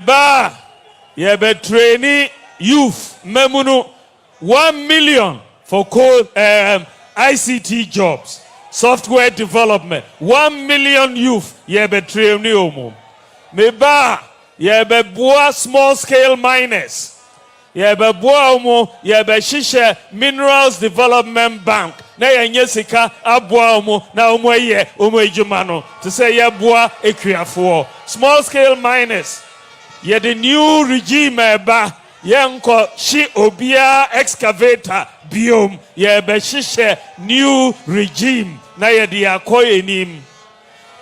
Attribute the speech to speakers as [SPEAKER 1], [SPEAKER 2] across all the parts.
[SPEAKER 1] ba ye be trainee youth memunu 1 million for ICT jobs, software development. 1 million youth ye be trainee omo. Me ba ye be boa small scale miners. Ye be boa omo ye be shisha minerals development bank. Na yenye sika aboa omo na omo ye omo ejuma no to say ye boa ekuafo. Small scale miners. Ye the new regime ba yenko shi obia excavator biom ye be shisha new regime na ye di akoye nim.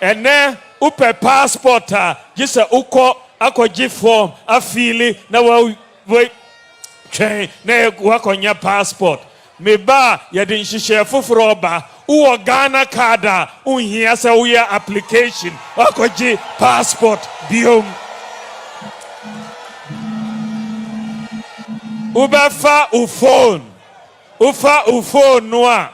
[SPEAKER 1] Ene upe passport jisa uko akoji form afili na wa train na wakonya passport. Me ba ye din shisha fufuro ba uwo Ghana card unhia se uya application akoji passport biom. Ubefa ufone noa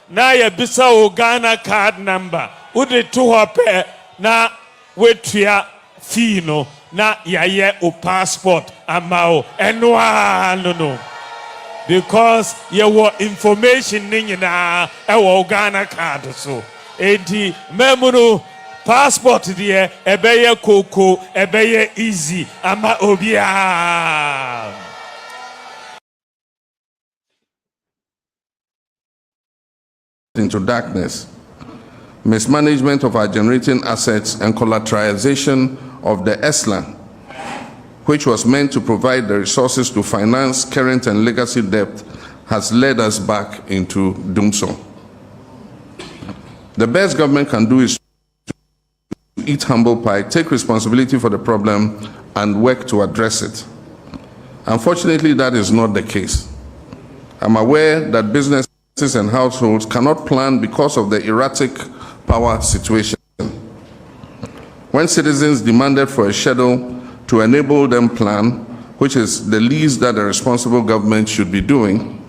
[SPEAKER 1] na ye bisa o Ghana card number ude to hope na wetua fee no na yaye o passport amao enwa no because ye wo information ni nyina e wo Ghana card so enti memunu passport de ebeye koko ebeye easy ama obia.
[SPEAKER 2] Into darkness, mismanagement of our generating assets and collateralization of the ESLA, which was meant to provide the resources to finance current and legacy debt, has led us back into doomsday. The best government can do is to eat humble pie, take responsibility for the problem, and work to address it. Unfortunately, that is not the case. I'm aware that businesses and households cannot plan because of the erratic power situation. When citizens demanded for a schedule to enable them plan, which is the least that a responsible government should be doing,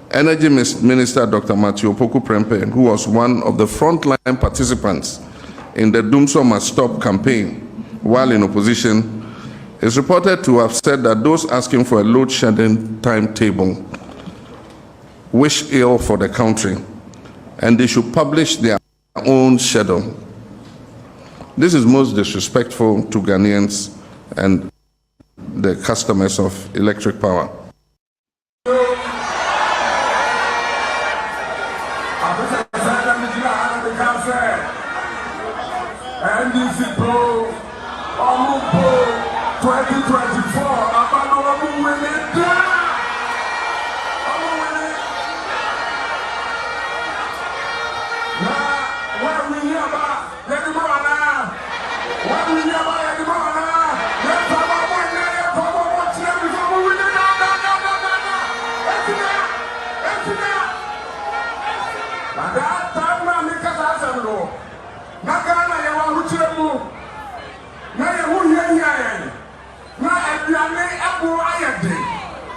[SPEAKER 2] Energy Minister Dr. Acheampong, who was one of the frontline participants in the Doomsday Must Stop campaign while in opposition, is reported to have said that those asking for a load shedding timetable wish ill for the country, and they should publish their own schedule. This is most disrespectful to Ghanaians and the customers of electric power.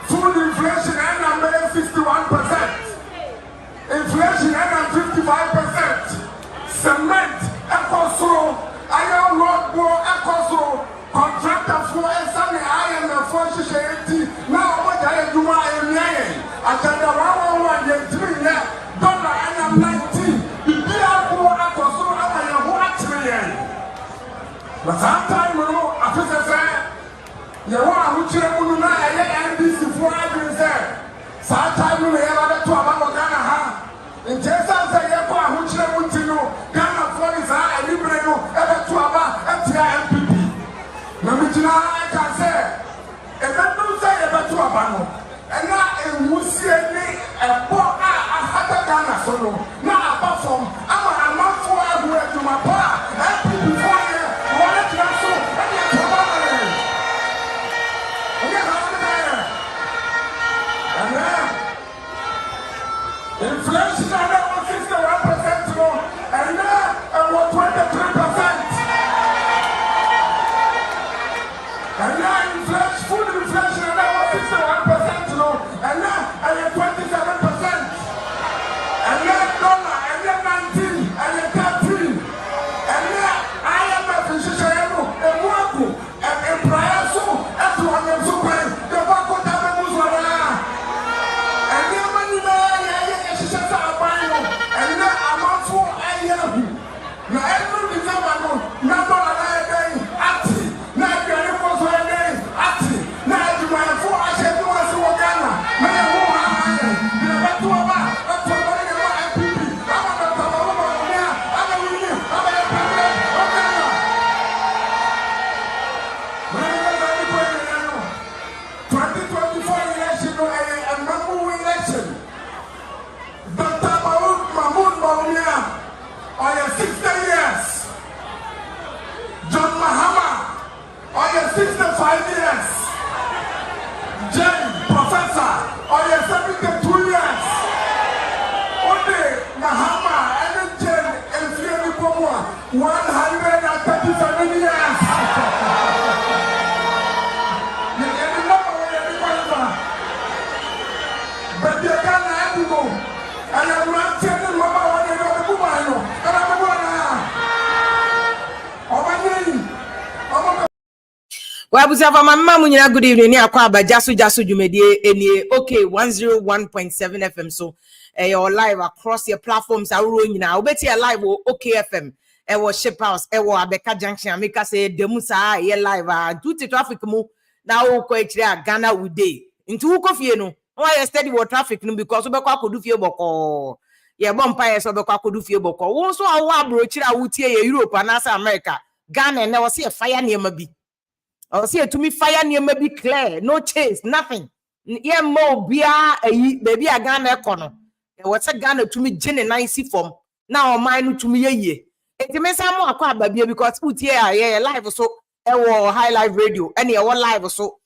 [SPEAKER 3] Food inflation and number 61%. Inflation and 55%. Cement, Ecoso, iron rod board, Ecoso, contractor for SME, IMF for Society. Now, what I do, I am lying. I tell the 111, dollar, I am 19. The beer for Ecoso, I am 1 trillion. But sometimes, you know, I feel the same. You want to na NPP for every say. Sometimes we have to about Ghana ha. In case I say you go who chire Ghana for is a liberal ever to about NPP. Na me I can say e do say ever to about no. And na e wusi ni e bo a Ghana so no. Na apart from I'm for everywhere to my pa. NPP for here. What it na so. Inflation and that was 61% more, and now was 23%. And now inflation, food inflation and that was 61%.
[SPEAKER 4] Wabusava mama munyina good evening ni akwa jasu jumedie enie okay 101.7 FM so you're live across your platforms awuro nyina obeti live okay FM was ship house was Abeka junction make say demusa ye live duty traffic mu na wo ko ekire Ghana ude nti wo kofie no why steady wo traffic no because obekwa akodu fie boko ye bompa ye so obekwa akodu fie boko wo so awo abrochira wutie ye Europe and America Ghana na wo se fire niema bi I see to me fire near maybe clear, no chase, nothing. Yeah, more beer, baby, a Ghana corner. What's a Ghana to me, Jen and I see form. Now mine to me a year. It may sound more quite baby because put yeah, live so high live radio, any live so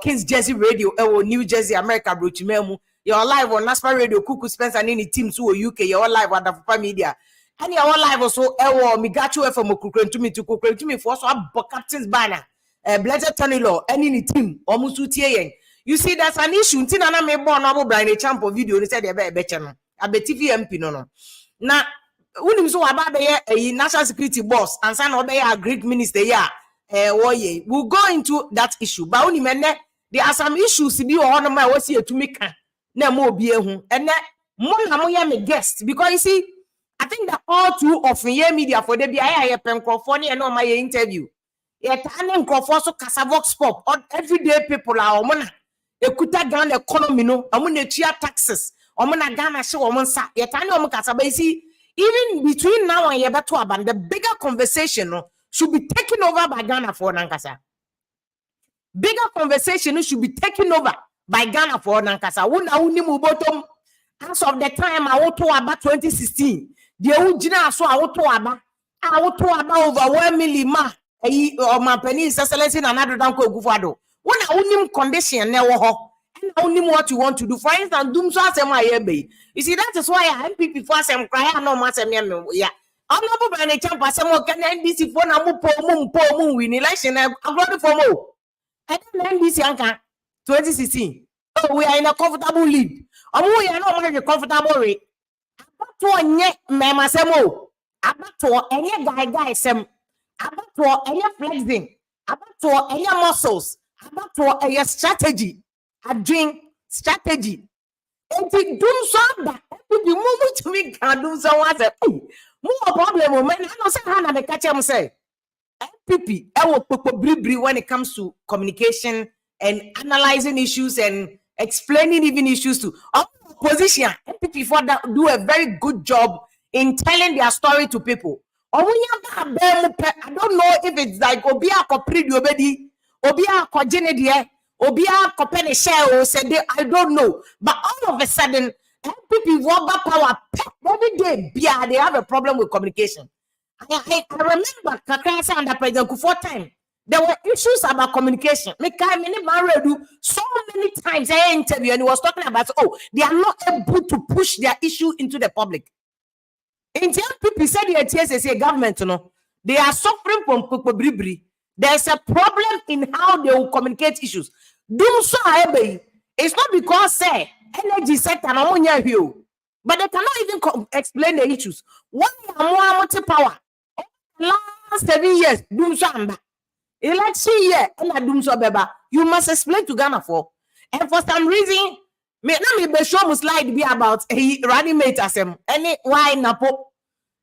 [SPEAKER 4] King's Jersey radio, New Jersey, America, Brooch Memu. You're live on National Radio, Cuckoo Spencer and any teams who are UK, you're live on the media. Any live also, Migacho from Kukren to me for so captain's banner. Blessed Tanilo, any team, almost 2 years. You see, that's an issue. Tina me born about Bryan Acheampong video. They said they be channel. I be TV MP no. Now, when so about the national security boss and son of a Greek minister, we'll go into that issue. But only men there are some issues to be on my was here to make no more be and then more me guest because you see, I think that all too often media for the BIA Pencophony and on my interview. Turning so Casavox pop or everyday people are omona ekuta Ghana economy no amuna chia taxes omona Ghana she omonsa yetani omukasaba see even between now and yebeto aban the bigger conversation no should be taken over by Ghana for nankasa bigger conversation should be taken over by Ghana for nankasa wona unimu bottom as of the time I woto about 2016 the ujina so I woto about overwhelmingly ma or my penny is excellency another danko gufado. When I unim condition never ho, and I unim what you want to do. For instance, doom so as my baby. You see, that is why I NPP for some cry no matter yeah. I'm not Bryan Acheampong some more can NDC for na mu win election. I got for more. And then NDC anka 2016. Oh, we are in a comfortable lead. We are not in a comfortable rate. About to nye mema semo. About to any guy sem. About to any flexing, about to any muscles, about to any strategy, a drink strategy. And it do so that be moving to me can do so what more problem when I don't say how the catch him say NPP when it comes to communication and analyzing issues and explaining even issues to opposition. NPP for that do a very good job in telling their story to people. I don't know if it's like Obia Copridi Obedi, Obia Cogenedie, Obia Copene Shell said I don't know. But all of a sudden, NPP walk power every day. They have a problem with communication. I remember Kakasa under President Kufuor time. There were issues about communication. So many times I interview and he was talking about they are not able to push their issue into the public. Indian people said the TSA government, they are suffering from Kukubribri. There's a problem in how they will communicate issues. Do so, it's not because say energy sector but they cannot even explain the issues. One more power last 7 years, do so election year and beba. You must explain to Ghana for, and for some reason. Me be show must slide be about running mate as him. Any why napo?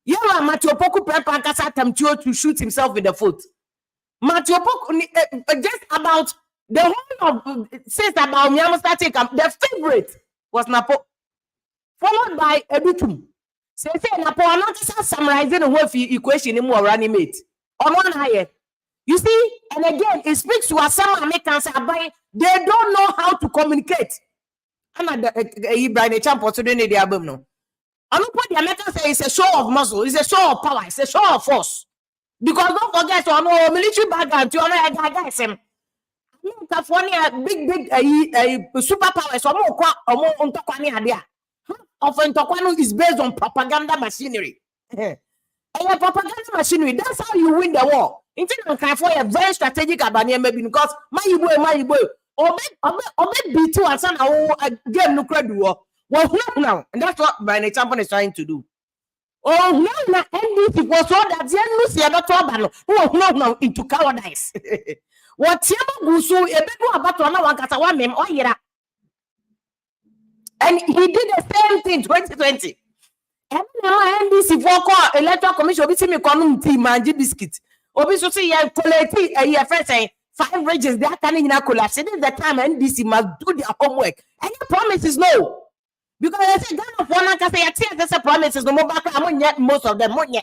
[SPEAKER 4] Yeah, Matthew Poku prepare to shoot himself in the foot. Matthew Poku just about the whole of says about Miyamusta take the favorite was Napo, followed by Ebitum. Say Napo are not summarizing the whole equation in more running mate. On one higher. You see, and again it speaks to us some Americans they don't know how to communicate. I'm not Bryan Acheampong to do the album no. I don't put the Americans say it's a show of muscle, it's a show of power, it's a show of force. Because don't forget, military background, you know, guys, California big superpower, so often Tokwano is based on propaganda machinery. And your propaganda machinery, that's how you win the war. Instead of California, very strategic about maybe because my boy. B2 and son again no credit war. Well, now, and that's what Bryan Acheampong is trying to do. Oh, no, NDP was so that Lucy not no into cowardice. What Gusu, a bit about one Katawa mem or yera. And he did the same thing 2020. And now NDC for electoral commission, obi see me community manji biscuit. Obi so say ya collect a first say 5 regions they are coming in a collapse. This is the time NDC must do their homework. And the promises no. Because I say Ghana for na say there's a promises no more back most of them money.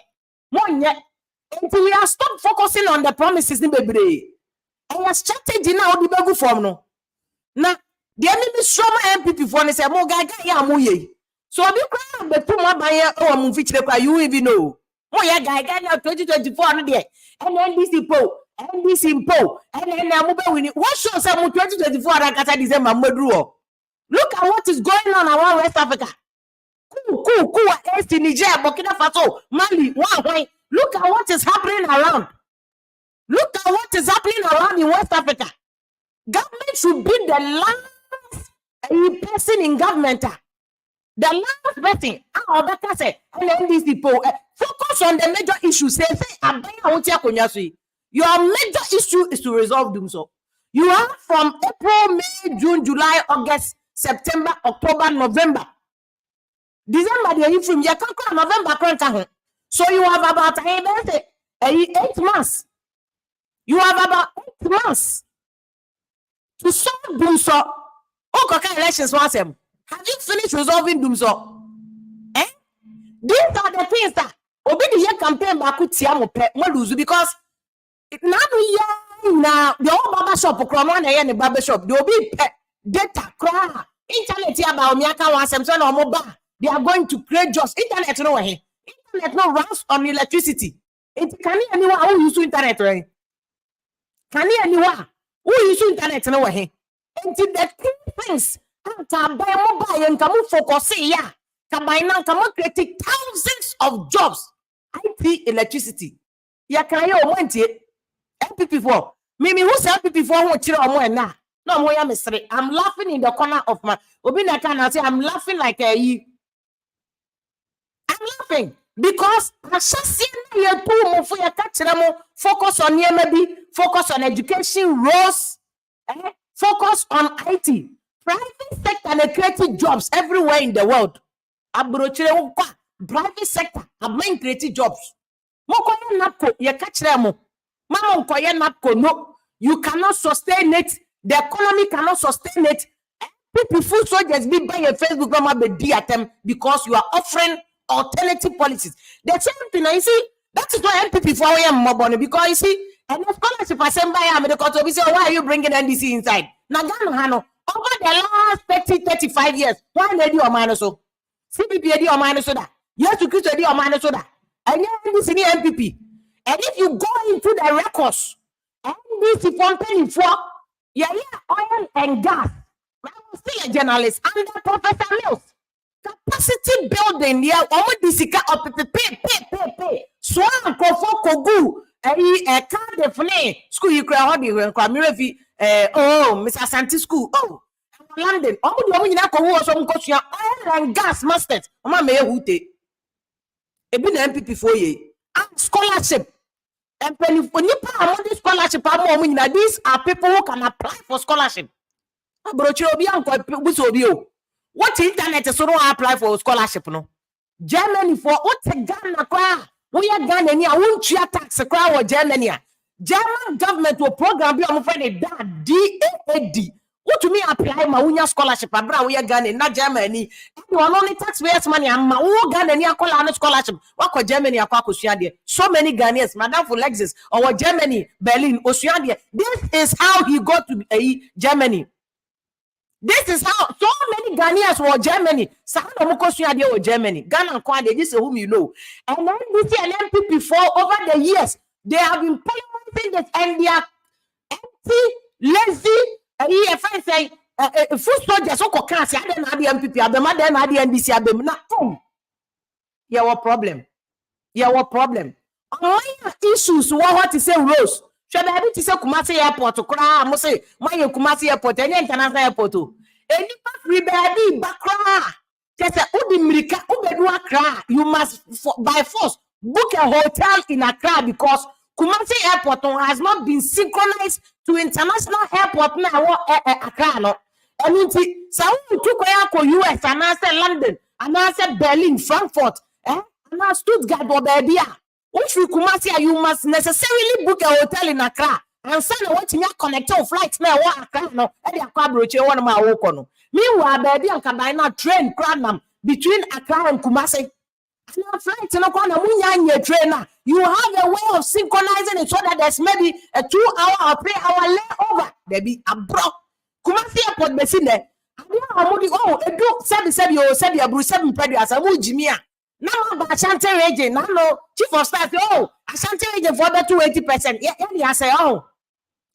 [SPEAKER 4] Until we are stop focusing on the promises in baby. And your strategy now the begu form no. Now the enemy strong NPP for say mo gaga ya mo ye. So be cry but too much by oh mo fit you even know. Mo ya gaga 2024 no there. And NDC po and then mo be win. What shows say mo 2024 akata December modru. Look at what is going on around West Africa. Cool. East Niger, Burkina Faso, Mali, why? Look at what is happening around. Look at what is happening around in West Africa. Government should be the last person in government. The last person. And NDC focus on the major issues. Your major issue is to resolve them. So you have from April, May, June, July, August, September, October, November. December, they from November. So you have about 8 months. You have about 8 months to solve them. So, elections once. Have you finished resolving them? So, these are the things that obey the campaign back with Tiamo because now the old barber shop and the barber shop they will be data cry internet about Miaka once or mobile. They are going to create jobs. Internet no way. Internet no runs on electricity. Can anyone who use internet right? Can anyone who use internet no way? Until the things can buy mobile and come focus here. Can buy now come create thousands of jobs. IT electricity. Ya can you want it? NPP4. Mimi who's NPP4 who chira omo na. No mo ya mesre. I'm laughing in the corner of my Obina can say I'm laughing like a I'm laughing because focus on maybe focus on education, roles, focus on IT, private sector and creative jobs everywhere in the world. Private sector have been creative jobs. No, you cannot sustain it. The economy cannot sustain it. People food soldiers be buying a Facebook be because you are offering alternative policies. The same thing, you see, that is why NPP for more because you see, and the scholarship assembly, why are you bringing NDC inside? Nagano, over the last 35 years, why did you minus so? CPP or minus soda? Yes, to Christ or minus soda. And NDC NPP. And if you go into the records, NDC company for oil and gas. I was still a journalist under Professor Mills. Capacity building, disika pay. So kogu car define school you crowd when Kwamirefi Mr. Santi school London oil and gas masters hute ebi na NPP for ye scholarship and scholarship these are people who can apply for scholarship. What internet is so don't apply for scholarship no? Germany for what Ghana kwa we are Ghana ni won't tax kwa or Germany. German government will program be on friend DAAD. What to me apply ma unya scholarship abra we are Ghana na Germany. You are only taxpayers money and ma wo Ghana ni akola no scholarship. What Germany akwa kosua de. So many Ghanaians, Madam for Lexus or Germany, Berlin, osua de. This is how he got to Germany. This is how so many Ghanaians were Germany. Or Germany. Ghana and Kwade, this is whom you know. And then we see an NPP for over the years. They have been implementing this and they are empty, lazy, EFN say, food soldiers, so can't say, I don't have the NPP, I don't have the NDC, I don't know. Yeah, what problem? Issues, what to say, Rose. Should I be to say Kumasi Airport to cry? I must say, my Kumasi Airport, any international airport. Any free baby, Bakra. Just a Udimrika, Ubedua Kra. You must, by force, book a hotel in Accra because Kumasi Airport has not been synchronized to international airport now. Accra no. I mean, so who took US and I said London and I said Berlin, Frankfurt, and I Stuttgart or baby. Which we Kumasi, you must necessarily book a hotel in Accra and send a watching your connector flights now. Accra no, and your cabroche one of my walk. Meanwhile, baby and Kabina train Cranham between Accra and Kumasi. Flight in a corner, trainer. You have a way of synchronizing it so that there's maybe a 2 hour or 3 hour layover. Baby, a bro. Kumasi Airport Besine. Oh, a do 7 you said your Bruce 7 previous. I will Jimmy. Now, Ashanti region. Now, chief of staff. Oh, Ashanti region for the 280%. Yeah, I say, oh,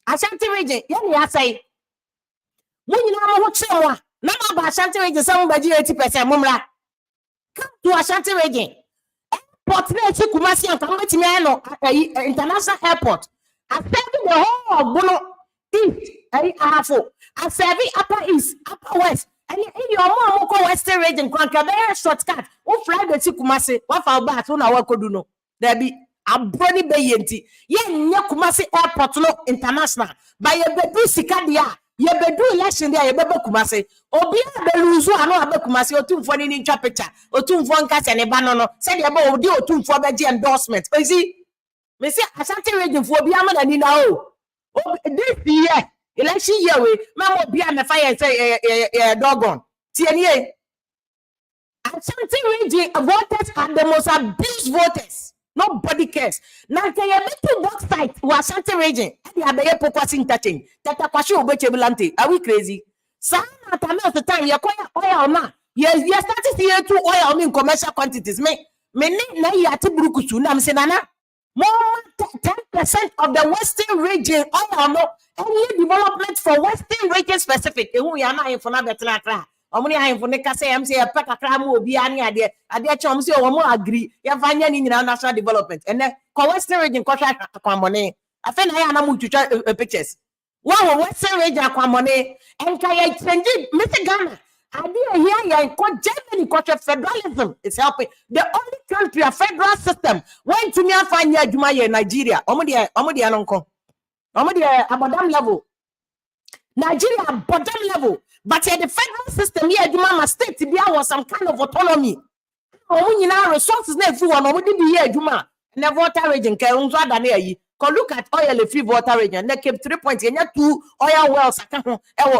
[SPEAKER 4] Ashanti region. Yeah, I say. When you know what say, now, Ashanti region, somebody 80%. Mumra. Come to Ashanti region. Airport Kumasi and Kamatiano International Airport. I serve the whole of Bono East, Ahafo. I serve Upper East, Upper West. And in your mom Western region, Crankabere shortcut. Who fly the Kumasi? What for bat? Who now could do no? There be a brony bayenti. Yen Kumasi Airport no international. By a bedu Sikadia. Ye bedu election there, ye bebe Kumasi. Obi beluzu ano abe Kumasi. Otum for the ninja picture. Otum for nkasi ane banono. Said ye be odi otum for beji endorsement. Ozi. Me say Ashanti region for obi ama na nina o. This year, election year we. Mama obi ame fire say doggone. TNA. Ashanti region voters are the most abused voters. Nobody cares. Now, can you make the work site who Ashanti region? Are we crazy? Some at the time, you're quite oil now. Yes, you started here to oil in commercial quantities. Me, na yati brukusu. I'm saying, more 10% of the Western region oil no. Any development for Western region specific. Who you are not for na Omuni ha info ne kase am say pek akra mu obi ani ade chom say o mo agree ya fanya ni nyina national development ene ko Western region ko hwa akwamone afa na ya na mu twitwa pictures wa Western region akwamone enka ya change Mr. Ghana ade here ya ko Germany ko federalism is helping the only country a federal system when to me afanya adwuma ye Nigeria omudi anonko omudi abodam level Nigeria bottom level. But at the federal system, here, you mama state to be was some kind of autonomy. Resources never full on did the year, Juma. Never water region can look at oil free water region. They kept 3 points. And 2 oil wells.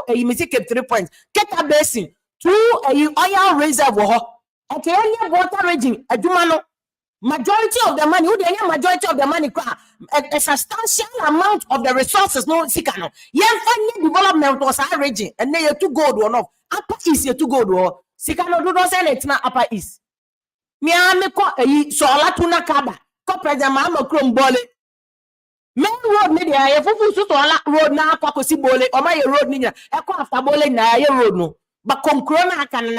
[SPEAKER 4] You kept 3 points. Get a basin. 2 oil reservoir. Okay, water region. A Jumano. Majority of the money, majority of the money, a substantial amount of the resources, no, Sikano. Funny development was our region, and they are too good or not. Upper East, you're too good or Sikano do not sell it now, Upper East. Miami so la tuna kaba, copper the mamma chrome bole. Main road media, a fufu so road na kwakosi bole, or my road nina, a after bole na road no. But concrona can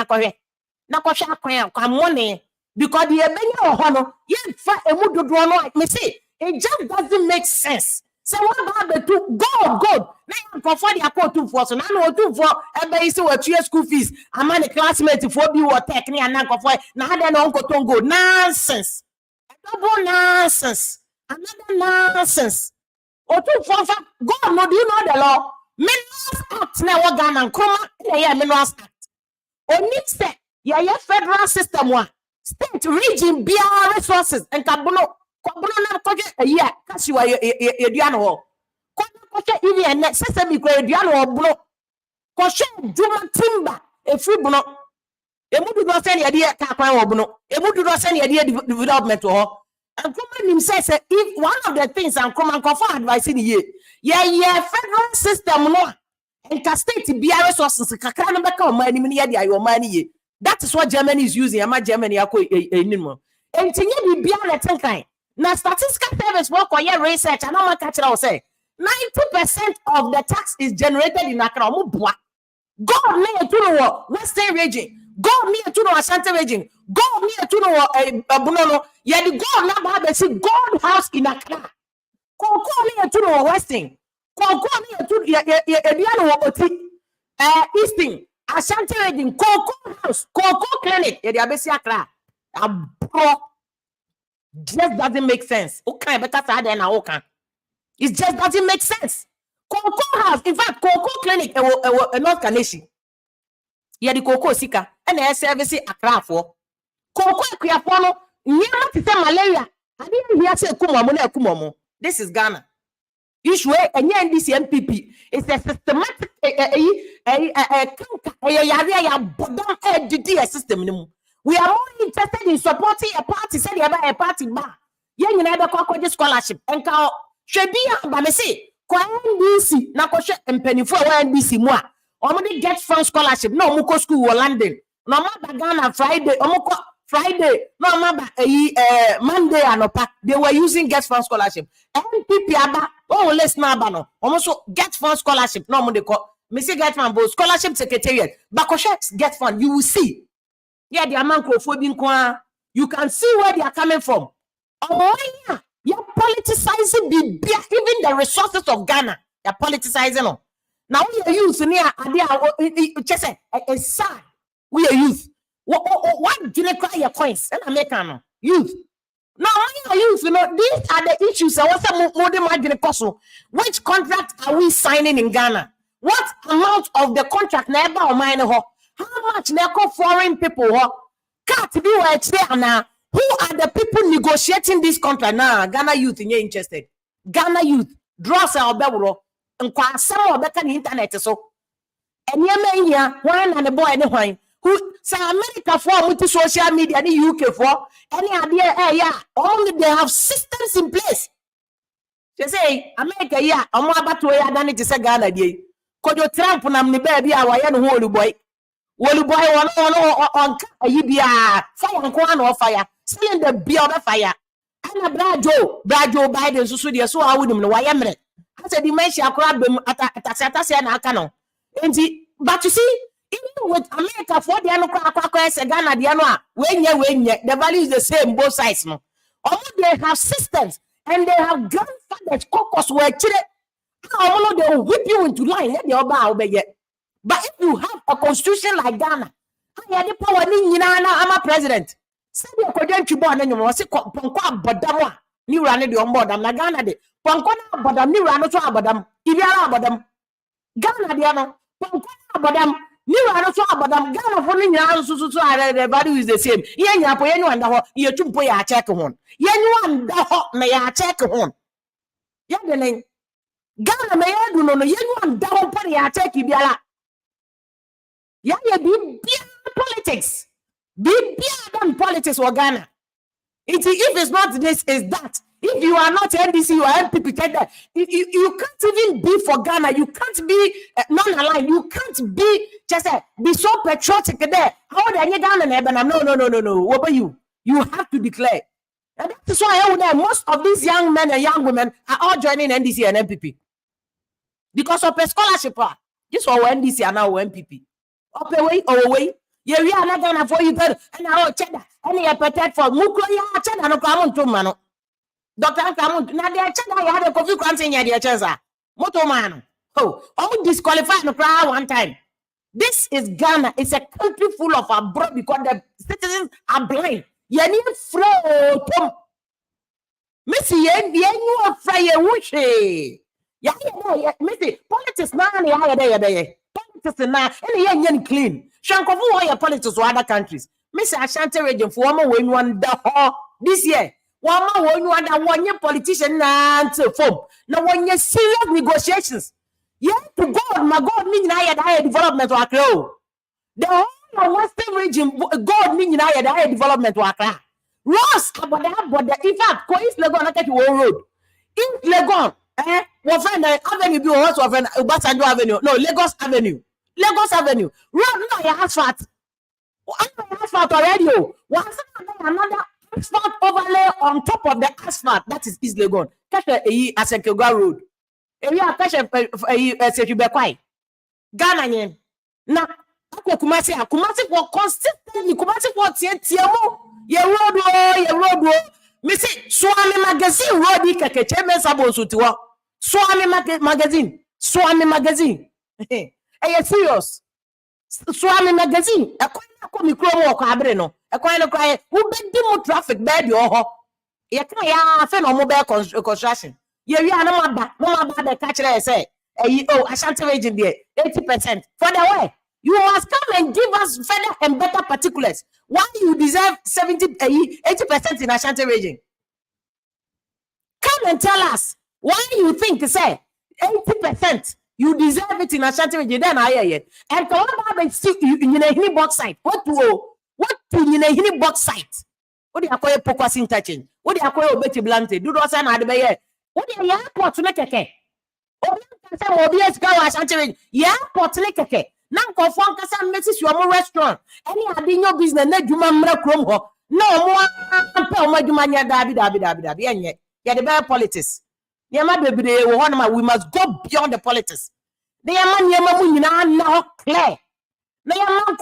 [SPEAKER 4] nakosha kwa money. Because the ebenya honor, yet for a mudu no me say it just doesn't make sense. So what about the two God? Now for the account 2 for so now 2 for everybody say what your school fees. I'm a classmate for be what technique and now for now then uncle tongo nonsense. Double nonsense. Another nonsense. Or 2 for God no do you know the law? Minerals Act now what Ghana and Chroma Minerals Act. Only say yeah federal system one. State region BR resources and Kabuno na project a year Kasiwa Ediano. Koche ili and sesame Ediano Bruno. Koche Juma Timber a free Bruno. A mudu do send idea Kakwan or Bruno. A mudu do send idea development to her. And Kuman himself said if one of the things and Kuman confirm advice in the year. Yeah, federal system no and state BR resources Kakran Baka money your money. That is what Germany is using. I'm Germany. And to be a kind. Now, statistical service work or your research. I know catch it. Say 90% of the tax is generated in Accra. God me to know Western region. God me to know Ashanti region. God me to know Bunono. Yeah, the God now have see God house in Accra. God me to know Western. God me to Eastern. Ashanti region, Cocoa House, Cocoa Clinic, Yabesi Accra. just doesn't make sense. Okay, better side than okay. It just doesn't make sense. Cocoa House, in fact, Cocoa Clinic, a North Kaneshi. Yeah, the Cocoa Sika, and a service a craft for Cocoa Kriapono, near to malaria. I didn't hear say Kumomo. This is Ghana. Issue and this NPP is a systematic system. We are more interested in supporting a party, say a party bar. You never call scholarship and call Shabia Bamese, NBC, Nakosha and Penny for NBC moi. Only get from scholarship, no Muko school or London. No matter Ghana Friday, Omoko Friday, no matter Monday and Opa. They were using get from scholarship. NPP aba, oh let's now bano. Almost get fund scholarship. No more they call Missy get fund both scholarship secretariat. Bakosha get fund. You will see. Yeah, the amankophobia. You can see where they are coming from. Oh yeah, you're politicizing even the resources of Ghana. You're politicizing. Now we are youth near just a sad. We are youth. What do they cry your coins? And American youth. Now, youth, these are the issues. Which contract are we signing in Ghana? What amount of the contract never or mine? How much neko foreign people? Can't be where now. Who are the people negotiating this contract? Now, Ghana youth, you're interested. Ghana youth, draw some bebro, and quite some of the internet. So, and you may one and the boy and the wine. Who say America for with social media, the UK for any idea? Only they have systems in place. They say America, I'm about to wear than it is a Ghana day. Could you Trump and me baby? I am holy boy. Holy boy, on fire and corn or fire, selling the beer of fire. And a Brad Joe Biden, so I wouldn't know why I'm it. I said, dementia crab at Tasata Cano. But you see, even with America for the Ghana, the value is the same both sides. No, they have systems and they have grandfathers, caucus where they will whip you into line. Let the obey. But if you have a constitution like Ghana, I had the power. I'm a president. Say you could you born and you must say Ponqua Badama. New running the onboard. I'm not Ghana. Ponqua Badam, new run to Abadam. Ibiara Badam. Ghana, Diana. Ponqua Badam. You are not about them. Ghana for me, the value is the same. Yeah, for anyone that you to pay a check on. Yeah, you want the hot may I check on. Yeah, the name Ghana may I do no, you want the whole party I check you. Yeah, be politics. Be than politics for Ghana. If it's not this, is that. If you are not NDC, you are NPP. You can't even be for Ghana. You can't be non-aligned. You can't be just be so patriotic there. How are you Ghana? No. What about you? You have to declare. And that's why most of these young men and young women are all joining NDC and NPP because of a scholarship. This is our NDC and now NPP. Up away. Yeah, we are not Ghana for you. And now cheddar. And you protect for Mukro. Cheddar no come to mano. Dr. Kamun, now they had a coffee crunching at their chesa. Motoman. Oh, disqualified the crowd one time. This is Ghana. It's a country full of abroad because the citizens are blind. You need flow. Missy, you are fire wishy. Yeah, Missy, politics now, politics now, and you're clean. Shankofu, your politics to other countries. Missy Ashanti region for one this year. One politician and form. Now, when you serious negotiations, you have to God, my God, meaning I had higher development to Accra. The whole Western region, God, meaning I had higher development to Accra. Ross, but in fact, East Legon, I get you all road. East Legon, what friend Avenue, you also have an Obasanjo Avenue, no, Lagos Avenue. Road, no, asphalt. Asphalt already. What's another? Asphalt overlay on top of the asphalt. That is East Legon. Catch a Asekegwa Road. Area catch a Sejubekwai. Ghana. Now, Kumasi for consistently. Kumasi for Tiamo. Ye road. Missy Swami magazine. Road Kekeche Sabo Sutiwa. Swami magazine. Hey, serious. Swami magazine. A coin of Mikro or Cabreno. A coin of cry. Who been demo traffic bed your You can't ya no mobile construction. You are no maba the catcher say, oh, Ashanti region there, 80%. For the way, you must come and give us further and better particulars. Why you deserve 80% in Ashanti region? Come and tell us why you think say 80% you deserve it in Ashanti region. Then I hear it. And come on, still in a hini box site. What to in a hini box site? What do you call a focus interchange? What do you call a Betty Blante? Do not send out the what do you airport to make a cake? Oh, yes, go Ashanti region. Yeah, port to make a cake. Now, confirm Cassan message your restaurant. Any adino business, net you mamma chrome. No more, my dumania dabby, and yet. Yeah, the bad politics. We must go beyond the politics. They are man now clear. They are man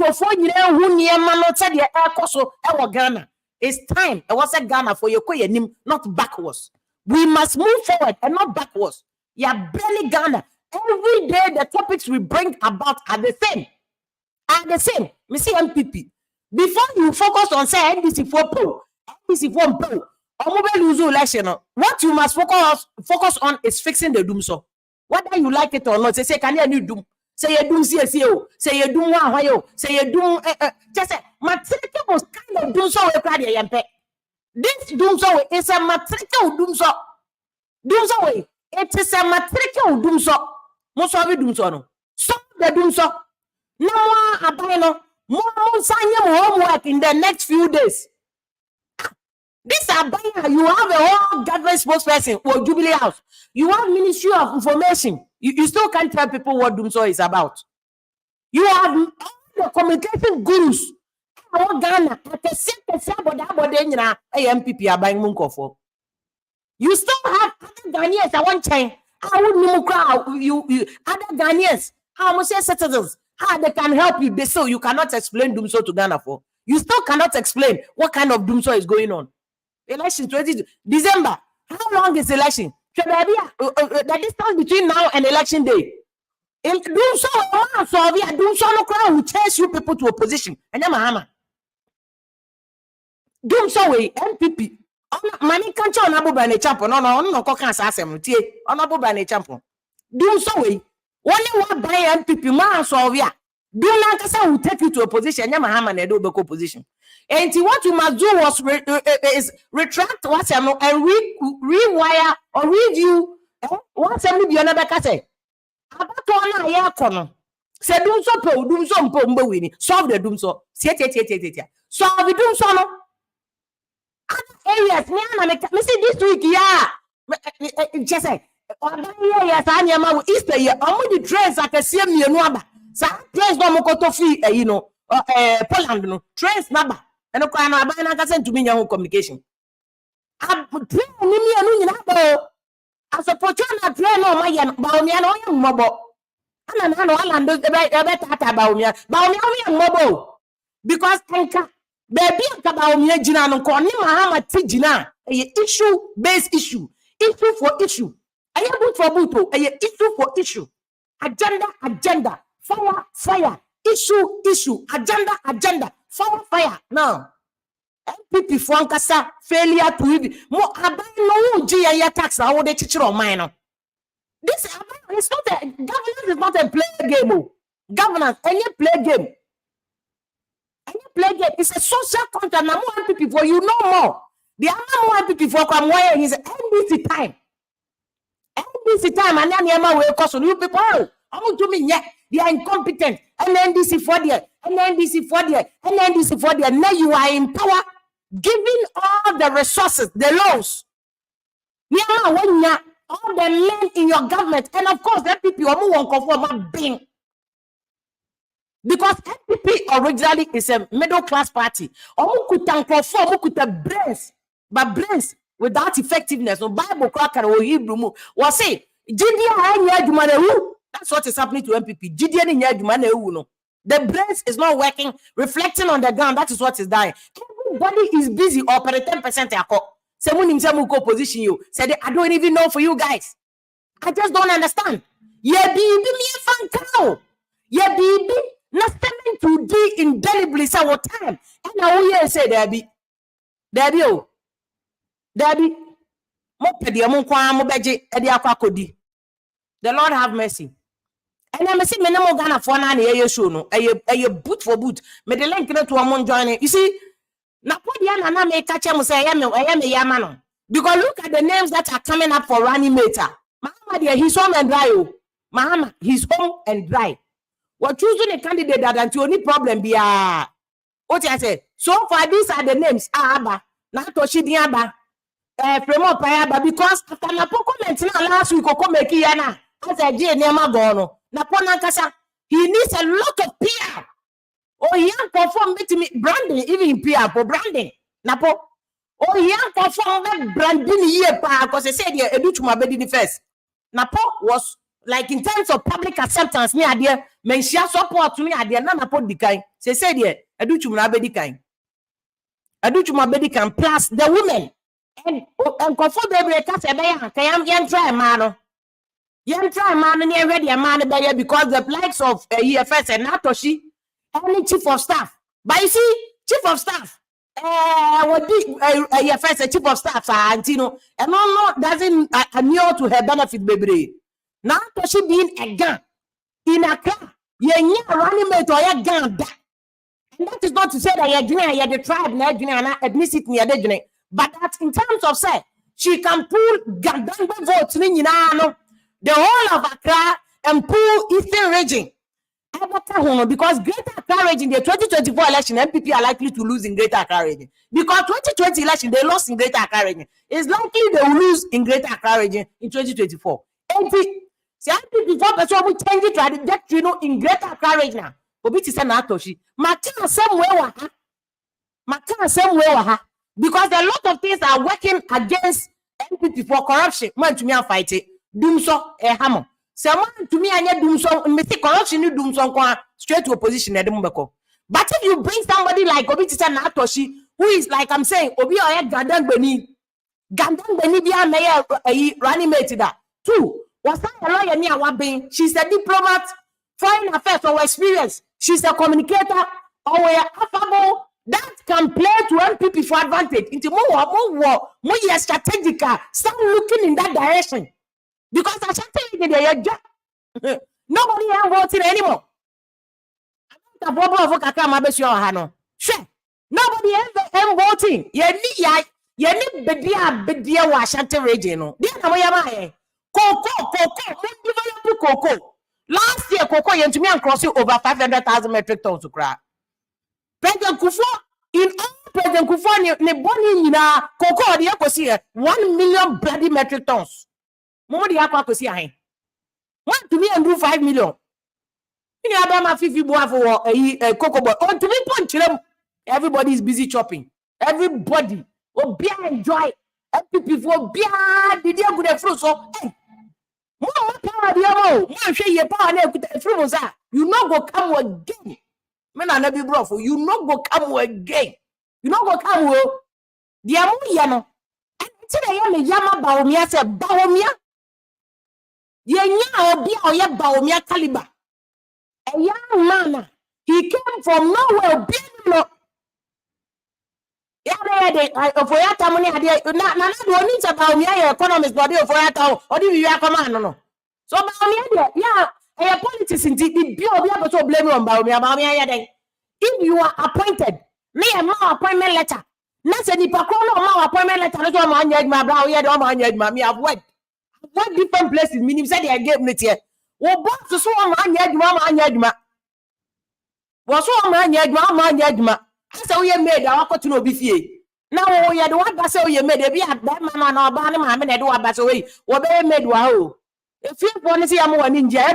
[SPEAKER 4] who near man not said the air coso our Ghana. It's time. I was a Ghana for your nim, not backwards. We must move forward and not backwards. You are barely Ghana. Every day the topics we bring about are the same. Me see NPP. Before you focus on say NDC for poll, NDC for poll. Election. What you must focus on is fixing the doom so. Whether you like it or not, say can you doom? Say you doom CSO, say you doom one say you doom just say matriculable kind of doom so we cry yampe. This doom so is a matriculable doom so. Doom so way. It is a matriculable doom so. Most of it doom so no. Stop the doom so. No more abano. More sign your homework in the next few days. This Abaya, you have a whole government spokesperson or Jubilee House. You have Ministry of Information. You still can't tell people what Doomso is about. You have all the communication gurus. Ghana, NPP are buying Munko for. You still have other Ghanaians at one time. I would know you other Ghanaians, how much citizens, how they can help you. They say you cannot explain Doomso to Ghana for. You still cannot explain what kind of Doomso is going on. Election 20 December. How long is election? The distance between now and election day. So we are doing so no crowd who chase you people to opposition. And then Mahama. Doom so way NPP. Money can't show Honorable Bryan Acheampong. No, can't say Honorable Bryan Acheampong. Doom so way. Only one by NPP man so we are. Do not will take you to a position. Mahama and do the position. And what you must do was is retract what's and rewire or review what's another say. About one year corner. Say doom so winning. Solve the doom so. Solve the doom so no. Other areas, me see this week, yeah. Just say, yes, I am Easter year. Only the trains I can see me no. Sa trains no mo to fee Poland no trains number and no kwa na ba na ka send to me your communication train ni me anu nyina ba asopocho na train no ma ye ba o me na o ye mmobo ana na no ala ndo ebe tata ba o me mmobo because anka baby anka ba o me gina no ko ni Mahama ti gina issue based issue for issue aye boot for boot issue for issue agenda fire, issue, agenda, fire. Now, NPP for Ankasa failure to even more no GIA tax. I would teach on mine. This is not a governance is not a play game. Governance, any play game. It's a social contract. Now more NPP for you know more. The other more NPP for come where is NBC time. NBC time and then Yama will cost you people. I want to mean yet. They are incompetent. And NDC for there. Now you are in power, giving all the resources, the laws. All the land in your government. And of course, NPP won't conform being. Because NPP originally is a middle class party. Brains, but brains without effectiveness. No Bible cracker or Hebrew. Was say, that's what is happening to NPP. The brains is not working, reflecting on the ground. That is what is dying. Everybody is busy operating 10%. Someone position you. Said I don't even know for you guys. I just don't understand. Yeah, baby, me fan cow. Yeah, baby, nothing to do indelibly. So what time? And now we say there be. Daddy, mo pedi mo kwa mo beje e di akwa kodi. The Lord have mercy. And I see me no more Ghana for na ye show no. A boot for boot. Me the link no to amon join it. You see, na podi na me catch am say I am a yama no. Because look at the names that are coming up for running mater. Mahama there, he's home and dry. Mahama, he's home and dry. What choosing a candidate that and only problem be what I say. So far, these are the names. Aba, Natoshi Diaba, Premo Payaba, because after Napo comment last week, make Yana, as a G Nema Gono, Napona Kasa, he needs a lot of PR. Oh, he can't perform me branding, even PR for branding. Napo. Oh, he can't perform that branding here, because they said, yeah, Educhuma Bedi first. Napo was like in terms of public acceptance, me idea, men share support to me idea, Napo Dikai. They said, yeah, Educhuma Bedi kind. Educhuma Bedi can plus the women. And conform baby, can yan try man. Yan try man, and you're ready a man because the likes of EFS and Natoshi, only chief of staff. But you see, chief of staff. What the first a chief of staff, Antino, and no doesn't adhere to her benefit, baby. Now, she being a gun in a car, you're running mate or a gun. And that is not to say that you're the tribe, and ethnicity near the but that in terms of say, she can pull Gandanga votes in the whole of Accra and pull Eastern region. Because Greater Accra region, the 2024 election, NPP are likely to lose in Greater Accra region. Because 2020 election, they lost in Greater Accra region. It's likely they will lose in Greater Accra region in 2024. NPP 4% will change it to the you know in Greater Accra region now. Obiti say na Atoshi. Maka somewhere because a lot of things are working against NPP for corruption. Man to me and fight it. Doom so hammer. Someone to me and doom song, corruption, you doom song straight to opposition at the Mubeko. But if you bring somebody like Obitisa Natoshi, who is like I'm saying, Obi or Gandang Beni Bia Mayor running mate that. Two, was that a lawyer near Wabin? She's a diplomat, foreign affairs or experience. She's a communicator or affable that can play to NPP for advantage. Into more strategic. Start looking in that direction. Because I shall tell you that nobody has voted anymore. Nobody ever voting. You need bedia Washington region. Cocoa. Last year, cocoa you to me and crossing over 500,000 metric tons to cry. President Kufo in all President Kufo ne boni na cocoa the ecosia 1 million bloody metric tons. Modi akwa kosi ahen. Want to me and do 5 million. You know about 50 boa for a cocoa boy. Oh, to me punch them. Everybody is busy chopping. Everybody. Oh, beer enjoy. NPP for beer. Did you good fruit? So, hey. You not go come again. Men are never brought for you not go come again. You not go come well. The Amu and today I am Yama Baumia said Baumia. Yenya be or ya Baumia caliber. A young man, he came from nowhere, being for your money, not needs about me, economist body of Oyata, or do you command? No. So, yeah, politics indeed, the able to blame on Baumia. If you are appointed, me a more appointment letter. Not any Pacono, more appointment letter, not one man, my brow, yet on my head, mammy, I've worked. What different places, meaning said I gave me here. Well, both to so man, yet, mamma, and yadma. Was so man, yet, mamma, and yadma. That's how you made our to no be. Now, we had one basso you made a be at that man or Barnum, I mean, I do a basso way, or they made wow. If you want to see a more ninja,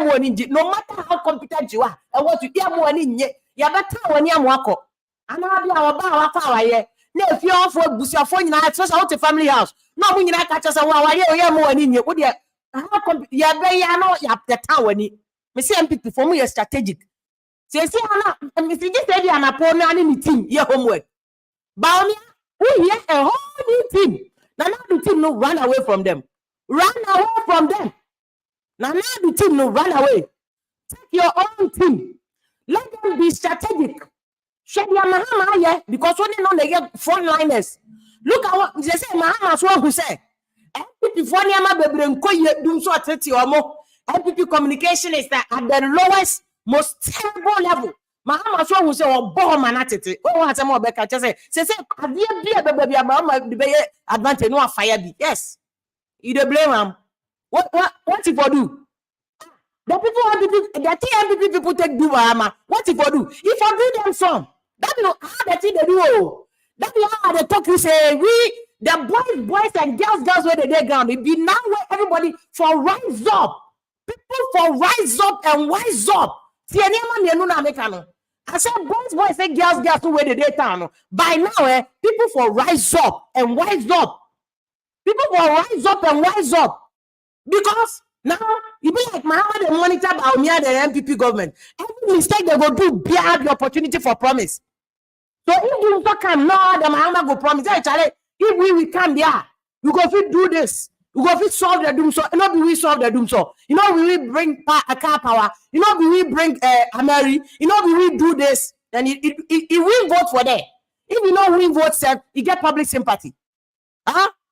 [SPEAKER 4] no matter how competent you are, I want to hear more ninja, you have a town when you walk up. And I'll be our bar power here. No, if you're off for bush, your phone, I trust out the family house. No, when you not catch us a while, you're more ninja, would you? How come you're very, I know you have the town when you see MPP for me, a strategic. Say, see, I'm just ready and upon any team, your homework. Baumia, we hear a whole new team. Now, the team no run away from them. Run away from them. Now, the team no run away. Take your own team. Let them be strategic. Shed your mahama, because when they know they get frontliners. Look at what they say. Mahama so who say NPP for niama bebre nko ye dum so atete omo. NPP communication is at the lowest, most terrible level. Mahama so who say obo man atete. Oh, what am obeka say adie bia bebabi abama de be advantage no fire bi. Yes. You dey blame am. What if for do? The TMPP people take do Bahama. What if for do? If I do them some, that you know how the thing they do. That you how they talk. You say we the boys and girls where they ground. It be now where everybody for rise up. People for rise up and wise up. See any man you know na make no. I said boys and girls where they town. By now, people for rise up and wise up. People for rise up and wise up. Because now you be like Muhammad and monitor by the NPP government. Every mistake they go do, be have the opportunity for promise. So if you don't come, no, the Muhammad go promise. Hey, Charlie, if we come there, you go fit do this. You go fit solve the doom. So you know we solve the doom. So you know we will bring a car power. You know we will bring Ameri. You know we will do this. Then it will vote for them. If you know we vote, you get public sympathy.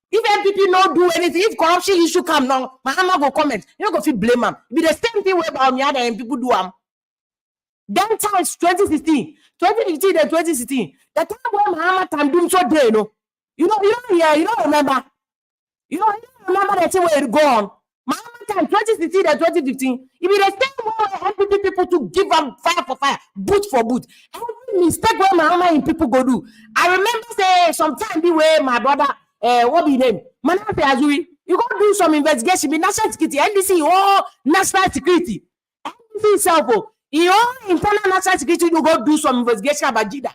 [SPEAKER 4] If NPP not do anything, if corruption issue come now, Mahama go comment. You go feel blame him. Be the same thing where about me and people do am. Then times 2015, then 2016. The time where Mahama time doing so day, you don't remember. You don't remember the thing where it go on. Mahama time 2016 and 2015. It be the same where NPP people to give them fire for fire, boot for boot. Every mistake where Mahama and people go do. I remember say sometime be where my brother. What be name? Manafe Azuri. You go do some investigation. Be national security. NDC, national security. NDC itself, internal national security. You go do some investigation about Jida.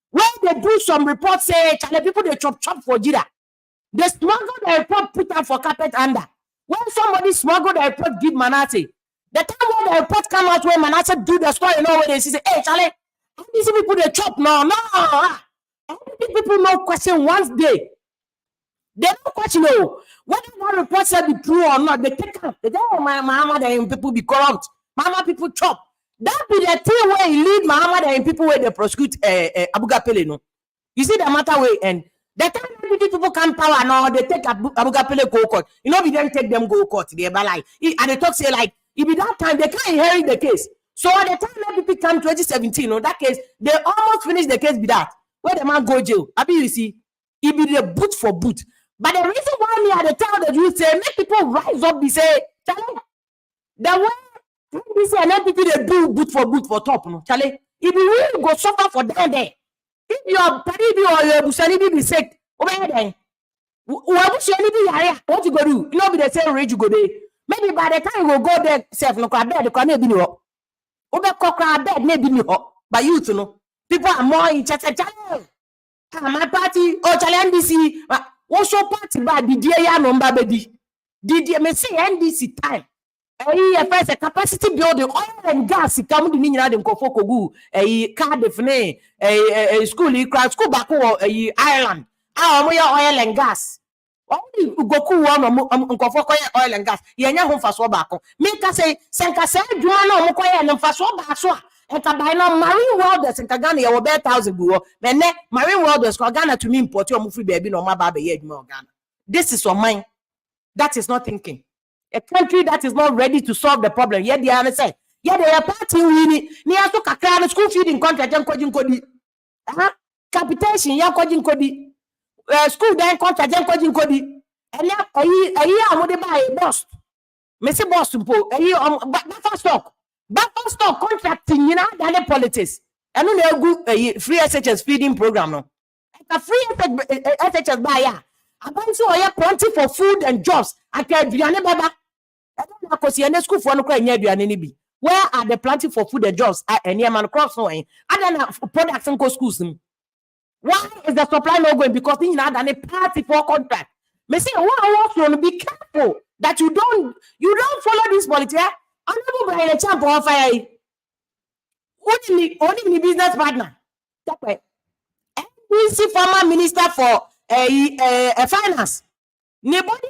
[SPEAKER 4] When they do some reports, say, people they chop for Jida. They smuggle the report, put up for carpet under. When somebody smuggle the report, give Manate. The time when the report come out, when Manate do the story, where they say, hey, Charlie, NDC people they chop. No. NDC people no question once day. They don't question whether one report said be true or not. They take out. They say, oh, Muhammad and people be corrupt. Muhammad people chop. That be the thing where he lead Muhammad and people where they prosecute Abuga Pele. No, you see the matter way end. The time people come power now, they take Abuga Pele go court. You know, we don't take them go court. They but like and they talk say like if be that time they can't inherit the case. So at the time NPP come 2017, that case they almost finished the case with that. Where the man go jail. Abi you see, it be the boot for boot. But the reason why me at the time that you say make people rise up, be say, Charlie, the way we say NPP they do boot for top, no, Charlie. If you really go suffer for them there, if your party or your busani be sick, over there, what you go do? You know, be the same rate you go there. Maybe by the time you go there, self no crab bed, the corner be no. Over crab bed, maybe no. But you to know, people are more in chat. My party, Charlie NDC. What's your party bad? Did you number baby? Did you say NDC time? First a capacity building, oil and gas. Come to me, them go for Kogu, Cardiff, school, school back Ireland. Oil and gas. Only Goku one for oil and gas. Yanya home for Swabako. Make us say, Sanka said, you know, Mokoya and for Swabaswa. And Kabina marine welders in Kagana, you will bear 1,000 buo. Then marine welders, Kagana to me import your movie baby no my baby yet more Ghana. This is your mind. That is not thinking. A country that is not ready to solve the problem. Yet the other say, yeah, they are party winning. Near to Kakran school feeding contract and Kojin Kodi. Capitation, ya Kojin Kodi. School then contract and Kojin Kodi. And now a year I would buy a boss. Missy Boston Po, a year on buffer stock. Buffer stock contracting, you know, than politics. And then they'll go free SHS feeding program. No, a free SHS buyer. I buy so I have plenty for food and jobs. I can't be any baba. I don't know because you're in school for no crying near the where are the plenty for food and jobs and near man crops no? I don't have products and schools. Why is the supply not going? Because you know than a party for contract. Me say, I want to be careful that you don't follow this politics. I'm not Bryan Acheampong fire. Only business partner. That way. NPC former minister for finance. Nobody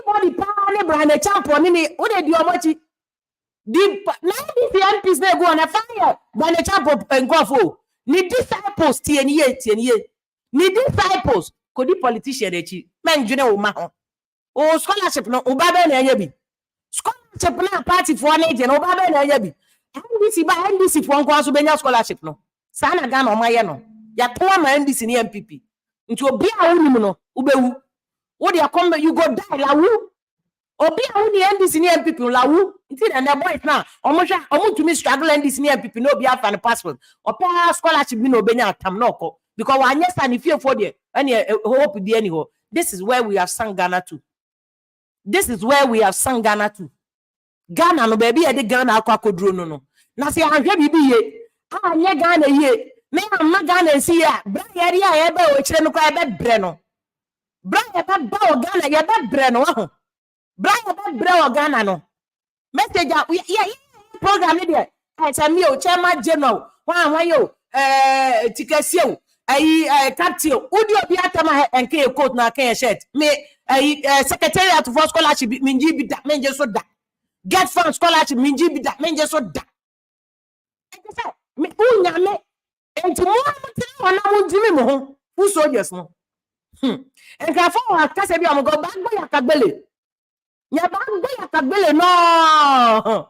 [SPEAKER 4] Bryan Acheampong ni what they do much. The NPC MPs go on a fire. Bryan Acheampong and go for. Ni disciples tienye. Ni disciples. kodi politician echi men dwene wo ma ho o scholarship no o ba be na anya bi scholarship na party for na je no o ba be na anya bi NDC for nko aso benya scholarship no sa na Ghana o maye no ya to ma NDC ni NPP nti obi a wonim no ubewu wo de come you go die la wu obi a woni NDC ni NPP la wu nti na boys na omutumi struggle NDC ni NPP no obi afa ne passport opa scholarship bi no obenya atam na okọ because wa anya stand if for there any hope be any ho. This is where we have sung Ghana to. This is where we have sung Ghana to. Ghana no baby e de Ghana akwa koduro no na se ahwe bibi ye anya Ghana ye me amma Ghana si ya bra yari a ebe o kire no kwa ebe bre no bra ebe ba o Ghana ye ebe bre no ho bra ebe bre o Ghana no message ya program ni there I say me o chairman general wan yo tikasio captain udi obi atama enke coat na kan shirt me secretariat for scholarship minji bi da menje so da get fund scholarship minji bi da menje so da say me unya me enti mo amti wana mo jimi mo ho who soldiers no enka fo akase bi amogo bagbo yakagbele nya bagbo yakagbele no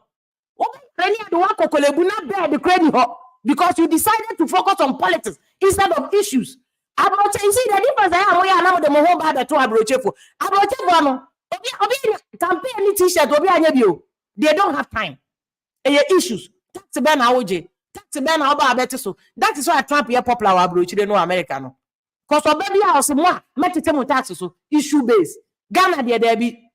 [SPEAKER 4] o any ado wa kokolebu na bed credit ho because you decided to focus on politics instead of issues. About you see the difference I am we na the mo ba beto abrochefo. Abrochefo no obi campaign ni t-shirt obi anya bio. They don't have time. Issues. Tax be na oje. Tax be na oba abete so. That is why Trump here popular abrochire no America no. Cause obabi house mo metete mo tax so issue based. Ghana there be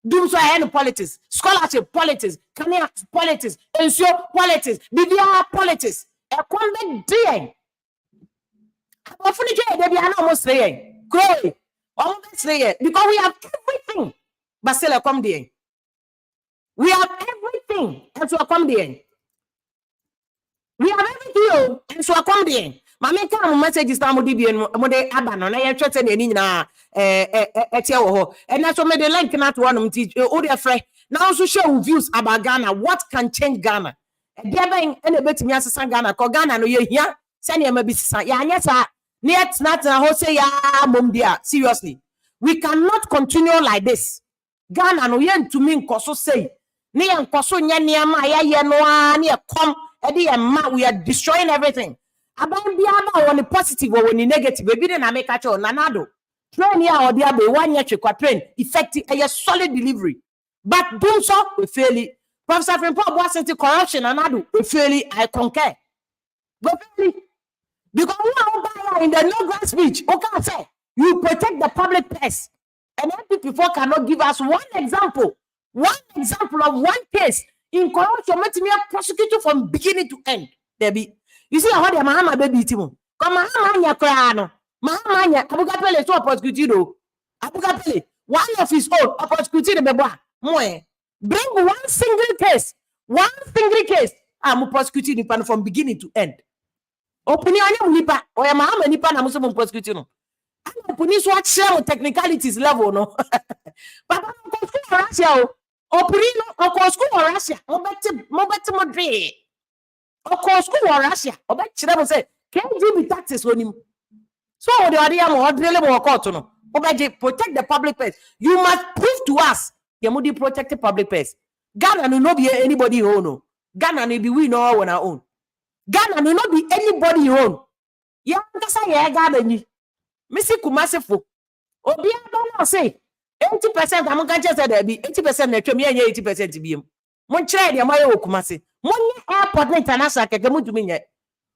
[SPEAKER 4] do so any politics, scholarship politics, career politics, ensure politics, BVR politics. A combat day. I'm they be almost saying, grow, almost saying, because we have everything. But still, I come there. We have everything, and so I come there. We have everything, and so I come there. My main message is that I'm going to abandon. I am trusting in na and that's what made the link not one teach all their friend. Now also show views about Ghana. What can change Ghana? There any bit me as Ghana, cause Ghana no ye here. Send you maybe ya yes, not a say ya mum dear. Seriously, we cannot continue like this. Ghana no yen to me koso say. Ni an koso nya ma ya no ni come edi ma we are destroying everything. About the on the positive or on the negative, we didn't make a show. Nanado train here or the other 1 year train effective a solid delivery, but do so we fail it. Professor Frimpong wasn't corruption and anado we fail it. I concur. But because we in the no grant speech, okay, say you protect the public purse, and NPP cannot give us one example of one case in corruption. Let me prosecute from beginning to end. There be. You see how the Mahama baby timo. Come Mahama krano. Mahama Abugapele so prosecuted. Abugapele one of his own prosecuted beba. Moe bring one single case. I'm prosecuting from beginning to end. Opinion nipa or Mahama nipa na muso prosecuting no. I'm punish what share technicalities level no. Papa go school Russia. Opinion or school Russia. Mobeti Madrid. Of course, school or Russia, or back to them say, can you be taxes on him? So the idea more really more court no. Protect the public purse. You must prove to us you must protect the public purse. Ghana will not be anybody own. No. Ghana will be we know on our own. Ghana will not be anybody own. Yeah, that's how you Ghana ni. Missy Kumasefo. Obi don't say 80%. I'm going to say there be 80%. Let me 80% to be him. Mon trade ya mayo Kumasi. Money airport na international keke mutu minye.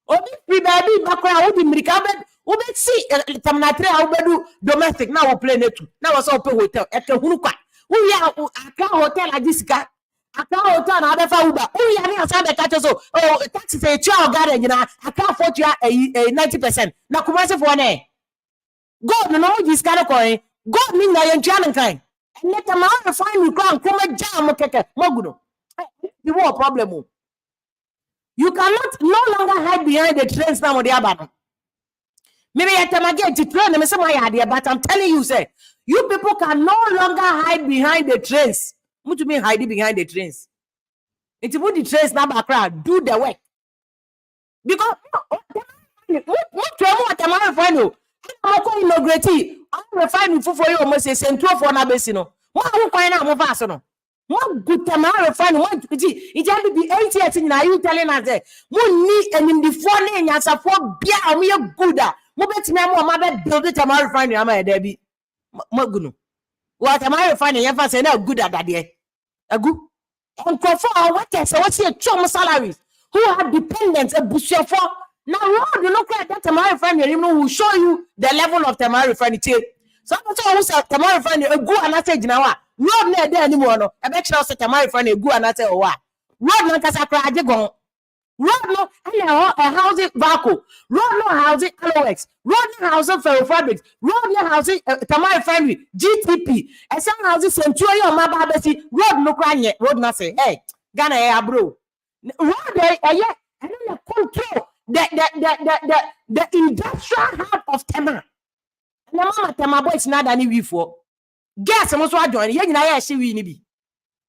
[SPEAKER 4] Obi free baby bakwa obi mrika obi see terminatre obedu domestic na wo plane netu. Na wo so open hotel eke hunu kwa. Wo ya aka hotel ajisika. Aka hotel na abefa uba. Wo ya ni asa be kacho so taxi say chia ogare nyina aka for ya 90%. Na Kumasi for na. God no jiska ko God ni na ye ntia nkan. Ene tama refine we crown kuma jam keke moguno. The war problem. You cannot no longer hide behind the trains now with the abandon. Maybe I tell again to train them some idea, but I'm telling you, say you people can no longer hide behind the trains. What do you mean hiding behind the trains? It's put the trains now back crowd, do the work. Because what find you? I'm inaugurate. I'm refining for you almost a cent for na besino. What are you finding out of us? What good time I refine what it had to be 8 years in you telling us that one need and in the phone and as a for beer me a gooda. Mobet me more mother build it. Am I refining? Am I Debbie? Magunu. What am I refining? Ever say no good at that day? A good. And for our workers, what's your chum salaries? Who are dependents a bush for? Now, you look at that Tamari refinery, you know, will show you the level of Tamari refinery. So I'm saying, Tamari refinery, a good and I say, now, road near there anymore. No, I bet you also Tamari refinery, good and I say, oh, what? Road no Casacra, Jagon. Road no, a housing vacuum. Road no housing Aloex. Road no housing ferrofabrics. Road no housing Tamari refinery, GTP. And some houses Century or Mababesi. Road no crying yet. Road no say, hey, Ghana, bro. Road, yeah, and then control. The industrial heart of Tema. And the mama Tema boy is not any before. Guess I'm also joining. You know, she will be.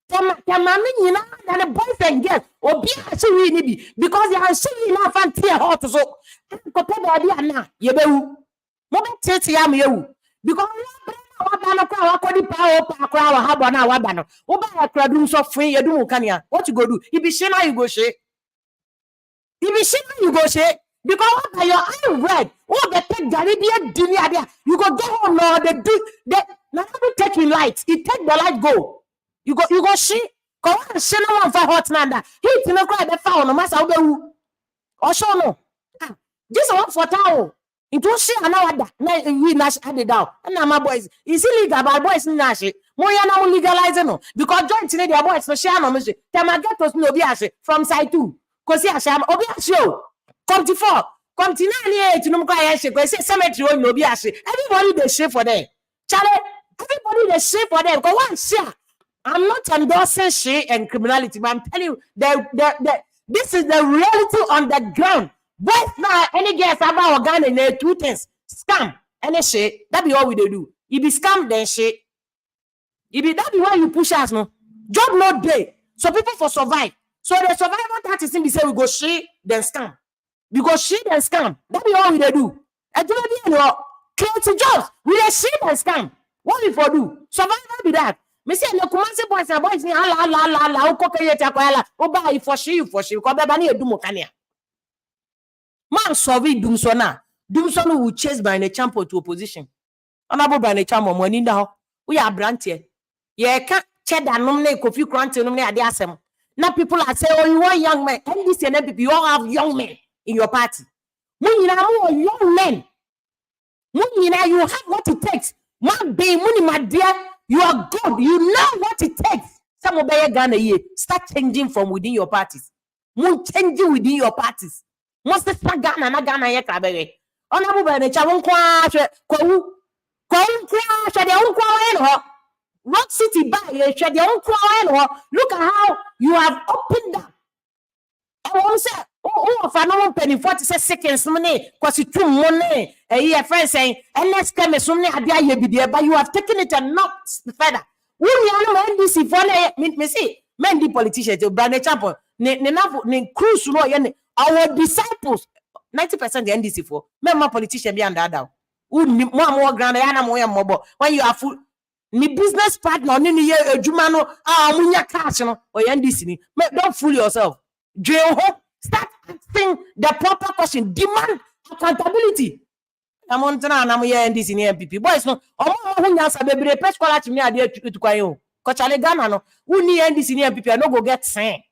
[SPEAKER 4] Tema, you know, and the boys and girls, or be she will be because they are seeing enough and tear hot so. Compare the idea now. You know, moment tete yam you because what you go do? If you say now you go say. If you see you go say because what your eye red, oh the take Caribbean dinner there, you go get home now. They do that now taking light. It take the light go. You go see. Go on, see no one for hot nanda. He no cry the foul no matter how or show no. This one for towel. Into see another we nash added down. And now my boys, it's illegal, but boys nash it. More now legalizing no because joint in their boys for share no mystery. Tamagetos no be from side 2. Kosi asham obi asho come to 4 come to 9 to no cry she say cemetery no be ashe everybody they share for them Charlie everybody they share for them because one share I'm not endorsing share and criminality but I'm telling you that this is the reality on the ground both now any guess about Ghana 2 things scam and share that be all we do if be scam then share if be that be why you push us no job no day so people for survive. So the survival tactics in the say we go share then scam. We go share then scam. That be all we do. And do not create jobs. We share then scam. What we for do? Survival be that. Me say no Kumasi boys and boys ni la o kokeye takwala. O ba you for share ko be ba na edumo kania. Man survive dum so na. Dum so no will chase Bryan Acheampong to opposition. Honorable Bryan Acheampong money nda ho. We are brantie. Ye ka cheddar nom na Kofi Krante nom na ade asem. Now people are saying, oh, you want young men. NDC and NPP, you all have young men in your party. You young men. You have what it takes. My dear, you are good. You know what it takes. Some of Ghana here start changing from within your parties. Changing within your parties. Most start Ghana, not Ghana here. Honorable Bryan Acheampong, Rock City by look at how you have opened up. I won't say, oh, if I don't penny 46 seconds, money, because it's too money. A year friend saying, and let's come as only a day, but you have taken it and not further. We are NDC for me see, many politicians, Bryan Acheampong, ne cruise, our disciples, 90% the NDC for, member politician beyond that. More grand, when you are full. Ni business partner ni ye adwuma no munya cash no NDC ni don't fool yourself. Start asking the proper question, demand accountability. I'm on na mo ye NDC ni NPP boys no omo nya sa bebre press scholarship ni ade to kwan yo ko chale Ghana no uni NDC ni NPP no go get sen.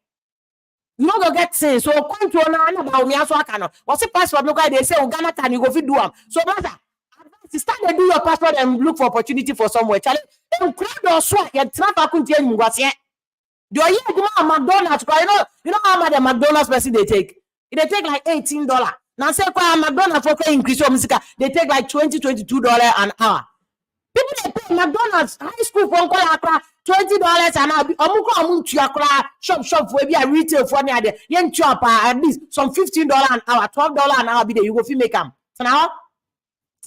[SPEAKER 4] You no go get sen so control na ba me aso aka no what's the passport no they say Ghana can you go fit do am so matter start to do your passport and look for opportunity for somewhere. Charlie, crowd or swat, you trap couldn't what's yet. Do you hear McDonald's? You know how much the McDonald's person they take? They take like $18. Now say McDonald's for increase your music, they take like $22 an hour. People they pay McDonald's high school for $20 an hour. Shop for be a retail for near there. Yen chop at least some $15 an hour, $12 an hour be there. You go feel make them. So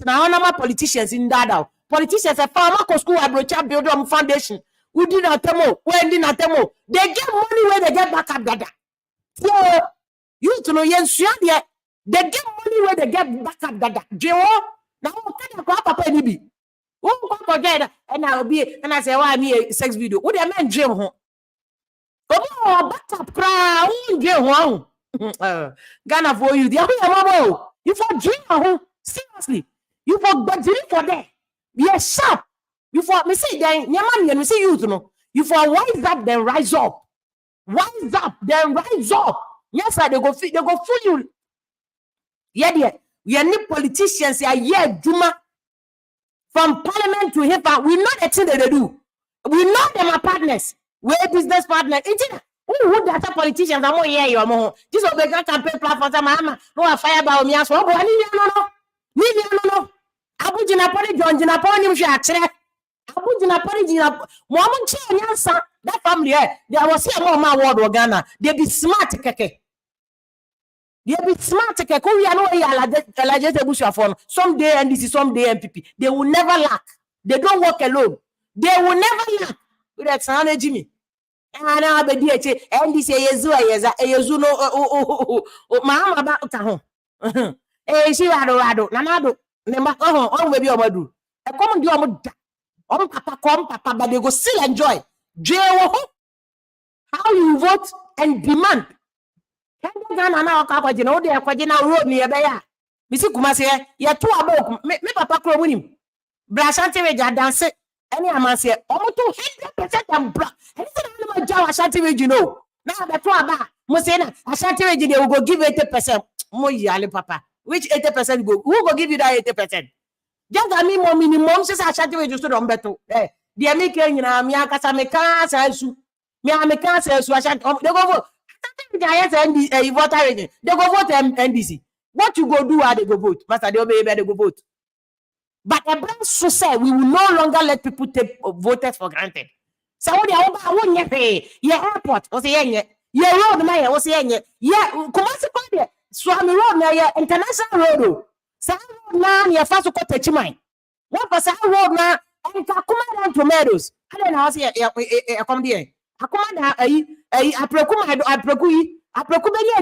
[SPEAKER 4] now normal politicians in that politicians a farmer ko school abrocha build them foundation. We did not temo, when did not temo. They get money where they get back up dada. So you to know yen they get money where they get back up dada. Now can go papa ni bi. Who come forget and I'll be and I say why me sex video. What the man dream ho. Oh, back up cry. Ghana for you. You for dream ho. Seriously. You for dream for that. Be sharp. You for me say then yaman and we say you know. You for wise up then rise up. Rise up then rise up. Yes, sir, they go fool you. Yeah, dear. We are need politicians here, Juma. From parliament to hip hop, we know the thing that they do. We know them are partners. We're business partners. Who that politicians are more here? You're more. This will be a campaign platform. No fire by me as well. No. Abu Jinaponi, John Jinaponi, Shakre. Abu Jinaponi, Woman Chan, that family, there was here more my word or Ghana. They be smart, keke. They be smart, keke. We are no here, someday NDC, someday NPP. They will never lack. They don't work alone. They will never lack. With that sound, Jimmy. And I be DH, NDC, Yezu, no, Mama about home. Eh, she rado, Nanado, Nema, on baby, Omadu. A common do papa, but they go still enjoy. How you vote and demand. Road near Baya. Missy Kumasi, you're 2 about me, papa crow winning. Brashanti Raja dance any amasia, almost 200% and black. And it's a job Ashanti Rage, you know. Now the 2 about Mosena, Ashanti Rage, they will go give 80%. Moyali papa. Which 80% go? Who will give you that 80%? Just a me more minimum says Ashanti Rage to them better. Eh, the American, Miaka Sameka says you. Miaka says you Ashanti. They go vote. They go vote NDC. What you go do? They go vote. Master, they go vote. But a brand so say we will no longer let people take voters for granted. So what they won't pay. Your airport was saying your road now was saying yeah. Come Swami road now international road. Some road now your first got touch mine. What was our road now? And Kakuma down tomatoes. I don't know how say come there. Akuma I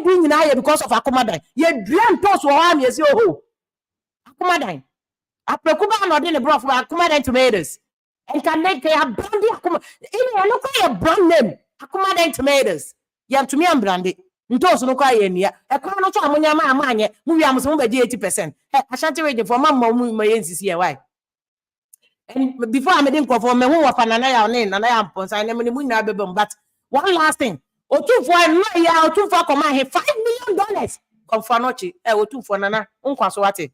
[SPEAKER 4] doing in because of Akuma. You dream toss for arm, yes, yo. Akuma. Aprekuba not in the broth for Akuma tomatoes. And can make a brandy Akuma. In look at a brand name. Akuma tomatoes. Yam to me and brandy. Ntos no kwa yenia. E kwa no to amunya ma amanye. Mu wi amuso be 80%. Ashanti Rage for mamma mu mayensis here why. And before I made him conform me who wa fanana ya ne na ya mponsa na me mu na bebem but one last thing. Otu for no ya otu for come here $5 million. Konfanochi otu for nana unkwaso wate.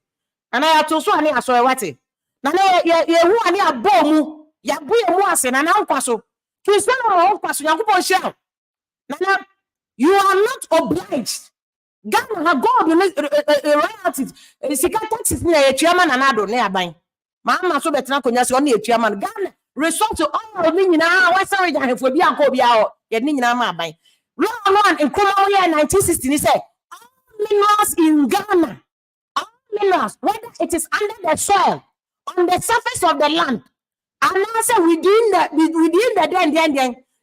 [SPEAKER 4] And I to so ani aso wate. Na ye hu ani abomu ya bu ye mu ase na unkwaso. To so no unkwaso yakupon share. Nana, you are not obliged. Ghana have God royalties. Sika taxes near a chairman and ado near buying. Mama so better conyas only a chairman. Ghana resort to all meaning now. What's sorry that if we be a cobia or yet Nina buying. Long in Kumaria 1960, he said, all minerals in Ghana, all minerals, whether it is under the soil, on the surface of the land, and also within the then,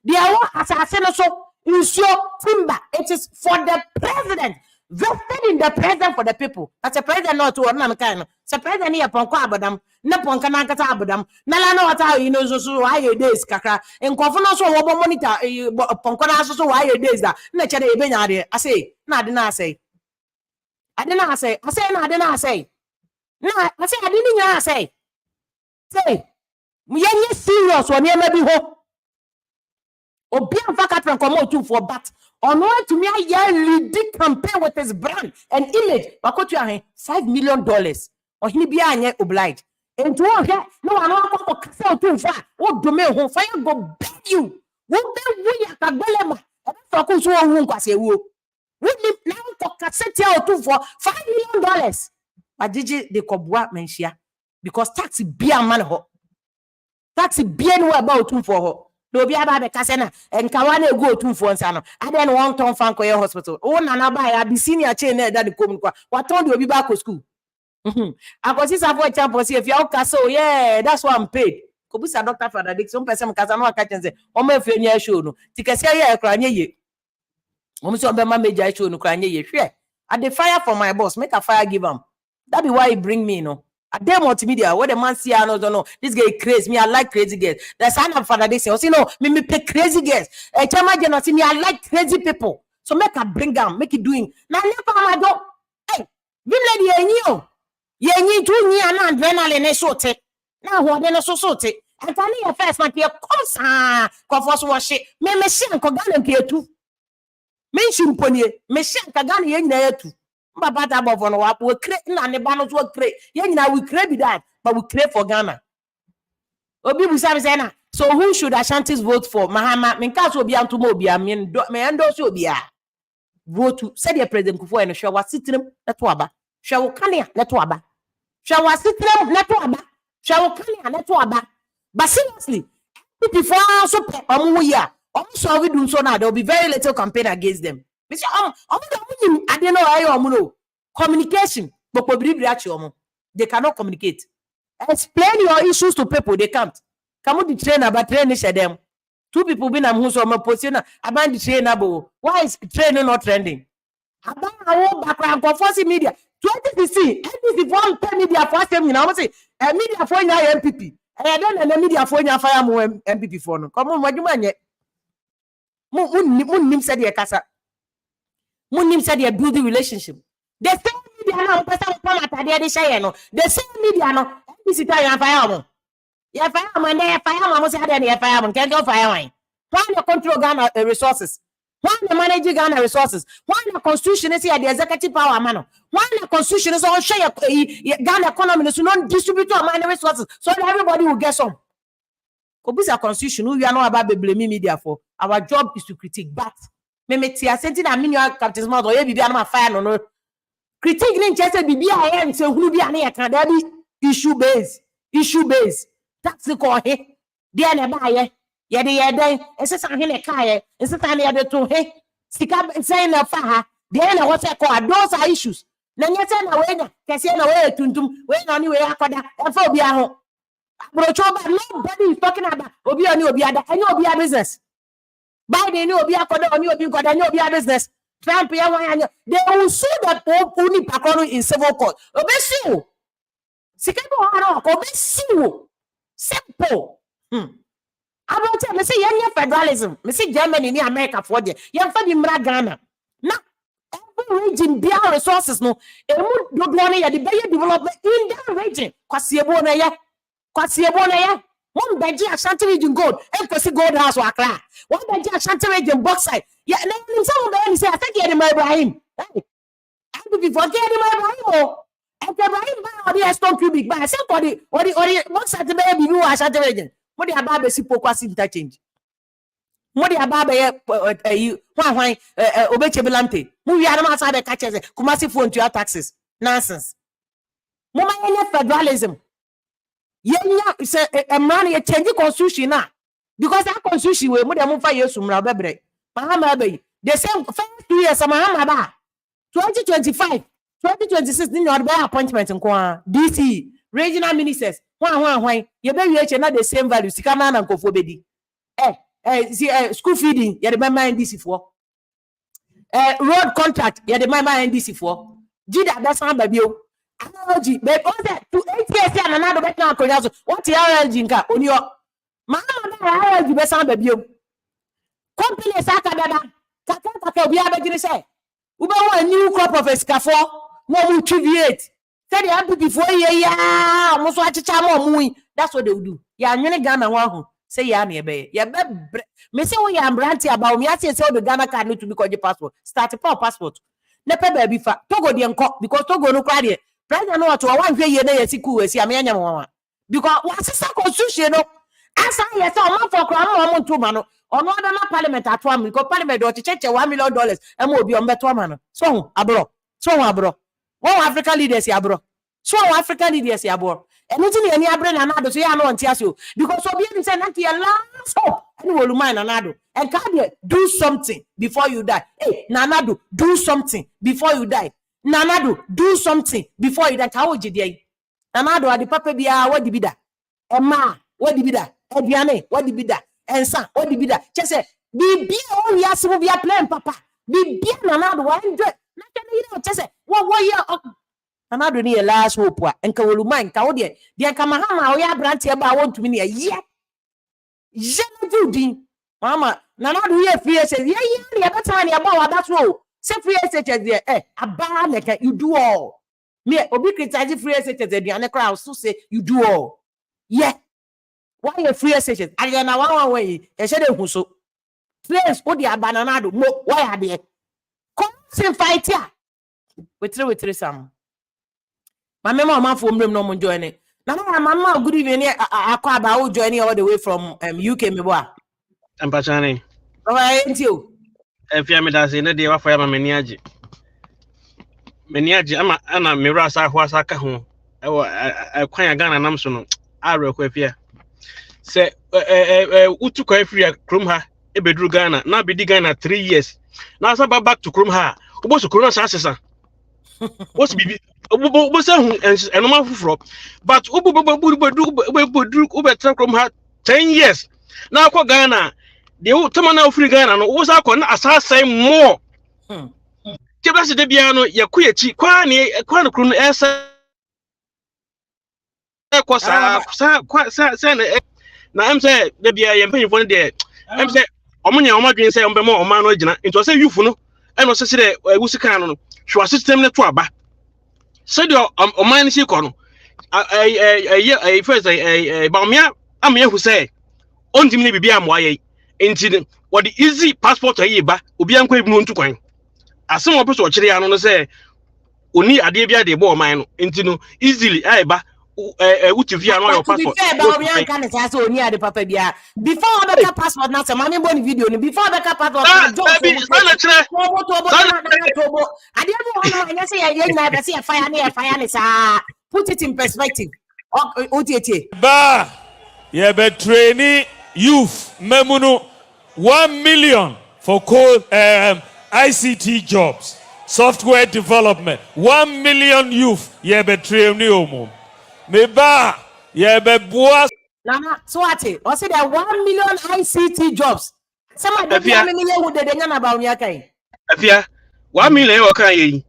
[SPEAKER 4] they are assassin so. Timber. It is for the president. Vested in the president for the people. That's a president not to one kind. It's a president here upon Quabadam, Napon Kanaka Abadam, Nalano, so why your days, Kaka, and Confano so monitor upon Konaso so why your days that nature benade. I say, no, I did not say. No, I say, I didn't say. Say, we are serious when you may be hope. Obian Fakatran come out for but on why to me I campaign with his brand and image. But $5 million. Or he be obliged. And to all here, no one will sell too far. What domain who fire go beg you? What then we at a belema? Focus won't say woo. We now for cassette or two for $5 million. But did you the cobwa menshia? Because taxi be a man ho. Taxi be no about two for her. No be about the casena and Kawane go 2 for Sano. I then 1 ton fan for your hospital. Oh, Nana by a be senior chain there that the come. What told you be back to school? I was this avoid champions if you're castle. Yeah, that's why I'm paid. Kobusa doctor for the some person Casano catch say, oh, my friend, yeah, show no. Tikasia, crying ye. Almost on the major show no crying ye. At the fire for my boss, make a fire give him. That be why he bring me, no. A day multimedia where the man see I no this guy crazy. Me I like crazy girls. The son of father they say, oh, see no, me pay crazy girls. Chama Jeno see me I like crazy people. So make a bring down, make it doing. Now never my dog. Hey, we lady ye tu ni ana adrenaline so te. Now what then so te. And tell you first man here come for so wash me shen ko Ghana ke tu. Me shimponie me shen ka Ghana ye nyina tu. Mbaba ta bovo no we create na ne ba no so create. Ye nyina we create be that, but we create for Ghana. Obi bu say na. So who should Ashantis vote for? Mahama me nka so obi anto obi am me endo so obi a. Vote to say the president Kufuor no hwe wasitrim leto aba. Hwe wo kane leto aba. Hwe wasitrim leto aba. Hwe wo kane leto aba. But seriously, before so here, so we do so now there will be very little campaign against them. I don't know how communication, but they cannot communicate. Explain your issues to people, they can't. Come on the trainer, but train them. Two people been who's on my position about the trainer. Why is training not trending? About our background for force media 2016 NPP for media for them, you know, say a media for NPP. And I don't know media for your fire MPP for no. Come on, what you man? Munim said your casa. Munim said your building relationship. The same media now, person come at the share no. The same media no. This is your fire. Your fireman, there fireman must have any fireman. Can't go fire. Why you control Ghana resources? Why you manage Ghana resources? Why the constitution is here the executive power man? Why the constitution is all share Ghana economy so non distribute our money resources so that everybody will get some. Because our constitution we are not about blaming media for. Our job is to critique, but me tia senti na minua captain mouth or ye bibia na fire no. Critique ni just bibia here say who bia na can there be issue based. That's the call here. There na ba ye. Ye dey esesa hene kae esesa na ye to he sika say na fa ha there na what say call those are issues na nyete na we nya kese na we tuntum we na ni we akoda e fa obi aho brocho ba nobody is talking about obi oni obi ada any obi business Biden ni obi akoda oni obi koda any obi business Trump ya wan they will sue that only pakoro in civil court obi sue sika bo ha no obi sue simple about me say yen federalism me say Germany ni America for there yen fa bi mra Ghana na every region bia resources no emu dodo na ya the better development in that region kwasiebo na ya one beji Ashanti region gold enkosi gold house wa Accra one beji Ashanti region bauxite ya na some be say I think you my Ibrahim hey I be forget my Ibrahim and Ibrahim ba the stone cubic ba say for the bauxite be bi you Ashanti region what the ababe si pokwasi interchange what the ababe hwan obechebelante mu wi ana ma sa be catch say Kumasi phone to your taxes nonsense mama yen federalism yenya say man ye change constitution na because that constitution we mu dem fa yesu mra bebre mahama be the same first 2 years mahama ba 2025 2026 ni your appointment nko DC regional ministers hwan ye be wi na the same value sika na nkofo bedi school feeding ye the member NDC for road contract ye the member NDC for jida da san ba bio analogy be all that to 8 years ya na do bet na akonya so what RLG nka oni o mama na RLG be san ba bio company saka dada kaka obi abegire say ube wa new crop of escafo no mu triviate say the MPP for ye ya mo so achicha mo that's what they will do ya nwene Ghana ho ahu say ya na ebe ya be me say we am branti about me say the Ghana card need to be called passport start for passport ne pe ba bi fa Togo de nko because Togo no kwa de president no to wan hwe ye na yesiku we si am anya mo because what sister constitution no asa ye say o man for kra mo ntuma no ono da na parliament atwa because parliament do cheche $1 million e mo obi o mbeto ma no so abro one African leaders ya bro so African leaders ya bro anything any abre na nado so ya no ntiaso because obi any say na your last hope any woluma na nado and can do something before you die hey nanado do something before you die nanado do something before you die ka oji dey nanado adi papa bia wadi bida ema wadi bida aduane wadi bida ensa wadi bida chese bibia o wi asemo bia plan papa bibia nanado 100 na tell you chese wo ye And I don't need a last hope. And Kawuluman, Kaudia, dear Kamahama, we are brandy about 1 to me a year. Jenny, Mama, Nana, we have 3 years. Yeah, that's how about that's all. Say 3 years, there, a bar like you do all. Me, Obi criticize 3 years, the other crowd, so say you do all. Yeah. Why you 3 years? I don't know one way. I said, who so. Please, put your banana. Why are they? Come, say, fight here. With three, some. My mama from room no more joining. Now, my mama, good evening. I call about joining all the way from UK. Me boy.
[SPEAKER 5] I'm Pachani.
[SPEAKER 4] Oh, ain't you?
[SPEAKER 5] If you are me, in the day of my meniaji. Meniaji, I'm a mirasa who was a cajon. I quite a gun and I'm so I require. Say, Utu Free Krumha, a bedroom Ghana, now be the Ghana 3 years. Now, I'm back to Krumha. Who was a Corona Sassa? What's be what's and no man but Krumha 10 years. Now, Ghana, the old Tamana Free Ghana was our con assassin more. Jebas de Biano, Yakuichi, Quani, a Quanacrun, Essa. Now I'm saying, there be a paying for the day. I'm saying, Omonia, Omagin say, Ombemo, Omano, it was a youthful, and was said, Wusican, she was system the Twaba. Said your Omani Sikono. A first a Bamia, I'm here who say, on to me be a moye. Incident, what the easy passport a yeba, Ubian Quabe to coin. As some of us watch the answer say, Uni Adebia de Bo mine, into easily, Iba. Which if you are not your passport.
[SPEAKER 4] Before the passport, now some money born video. Before the passport, I didn't say a fire. Put it in perspective.
[SPEAKER 1] Ba, yeah, but trainee youth, Memunu, 1 million for ICT jobs, software development, 1 million youth, yeah, but trainee. Meba, yeah, but boas.
[SPEAKER 4] Nana, so what? I said there 1 million ICT jobs. Some of the million would the about Yakai.
[SPEAKER 5] Afia, 1 million or can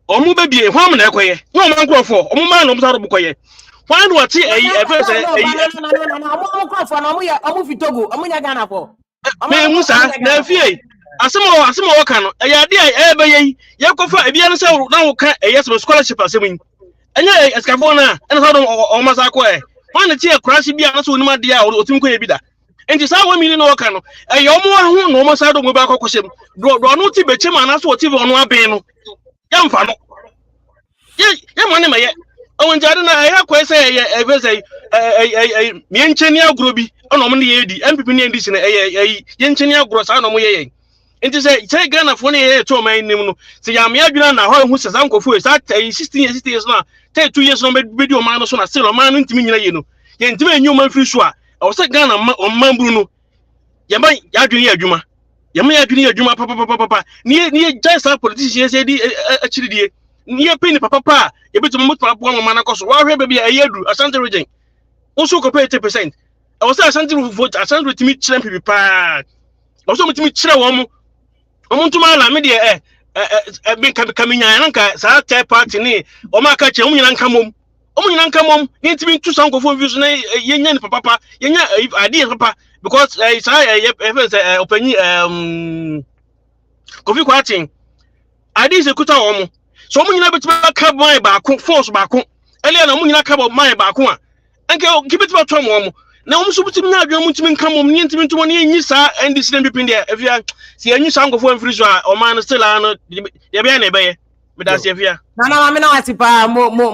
[SPEAKER 5] Omu baby, 1 million, no man go for, Oman, Omusabukoye. Why do I see a first? Musa, Nafia. Asamo Wakano, a idea, Yakofa, a Bianca, now can a yes scholarship as a and yeah, Escavona, and how on Masakwe. One tear crashy be answered no idea or Tunque Bida. And it's our million Wakano. A yomo no Masado Mubako question. Draw no Tibet and that's what even on one beno. Young Fano. Yeah, money, my yet. Oh, and Jadana, I have quite say a Yenchenia Groby, on Omni, NPP this in a Yenchenia Gross, I know. And to say Ghana for any to my name. Say, I'm Yagana, who says Uncle Fu is at 16 years now. 2 years on video man, so I still a man into me, you know. Yanti human fish. I was a Ghana on Mambuno. Yamai Yadria Juma. Yamai Adria Juma, papa, near just our politicians, actually, near Penny Papa, a bit of Mutma Manacos, why baby a year, a Santa Regent. Also compared 10%. I was a Santa vote, a Santa to meet Champion Pad. Also to meet Chilawam. I want to my media, coming Yanka, Sat party near, or my catch, Omunyankam. Omunyankam, need to be 2 songs of views, Yan Papa, Yan, if I did, Papa, because I open coffee quatting. I did a cutter. So many never cab my back, force back, Elian Omunya cab of my back one, and go keep it for Tom. Now, I'm supposed to not come on into 1 year, and this name between there. If you see a new song of one freezer or man still on the but that's if you.
[SPEAKER 4] Nana, I'm not a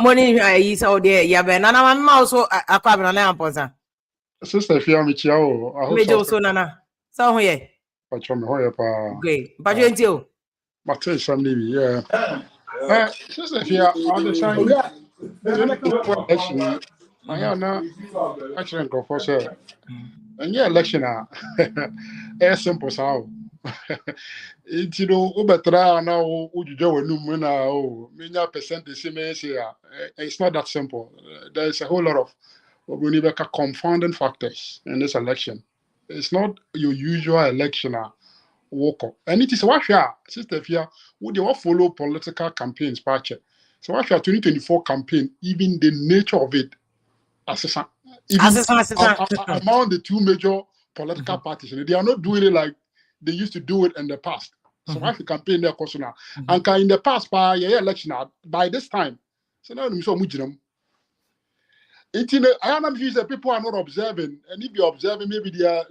[SPEAKER 4] money is out there. Yeah, but Nana, I'm also a carbon on Amposa.
[SPEAKER 6] Sister, if you are Michio, I
[SPEAKER 4] hope so, Nana. So, yeah.
[SPEAKER 6] But from Hoya,
[SPEAKER 4] great. But you ain't you.
[SPEAKER 6] But tell some yeah. Sister, if you are all the time, election. I am not actually go for sure. And yeah, election are simple sound. It's Ubetra now, would you do a new winner? Percentage, it's not that simple. There's a whole lot of we need confounding factors in this election. It's not your usual election walk up. And it is what you are, sister, if you would you follow political campaigns, patch. So actually, 2024 campaign, even the nature of it, among the two major political parties, they are not doing it like they used to do it in the past. So actually, campaign there, now, and in the past, by election, by this time, so now I'm so much. I am that people are not observing, and if you're observing, maybe they are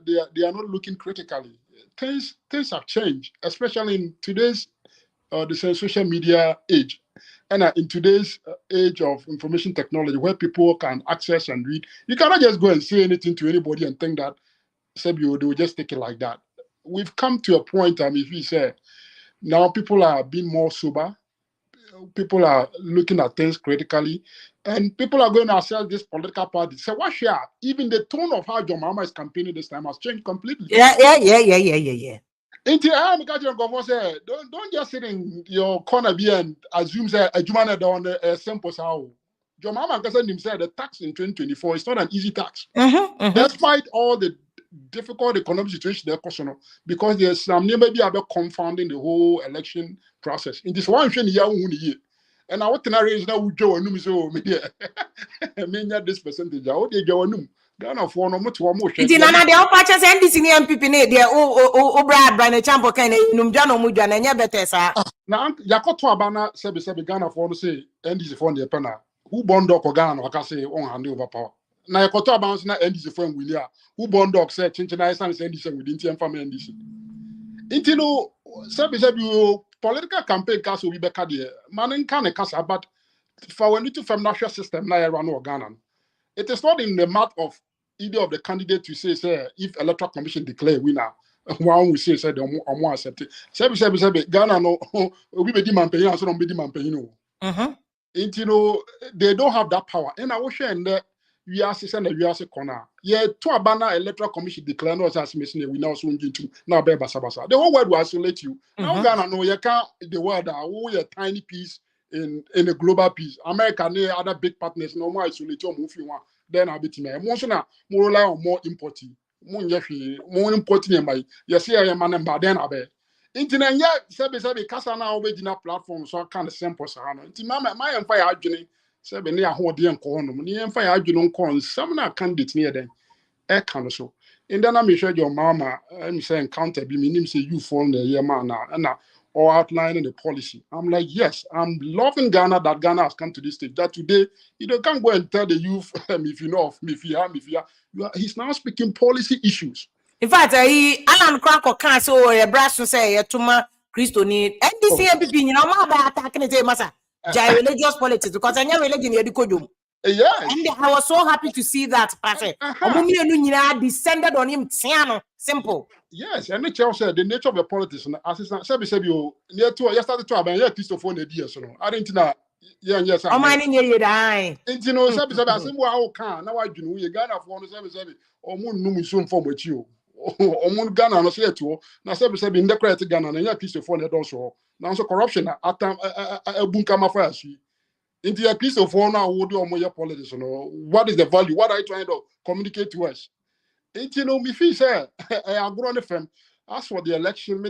[SPEAKER 6] not looking critically. Things have changed, especially in today's the social media age. And in today's age of information technology, where people can access and read, you cannot just go and say anything to anybody and think that they will just take it like that. We've come to a point, if you say, now people are being more sober, people are looking at things critically, and people are going to assess this political party. So what share? Even the tone of how John Mahama is campaigning this time has changed completely.
[SPEAKER 4] Yeah.
[SPEAKER 6] Don't just sit in your corner and assume that a Jumana on a simple how. John Mahama said the tax in 2024 is not an easy tax. Despite all the difficult economic situation because there's some maybe about confounding the whole election process. In this one year, and I want to raise now with Joe and so media. I mean this percentage. I would go Ghana for no much more.
[SPEAKER 4] It's in another patches and this in the NPP near the Bryan Acheampong kind of Numjano Mujan and Yabetesa.
[SPEAKER 6] Now, Yakoto Abana said Ghana for say, and this is for the penna. Who bond dog or Ghana or say on hand over power. Now, Yakoto Abana na end is friend William. Who bond dog said, Chinchinize and send this within TM family and this. Intino said, political campaign castle will be back there. Man can a casa, but for when you to from national system, now around or Ghana. It is not in the mouth of either of the candidate to say if electoral commission declare winner, one will say the more accepted. Ghana no we be demand paying so don't be demand paying. They don't have that power. And I was sharing that we are saying that we are corner. Yeah, to abana electoral commission declare no as missing we now soon into now be basabasa. The whole world will isolate you. Now Ghana no you can't the world are a tiny piece in a global piece. America and other big partners no more isolate you move you want. Then I'll be to me. More rely on more importing. More importing by you see I am an then I'll be. Internet, yeah, Sabi, Casana original platform, so I can't sample Sahano. Inti my empire arguing, Sabi near Hodian corner, near empire arguing corn, some candidates near them. A council. And then I'm sure your mama, I'm saying counter be meaning say you fall the year man and or outlining the policy. I'm like, yes, I'm loving Ghana that Ghana has come to this stage. That today, you can't go and tell the youth if you know of me, if you are, he's now speaking policy issues.
[SPEAKER 4] In fact, Alan Cracker can't so a brass to say to my Christo need and this NPP, you know, my attacking it, Massa. Religious politics because I never religion in the
[SPEAKER 6] yeah,
[SPEAKER 4] and I was so happy to see that party. Descended on him, simple.
[SPEAKER 6] Yes, and the chair said the nature of the politics and assistant said you near to yesterday to about Christopher Nedia. So I didn't know. Yeah, yes, I'm
[SPEAKER 4] mining you die.
[SPEAKER 6] And you know, Sabi, I said, well, can now I do you Ghana for 7 or moon no soon form with you. Or moon Ghana no say to now Sabi in the credit Ghana and Christopher Nedia. Now so corruption at a bunkama fires. Into your piece of honor, would do more politics, what is the value? What are you trying to communicate to us? Me feel say I go on the firm. As for the election,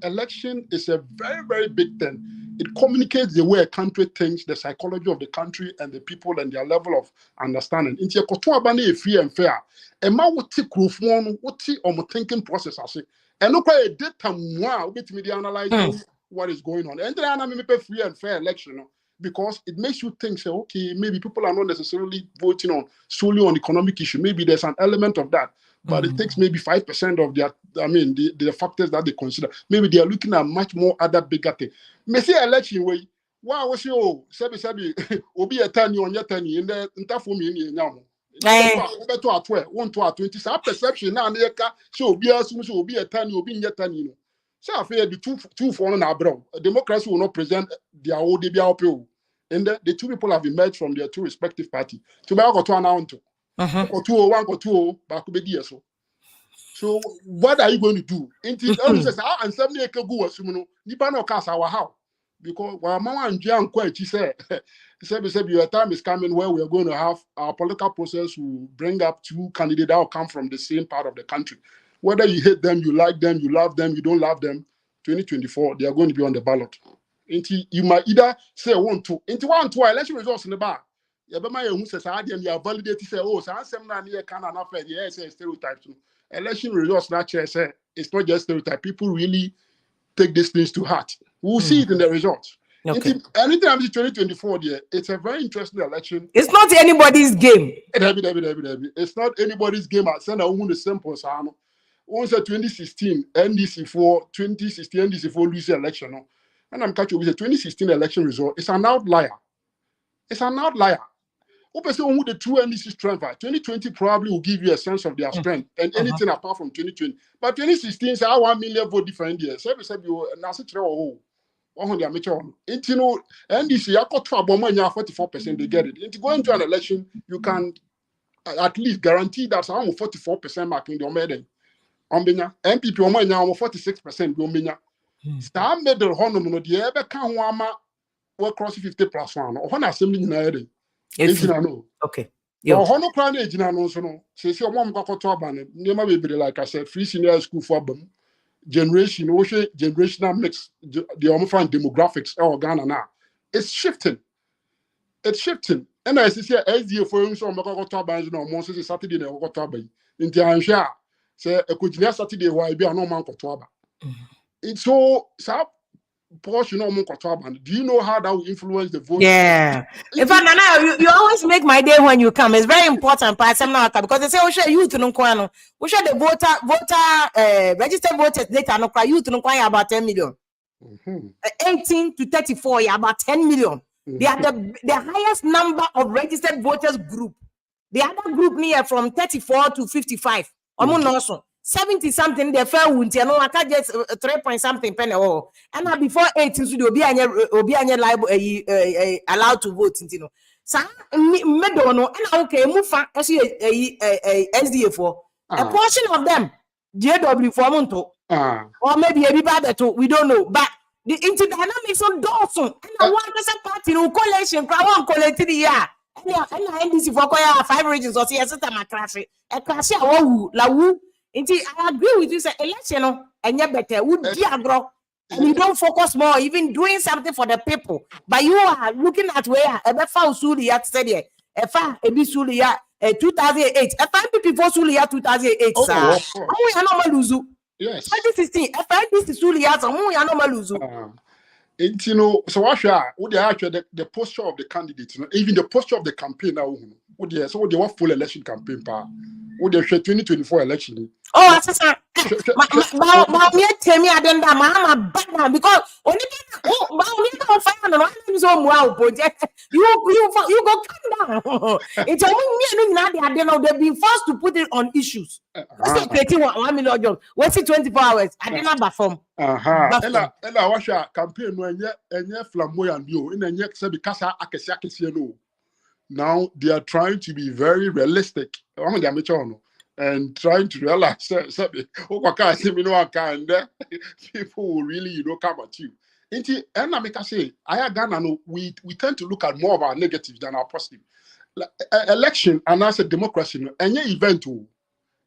[SPEAKER 6] election is a very, very big thing. It communicates the way a country thinks, the psychology of the country and the people and their level of understanding. Into your kotua bani free and fair. A man would take one, what thinking process. I say, and look at a data more with me analyzing what is going on. And then I make a free and fair election. Because it makes you think, say, okay, maybe people are not necessarily voting on solely on economic issue. Maybe there's an element of that, but it takes maybe 5% of their, the factors that they consider. Maybe they are looking at much more other bigger things. May say election way. Why was you sabi obi etani on yetani in the interform in now. Better at 12, 1 to 20. So perception now neka so obi assume so obi etani obi yetani. So I feel the two foreign abroad. Democracy will not present their old DBR. And the two people have emerged from their two respective parties. To be able to announce or 201 or 20 back to be so. So what are you going to do? And 70 acre go as you know, Nipano cast our house. Because while Mama and Jan quite, she said, your time is coming where we are going to have our political process will bring up two candidates that will come from the same part of the country. Whether you hate them, you like them, you love them, you don't love them, 2024, they are going to be on the ballot. You might either say 1-2. Into 1-2 election results in the bar. Yabama who says I didn't validate say, oh, so I'm not near Canada affair. Yes, stereotypes. Election results not say it's not just stereotype. People really take these things to heart. We'll see it in the results.
[SPEAKER 4] Okay.
[SPEAKER 6] Anytime it's 2024, it's a very interesting election.
[SPEAKER 4] It's not anybody's game.
[SPEAKER 6] It's not anybody's game. I send a woman the simple. Once 2016 NDC4 lose the election. And I'm catching with the 2016 election result. It's an outlier. It's an outlier. Who the true NDC strength are. 2020 probably will give you a sense of their strength and anything apart from 2020. But 2016 is 1 million vote different years. So you NDC, I got 44%, they get it. Into going to an election, you can at least guarantee that I'm 44% mark in the Omeden. NPP Omenya 46% Omenya. Star middle honor no the ever can wama work cross 50+1 or one assembly in
[SPEAKER 4] Okay.
[SPEAKER 6] Your honor crown age no so no. Say your mom got to ban never be like I said, free senior school for them. Generational mix, the Omofan demographics or Ghana now. It's shifting. It's shifting. And I see here SDA for him so Mako ban no more since Saturday na go to ban. In the answer say a could Saturday why be no man ko It's so portion no man ko do you know how that will influence the vote?
[SPEAKER 4] Yeah. In fact, Nana, you always make my day when you come. It's very important, because they say, "Oh, share youth no kwano. We share the voter registered voters data no kwa youth no kwa about 10 million. 18 to 34, about 10 million. They are the highest number of registered voters group. The other group near from 34 to 55. Almost also 70 something. They fell winter. No, I can't just 3 point something penny. Oh, and now before 18, so they'll be allowed to vote. You know, so me don't know. And okay, move SDA for a portion of them. JW for Monto, or maybe everybody too. We don't know, but the interdynamics of Dawson and I want as a party no coalition. I want collect the year. And NDC for 5 regions or see a certain crash. A crash, I agree with you. Say election, and yet better would diagro, and you don't focus more, even doing something for the people. But you are looking at where a befa usuli at steady, a fa a bisuli 2008, a 5 people for Sulia 2008. Oh, I know Maluzu.
[SPEAKER 6] Yes.
[SPEAKER 4] 2016, a 5 this Sulia, so I know Maluzu.
[SPEAKER 6] You know, so what they actually the posture of the candidate, you know, even the posture of the campaign now. So they want full election campaign power. What they 2024 election.
[SPEAKER 4] Oh, sister, me tell me I don't know, because only you go come down. It's only me and they've been forced to put it on issues. What's it 1 million jobs? What's it 24 hours? I did not perform.
[SPEAKER 6] Ella watch your campaign when you flamboyant you in the next because I now they are trying to be very realistic and trying to realize that people will really come at you. And I say, we tend to look at more of our negative than our positive. Election and as a democracy, any event,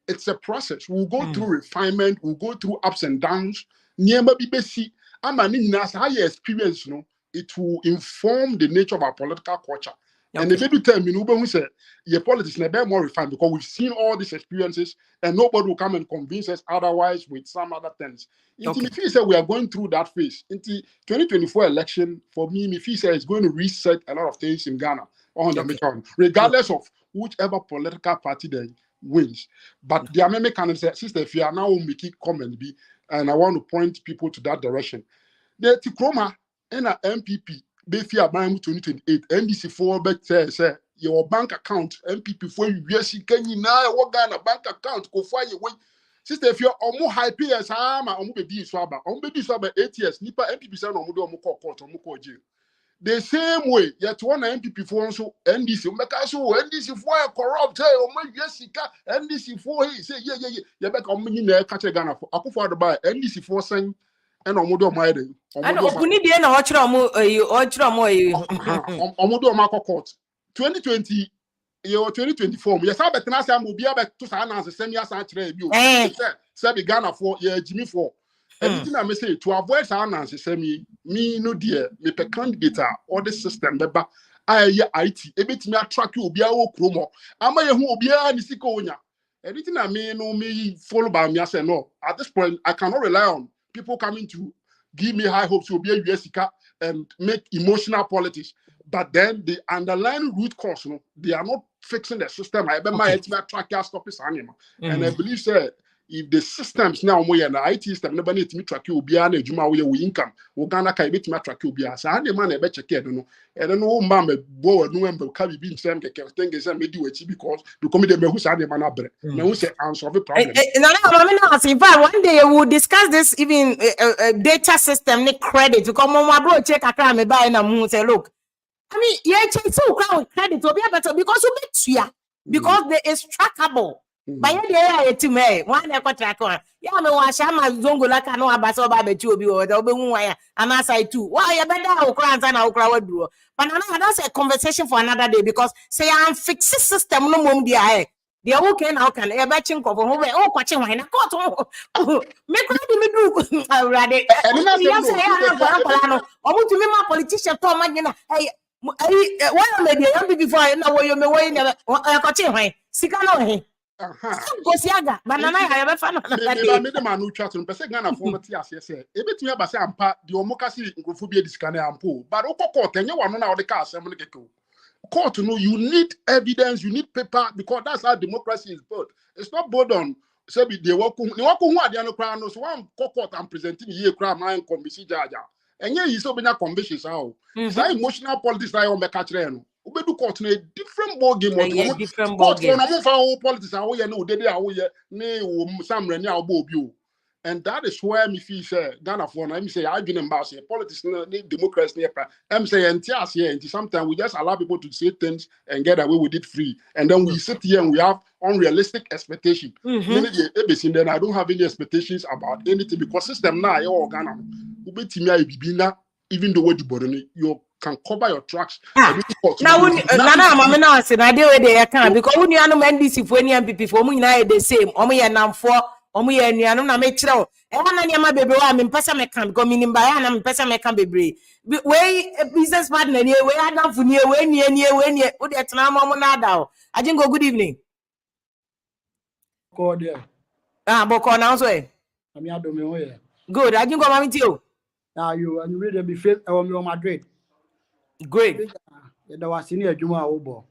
[SPEAKER 6] it's a process. We'll go through refinement, we'll go through ups and downs. Experience, it will inform the nature of our political culture. Okay. And if you tell me, who say your politics is a bit more refined because we've seen all these experiences and nobody will come and convince us otherwise with some other things. If you say we are going through that phase, into 2024 election, for me, if you say it's going to reset a lot of things in Ghana on the midterm, regardless of whichever political party then wins. But the American candidate, sister, if you are now making comment, and I want to point people to that direction. The Tikroma and a NPP. Befi aban 2028 NDC4 bet say your bank account NPP for you can you now what Ghana bank account go for you when sister if you're omo high PS ma omo be di so aba 8 years nipa NPP say no omo do omo court omo ko jail the same way yet one NPP for so NDC make so NDC4 corrupt omo yesika NDC4 he say yeah be omo ni na catch Ghana for akufo adba NDC4 sen and omodo my day.
[SPEAKER 4] And opuni dey na ochro
[SPEAKER 6] omodo court 2020 2024 yes abetena say am obi abet to say na say me asa kire bi o say be Ghana for yeah Jimmy for Anything I may say to avoid answer, say me no dear, me per candidate or the system, the IT, a bit me attract you, be our chromo. Am I who be a Nisikonia? Anything I may know me follow by me, I say no. At this point, I cannot rely on people coming to give me high hopes to be a USICA and make emotional politics. But then the underlying root cause, no, they are not fixing the system. I bet my track stop this animal. And I believe, sir, if the systems now more and the IT system never need to track you be an ejuma we income, Uganda can bit me track you be as I man a better care, no. And then no mamma boy no one can be some thing is me do it because the committee who said the man abre. No who say answer the problem.
[SPEAKER 4] One day we'll discuss this even data system need credit to come on my bro check a crime buy and I'm say look. I mean, yeah, so crowd credit will be better because you bet here because there is trackable. By the way, to me, one track on. Yeah, me wash my zongo like I know about so bad you be or the wire and I say too. Why you better our crowds and our crowd do. But that's a conversation for another day because say I'm fixing system no mum dia. They okay now can a batching cover home oh watching wine a court. Make me do already. I want to be my politician for my hey. One lady, I'm before I know where you may wait. I got you. Sikano. Gosiaga, banana, I have a fan of that.
[SPEAKER 6] Made a man who chat on Pesegana for Matias, yes, a bit me about Sampa, the Omokasi, Gophobia, Discana, and Pool. But Oko, and you want to know the car, Samuel Gecko. Court to know you need evidence, you need paper, because that's how democracy is built. It's not built on. So they walk who are the other crown, so one court and presenting here, crime, and commission jaja. And yeah, he's so many convictions. How emotional politics I on the catcher. We do court in a different ball game.
[SPEAKER 4] Different ball game.
[SPEAKER 6] Politics are we know they are we some you. And that is where me feel say Ghana for now. Me say I've been embarrassed. Politics, democracy, I'm saying sometimes we just allow people to say things and get away with it free, and then we sit here and we have unrealistic expectations. Then I don't have any expectations about anything because system now you Ghana. Even though you can cover your tracks.
[SPEAKER 4] Now, I said, I deal with the account because when you are no NDC for any NPP for me, the same. Omi and I'm for Omi and you know, make sure. And I'm baby, I'm in Pessamecan, coming in by and I'm Pessamecan baby. Way a business partner near where I done for near, when would that now, Monada. I didn't go good evening. Boko now, way. Good, I didn't go with you.
[SPEAKER 7] Now you and you read be fit on Madrid.
[SPEAKER 4] Great.
[SPEAKER 7] There was senior Juma Obo.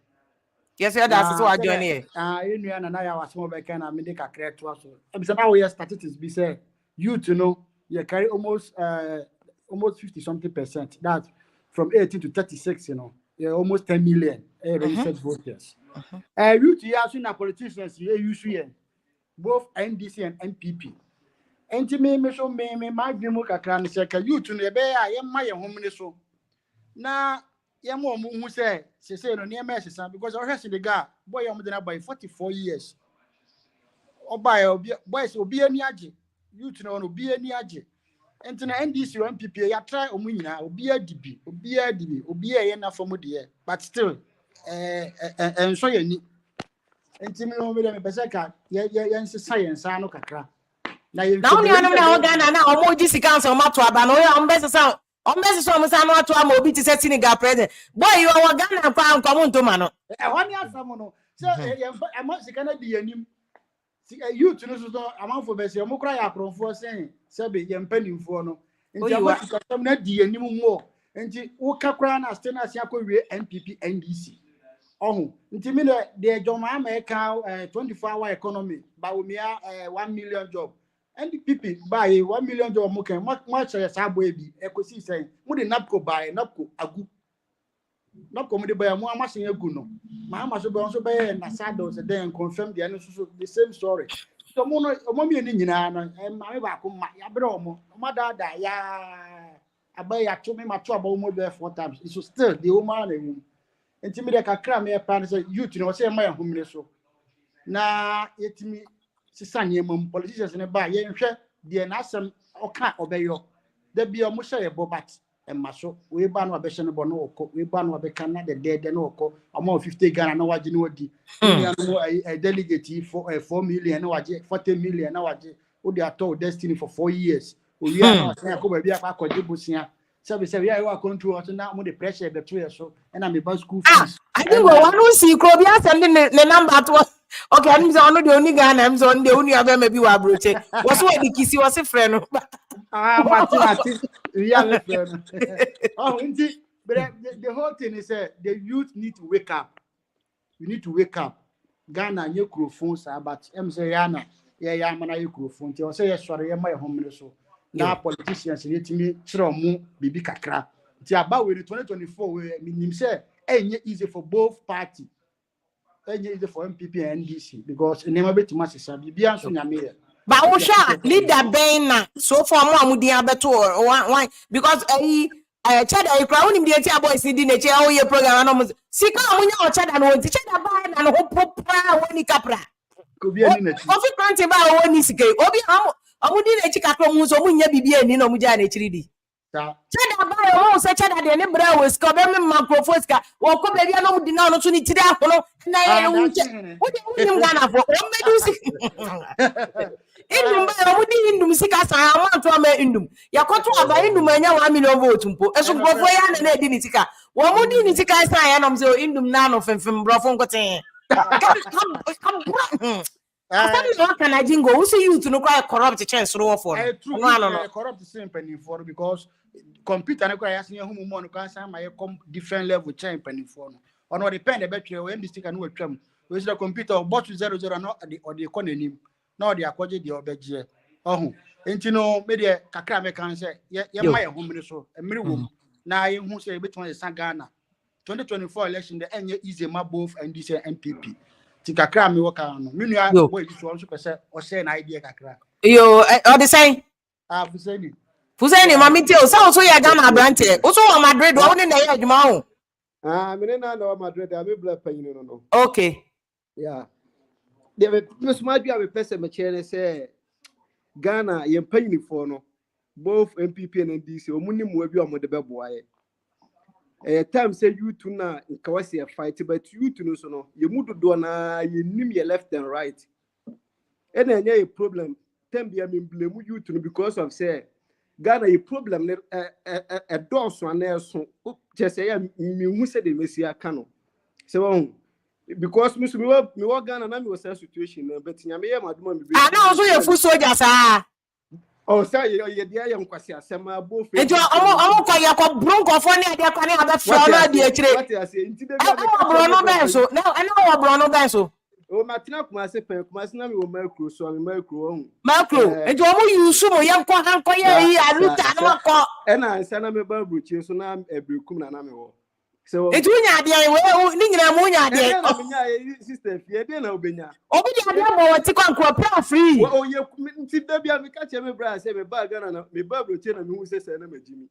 [SPEAKER 4] Yes, that's so I join here.
[SPEAKER 7] You and I was more back and I made a correct to us. I'm somehow your statistics be said. You to know you carry almost 50-something%. That's from 18 to 36, you know. You're almost 10 million registered voters. You to ask you politicians, you both NDC and NPP. Enti me so me my dream kakra ne se ka youth no be ya ma ye hom ne so na ye mo hu se no ne ma sesa because o hwese the guy boy am dey na by 44 years oba boys obi ani age youth no obi ani age enti na NDC or NPP ya try omu nyina obi adibi ye na from there but still so ye ni enti me no me be se ka ye science ano kakra. Now you know Ghana now almost council matter about no on best sound to am obi to set Senegal president. Boy, you are Ghana come to man. One year someone so I must can be anim. You to know amount for best you cry up for saying say yam penny for no. You are some na di anim more. Enti wo kakra na still na sia ko we NPP NDC. Oh, nti me the Joma America 24-hour economy ba we 1 million job. NPP buy 1 million job much sabo ebi ekosi say mu de napco buy napco agu napco mu de buy mu amashine agu no ma amaso be on so buy na saddles then confirm the the same story so mo no mo me ni nyina no ma me ba ko ma ya bre omo dada ya abai ya to me ma to about mo be 4 times it's still the woman na hu enti me de kakra me pa say youth no say ma ya humre so na yetimi sisanye mum politicians ne ba ye nhwe de na asem oka obeyo da bia mo hye bobat emaso we ba no abehye ne bo no okọ we ba no abeka na de no okọ amo 50 Ghana na waje ne wadi ni anu delegate for 4 million na waje 40 million na waje wo de ato destiny for 4 years We are not saying, "Come here, I could do busia." So we say, "We are control to now. The pressure the 2 years so, and I'm about school fees."
[SPEAKER 4] I think one who see Krobia sending the number to. Okay, I'm the only guy. I'm the only other maybe we are broche. Was what the kissy was a friend.
[SPEAKER 7] Martin, we are friend. Oh, indeed. But the whole thing is the youth need to wake up. We need to wake up. Ghana, new phones, but Yana, yeah, man, you phone. You say, sorry, my home. So now politicians need to me, Chromu, Bibi Kakra. It's about with 2024, we say, easy for both parties. Easy for NPP and NDC because it never be too much.
[SPEAKER 4] But Osha, leader Bain, so for more Mudia Betor, why? Because Chad, I crown him the entire boys in the chair, all your program. Sika, when you're Chad and one, Chad Bain and Hope when he capra.
[SPEAKER 7] Could be any
[SPEAKER 4] coffee granted by one is gay. Obi, I would need a chicken, so when you be in Nomujana 3D. Chad Bain, oh, such a day, and Bra was covering Macrofosca, or come maybe I know the now to need to that. What do you Ghana for? Indum ba odi indum sika san amount to ama indum yakoto aba indum anya 1 million vote mpo eso brofo ya na edi ni sika wo modi ni sika san ya nam se indum na no femfem brofo nkoten asabi no kan ajingo wo se youth no kwa corrupt chance ro for no
[SPEAKER 7] corrupt simply for because computer na kwa yasin humu mo no kan san ma come different level chain penny for no ono depend betwe we ndi sika no watwam we se computer bot 00 no or the economy no the akwaje the obeje ohun enti no me de kakra me kan say ye my home so emiri wom na ye hu say betun ye Ghana 2024 election the enye easy ma both and this NPP ti kakra me wo kan no me nua boy this one so pese o say na idea kakra
[SPEAKER 4] yo o the say Fuseni mami te o sa so ya Ghana branche o so wa Madrid o ni na ye adwuma ho
[SPEAKER 8] me na na Madrid I be black panyin no
[SPEAKER 4] okay
[SPEAKER 8] yeah the most might be a person me say Ghana yem panyin for no both NPP and NDC o muni mu abi o mo de beboaye time say you two na nka wase a fight but you two no so no ye mu dodo na ye nim ye left and right and enye a problem time be am blame you two because of say Ghana a problem a dose one na so just say me hu say the mesia kano so because me work Ghana na me was a situation but nyame ye maduma me
[SPEAKER 4] na also ye full soldiers
[SPEAKER 8] oh say ye dia ye nkwasi asema both
[SPEAKER 4] ejo omo kwa ye ko bronco for ne dia kwa ne abefra na dia kire
[SPEAKER 8] what you say nti de
[SPEAKER 4] bro no ben so na wa bro no ben so
[SPEAKER 8] o matina kuma se pen kuma se na me wo macro so me macro
[SPEAKER 4] ejo omo yusu mo ye nko han ko ye aluta na ko
[SPEAKER 8] na ansa na me ba bruchi so na ebrekum na me wo so
[SPEAKER 4] eju nya dia we ni nyina mo nya dia
[SPEAKER 8] na me nya sister fie de na obenya
[SPEAKER 4] obi dia mo wati kwa pra free
[SPEAKER 8] o ye nti da bia me ka che me bra se me ba Ghana na me ba bruchi na me hu se na majimi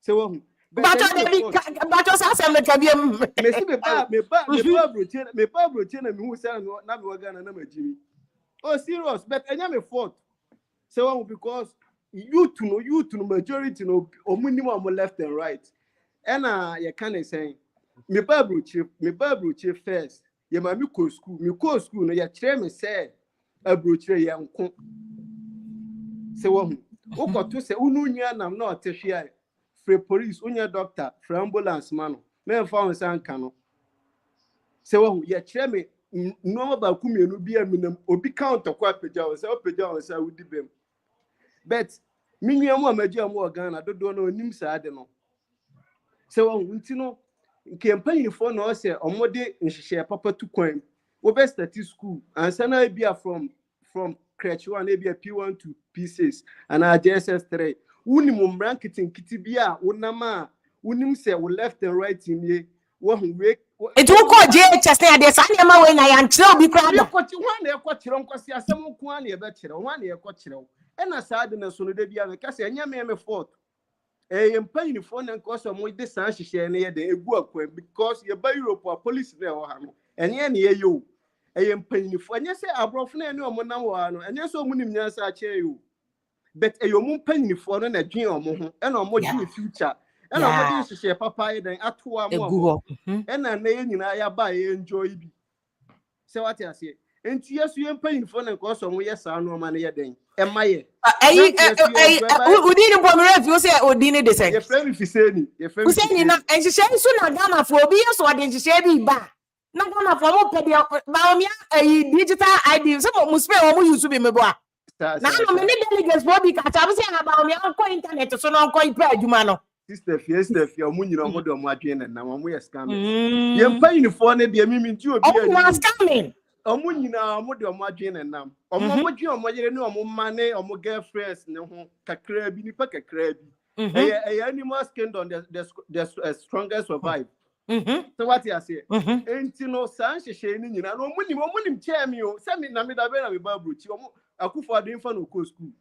[SPEAKER 8] se wo hu
[SPEAKER 4] Bato sa se me kabiem
[SPEAKER 8] me si me ba bruchi na me hu se na me wa Ghana na majimi oh serious but enya me fault se wo because youth no majority no omunimo am left and right and you can say me ba bruchi first ye ma me ko school no ya kire me say abruchi ye nko se wo hu ukoto se unu nya nam na otehwe free police unya doctor free ambulance man me fa won san kan no se wo hu ye kire me no ba ku mienu bia minam obi count kwa pagya won say wudi bem but minua mu amagya mu Ghana dodo no onim saade no se wo hu nti no campaign for no say omode nhihye papa tu kwan wo be start school and sana bia from crèche 1 bia P1 to P6 and JSS 3 unim mrankitin kiti bia wonama unim say we left and right in ye wo hu we
[SPEAKER 4] it will call JHS na dey san ma we na yan kire obi kra do
[SPEAKER 8] ko ti wan na ko kire nkwasi asem ko an na e be kire wan na e ko kire ena saade na so no de bia me ka say enya me fault pain for na cause mo de san hihye na ye de egu akwa because ye ba Europe a police na ho ha no enye na ye yo pain for enya say abrof na ene omo nam wa no enya so munim nyansa a che yo but mo pain for no na dwen omo ho ena omo di future ena omo di hihye papa ye den atoa mo ena na ye nyina ya ba ye enjoy bi say what you say Enti yes you paying for na cause omo yes anu ma na ye den. E ma ye.
[SPEAKER 4] Udini bomre fi o say odini de say.
[SPEAKER 8] Ye friend fi say ni. Ye friend
[SPEAKER 4] fi say ni na enhihye so na Ghana for obi yes o de enhihye bi ba. Na Ghana for mo pede ba o digital ID so mo spray o mo use bi me bo a. Na no me ni delegates for bi ka ta mo say ba o ko internet so no ko ipa adwuma no.
[SPEAKER 8] Sister fi omo nyina omo de omo adwen na omo yes scam. Ye paying for na de mimi nti obi
[SPEAKER 4] a. Omo scamming.
[SPEAKER 8] Omo nyina omo de omo adwen na nam. Omo dwen omo yere ni omo mane omo girlfriends ne ho kakra bi nipa kakra bi. Animal skin on the strongest survive. So what you say? Enti no san hye ni nyina no omo nim chemi o. Se me na me da be na me ba brochi omo akufo adin fa no ko school.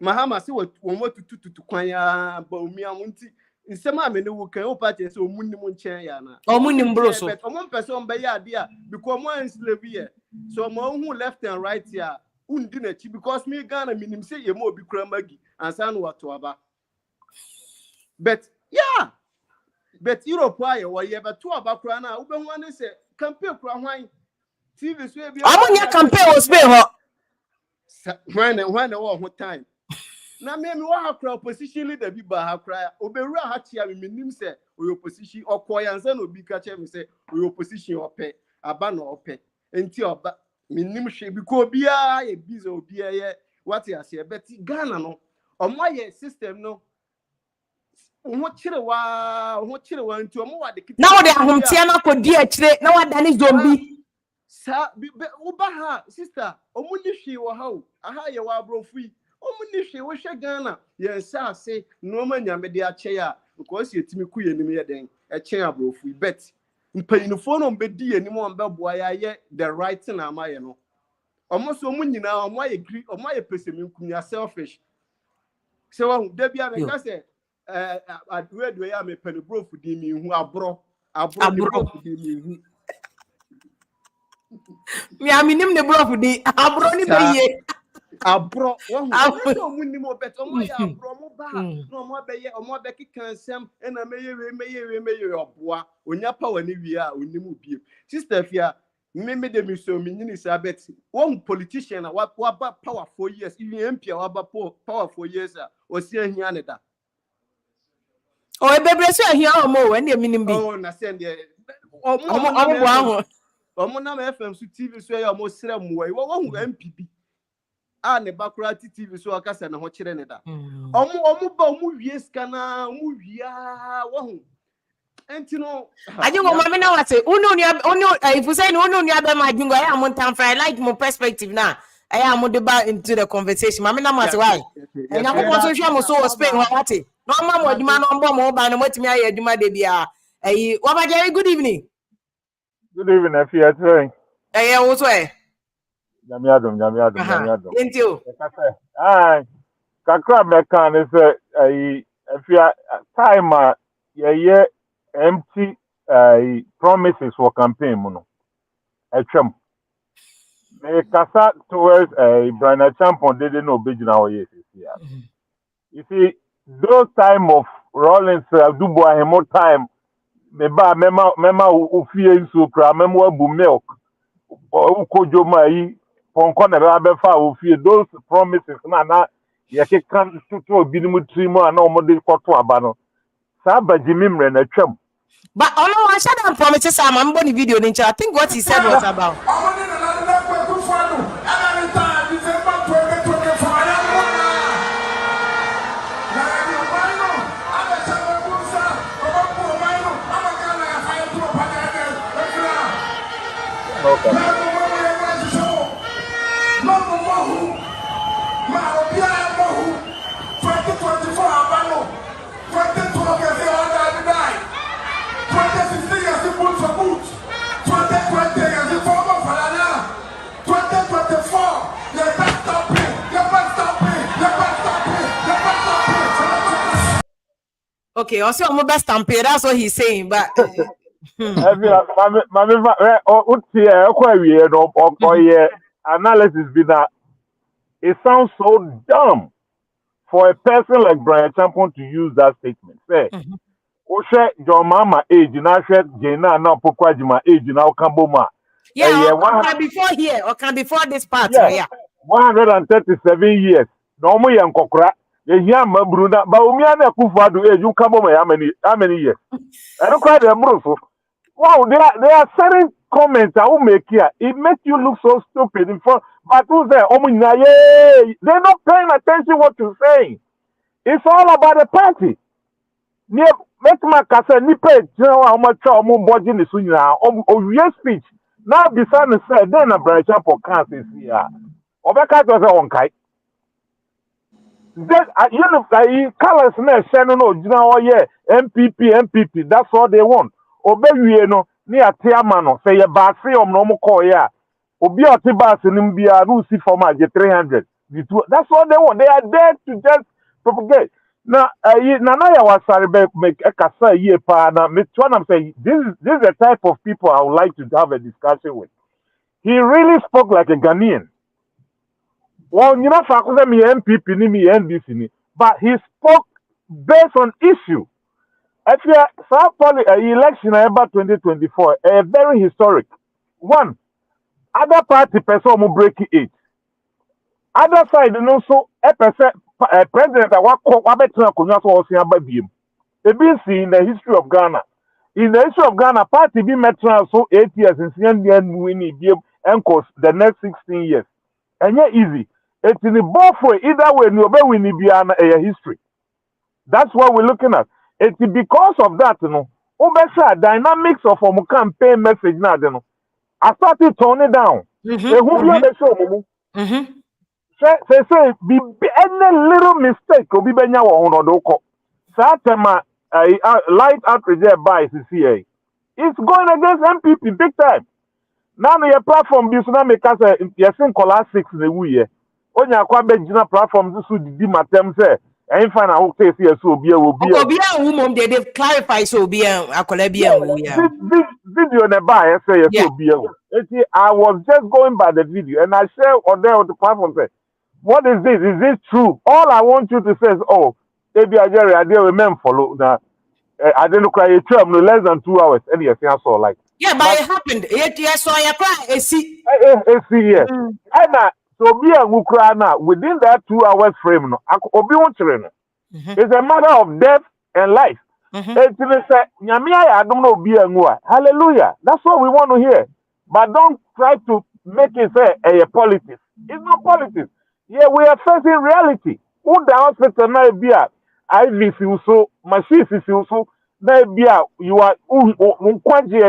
[SPEAKER 8] Mahama se omo tutu kwan ya ba omi amunti. Nsema me ne wo kan o party se omu nim nchen ya na.
[SPEAKER 4] Omu nim bro so.
[SPEAKER 8] Omo mpese on be ya ade a because mo enslave here. So mo hu left and right here. Undi na chi because me Ghana minim say ye mo obi kura magi ansa no wato aba. But yeah. But Europe why ye but to aba kura na wo be hu ane say campaign kura hwan TV so e bi.
[SPEAKER 4] Omo nya campaign o Spain ho.
[SPEAKER 8] When wo time. Na me wa hakra opposition leader bi ba hakra obewura ha chia me nim se o opposition okoya nsa na obi ka che me se o opposition ope aba na ope enti oba me nim hwe bi ko bia ye bizo obi ye what you say but Ghana no omo ye system no ho kire wa nti omo wa de
[SPEAKER 4] na wo de ahomtia na kodi akire na wa dane zombi
[SPEAKER 8] sa uba ha sister omo ni hwe wo ha o aha ye wa abrofu Omunishi we Ghana, yes, I say no man yamedi a chair, because you timi ku yenim yeden, a chair bro we bet. Paying the phone on bedi anymore boy the right thing am I no. Almost so many now on my agree on my person you selfish. So Debbie I say at where do I am a penny bro for me who are bro me
[SPEAKER 4] I mean him the bro for the abro ni be
[SPEAKER 8] abro wo munni mo bet omo ya abro mo ba no mo be ye omo be kikansem na meye oboa onya power ni wi a onimu biem sister fia me de mi so mi nyini sa bet one politician wa ba power 4 years even MP wa ba power 4 years a o si ahia ne da
[SPEAKER 4] o ebebre so ahia omo we na minim bi
[SPEAKER 8] oh na send de omo na FM so TV so ya omo sere mo we wo hu MPP ne bakura TV so akasa na ho kire ne da omo ba omo wie skana omo wia wo hu entino
[SPEAKER 4] aje wo mama na wase if you say no be my jingo I am on time for I like my perspective now I am on the back into the conversation mama na wase why and na ko so hwe mo so Spain wa wate no mama mo aduma no mbo mo ba no matimi aye aduma de bia wabaje good evening
[SPEAKER 9] afia tren
[SPEAKER 4] wo so
[SPEAKER 9] Nyamiadum.
[SPEAKER 4] Thank you.
[SPEAKER 9] Kakra mekan is if you time ye empty promises for campaign muno. Echem. Me kasa towards Bryan Acheampong didn't know big now yes. You see, those time of Rollins Dubois hemo time mema ufie so kra memo bu milk or ukojo mai those promises na ye can to be mu trimo na omode koto aba no sa bajimimre na twam
[SPEAKER 4] but I shut down promises am mboni video ni I think what he said was about
[SPEAKER 9] okay.
[SPEAKER 4] Okay, also I'm best stampede. That's what he's saying, but
[SPEAKER 9] analysis be that it sounds so dumb for a person like Bryan Acheampong to use that statement. Say, Oshe your mama age na share Jena na pokwa jima age na okamboma.
[SPEAKER 4] Yeah, or can before here, or can before this part.
[SPEAKER 9] Yeah,
[SPEAKER 4] Yeah.
[SPEAKER 9] 137 years. No more young cockra. The young Bruna, but Umiana Kufadu, you come over how many years? I don't quite remember. Wow, there are certain comments I will make here. It makes you look so stupid in front. But who's there? They're not paying attention what you're saying. It's all about the party. Near make my casa nipe how much body is your speech. Now beside the said then a Bryan Acheampong can't see here. Obeka was on kite. Then you know colors no yeah NPP that's all they want. Obey no near Tiamano say a bassy or no more call ya. Obi otibas in Mbia Rusi format 300. That's all they want. They are there to just propagate. Now, Nanaya was sorry make a kasa ye pa na me I'm saying this is the type of people I would like to have a discussion with. He really spoke like a Ghanaian. Well, you know, for me NPP ni me NDC but he spoke based on issue. If you South Poly election about 2024, very historic. One, other party person will break it. Other side, and also a president that was in the history of Ghana. In the history of Ghana, party be metro so 8 years and winning and course the next 16 years. And yet easy. It's in the both way, either way, you obey winning beyond a history. That's what we're looking at. It's because of that, dynamics of our campaign message now, I started toning down. Say, be any little mistake, will be benya or no. Satema, light outreach by CCA. It's going against NPP big time. Now, your platform, this now make us yes in class 6 in the way. On your quabe platform, this would be my term say. I ain't find out who say so be a
[SPEAKER 4] woman, they clarify so be a
[SPEAKER 9] video on the buy, say so be a. I was just going by the video and I share on there on the platform say. What is this? Is this true? All I want you to say is, oh, maybe I didn't remember follow now. I didn't cry a term no less than 2 hours. And yes, I saw like.
[SPEAKER 4] Yeah, but it happened. Yes, so I cry. See,
[SPEAKER 9] yes. And so be a mukra now within that 2 hours frame. No, it's a matter of death and life. I don't know be a hallelujah. That's what we want to hear. But don't try to make it say a politics. It's not politics. Yeah, we are facing reality. Who the hospital now be a IV so machines is also now be a you are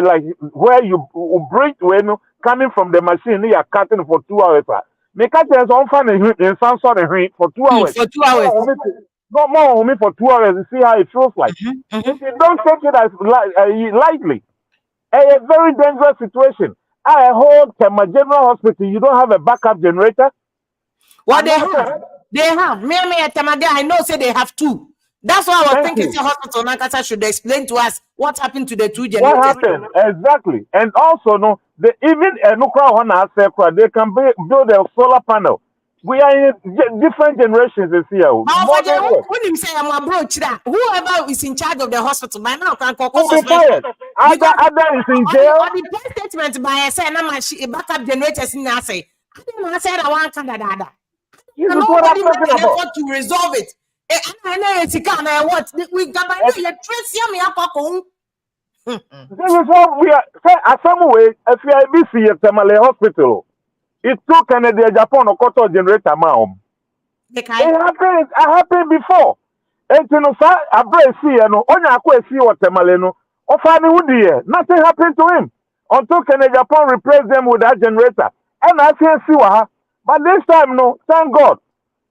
[SPEAKER 9] like where you break when coming from the machine you are cutting for 2 hours. Make us on fun in some sort of for 2 hours.
[SPEAKER 4] For 2 hours.
[SPEAKER 9] No more only for 2 hours to see how it feels like. If you don't take it as lightly, a very dangerous situation. I hold my general hospital, you don't have a backup generator.
[SPEAKER 4] What they have. Me, I know say they have 2. That's why I was thinking the hospital Nankasa should explain to us what happened to the 2 generators.
[SPEAKER 9] What happened? Exactly. And also, no, even they can build a solar panel. We are in different generations this year.
[SPEAKER 4] Whoever is in charge of the hospital by now can call
[SPEAKER 9] fired. Other is in jail.
[SPEAKER 4] The statement by a backup generators in I say, I didn't say I want Canada. Nobody made an effort to resolve it. We got by you trace me up.
[SPEAKER 9] This is what we are saying. Some way, if you are busy at Tamale Hospital, it took Canada, Japan, or Koto generator. It happened before. And you know, sir, I see, and on your see what Tamaleno, or Fanny Woody, nothing happened to him until Canada, Japan replaced them with that generator. And I can't see what. But this time, no, thank God.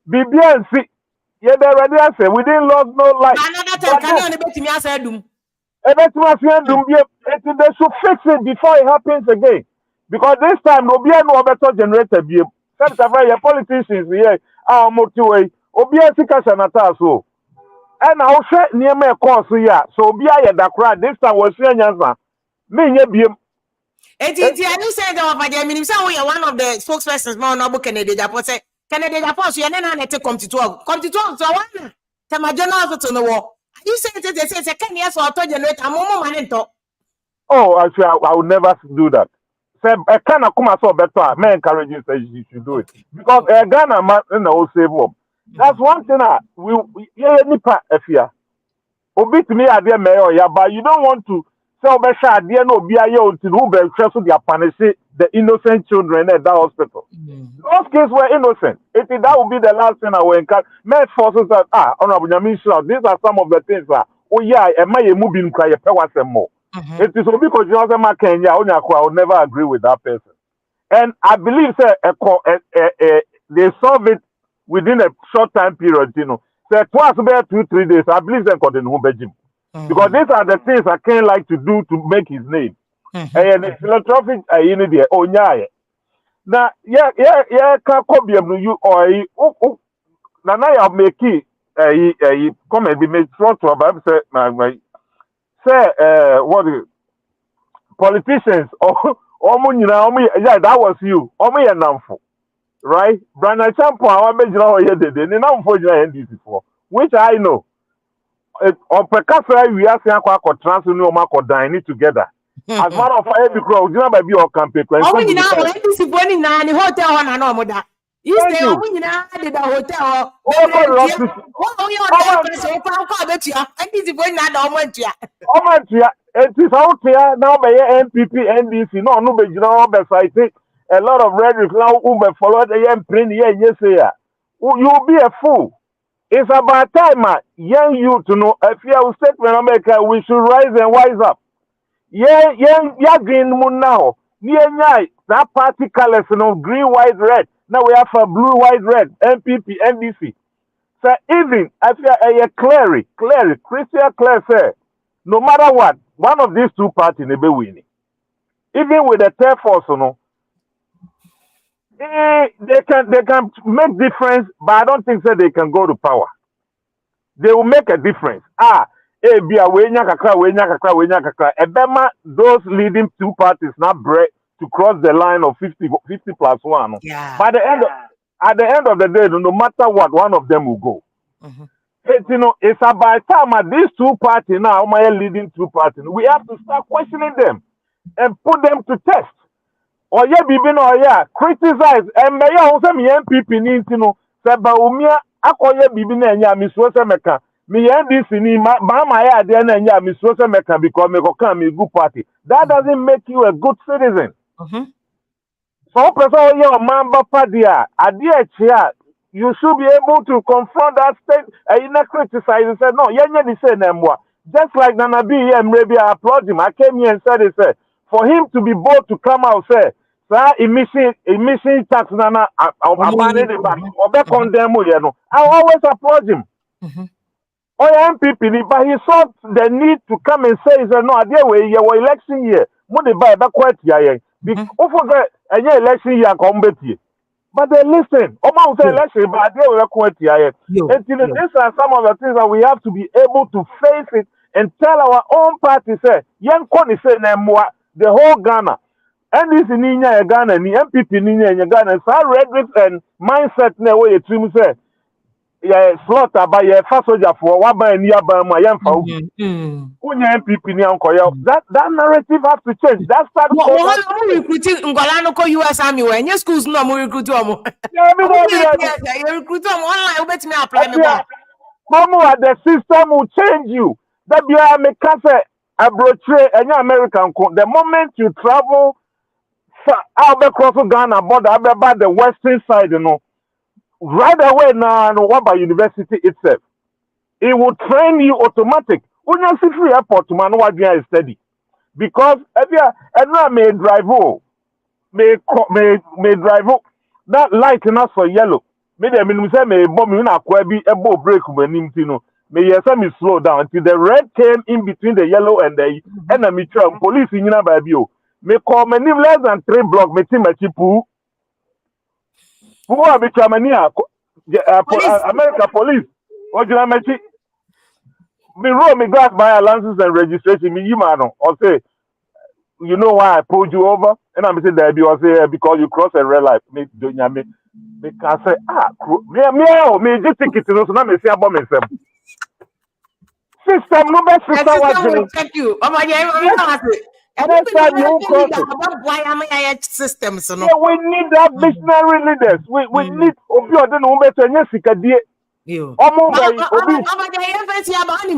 [SPEAKER 9] BBNC, yeah, they already answered. We didn't lose no life.
[SPEAKER 4] Another time, can you only bet me as I do?
[SPEAKER 9] They should fix it before it happens again. Because this time, no be no better generator. Your politicians here are motivated. OBS Casanata so. And I'll say near me a course here. So be I the crowd. This time was saying, me,
[SPEAKER 4] I said, we are one of the spokespersons. More Kennedy Japan say Kennedy Japan. So you never come to talk. Come to talk. So one time my journal to the war. You said they say 10 years or 2 generator. I'm more money talk.
[SPEAKER 9] Oh, actually, I would never do that. say a kind of come so better, may encourage you say you should do it. Because a Ghana man in the whole save up. That's one thing we nipa afia. Obi to me idea mayor ya, but you don't want to say obesha idea no be aye until who be stressful they punish the innocent children at that hospital. Those kids were innocent. That would be the last thing I will encourage. May forces that honorable Nyamisha, these are some of the things that oh yeah, am I moving cry a more. It is because you know Kenya, I will never agree with that person. And I believe they solve it within a short time period, you know. So twice about 2-3 days, I believe they continue Belgium. Because these are the things I can't like to do to make his name. And the philanthropic in the oh yeah. Now yeah can copy you or now I make it comment be made front to about say what politicians or yeah, that was you. Right? Bryan Acheampong, I made you know which I know. On Pekasa, we are saying transfer dining together. As matter of fact, because you know, by your campaign.
[SPEAKER 4] Oh, you know, this is one in the hotel on an omoda. You say, oh, you know, the hotel. Oh, you're so proud of you. And this is when I don't want you.
[SPEAKER 9] Oh, my, it is out here now by NPP, NDC. No, but you know, I think a lot of rhetoric now, Uber followed the print here, yes, here. You'll be a fool. It's about time, young you to know if you have statement America, we should rise and wise up. Yeah, green moon now. Yeah, that party colors, you know, green, white, red. Now we have a blue, white, red, NPP, NDC. So even if you are clearly, crystal clear, say, no matter what, one of these two parties may be winning. Even with the third force, you know, they can make difference, but I don't think that they can go to power. They will make a difference. Those leading two parties now break to cross the line of 50 plus 1.
[SPEAKER 4] Yeah.
[SPEAKER 9] By at the end of the day, no matter what, one of them will go. It's about time these two parties now, my leading two parties, we have to start questioning them and put them to test. Or criticize and may also me NPP nintino seba umia akoye bibi na enya miswose meka me NDC ni ma ya de na enya miswose meka because me go me good party. That doesn't make you a good citizen. So person your member party you should be able to confront that state and not criticize and say no the same just like Nana B maybe I applaud him. I came here and said for him to be bold to come out say emission tax nana condemn I always applaud him. MPP, but he saw the need to come and say no idea where your election year money buy back quite because election year but they listen election but they will quite these are some of the things that we have to be able to face it and tell our own party say the whole Ghana. And this in Ghana, and the MPP in Ghana, so rhetoric and mindset na way you trim say, slaughter by your first soldier for one by nearby my young folk. MPP that narrative has to change. That's part
[SPEAKER 4] of recruiting Ngolano US Army when your schools no more recruit you recruit online, bet me apply me.
[SPEAKER 9] The system will change you. That be a make a brochure any American the moment you travel across Ghana border about the western side, you know, right away now what by university itself. It will train you automatic. When you see free airport man what you are study. Because if you may drive may drive that light not for yellow. Maybe I mean say may bomb you na kwabi ebo break when you know. May you say me slow down until the red came in between the yellow and the enemy truck. Police in your baby. Me call me name less than 3 blocks. Me team a chipu. Who are be Chamania? America police. What you know me? Me roll me glass by license and registration. Me you man or say, you know why I pulled you over? And I'm saying that because you cross a red light. Me do me. Me can say me just take it to so now me say about myself. System no best system.
[SPEAKER 4] Thank you. Oh my God,
[SPEAKER 9] Next time you won't cross it.
[SPEAKER 4] Why am I systems?
[SPEAKER 9] Yeah, we need that visionary leaders. We need Obi Odeno Umbeto and Yesikadie. Omo by Obi.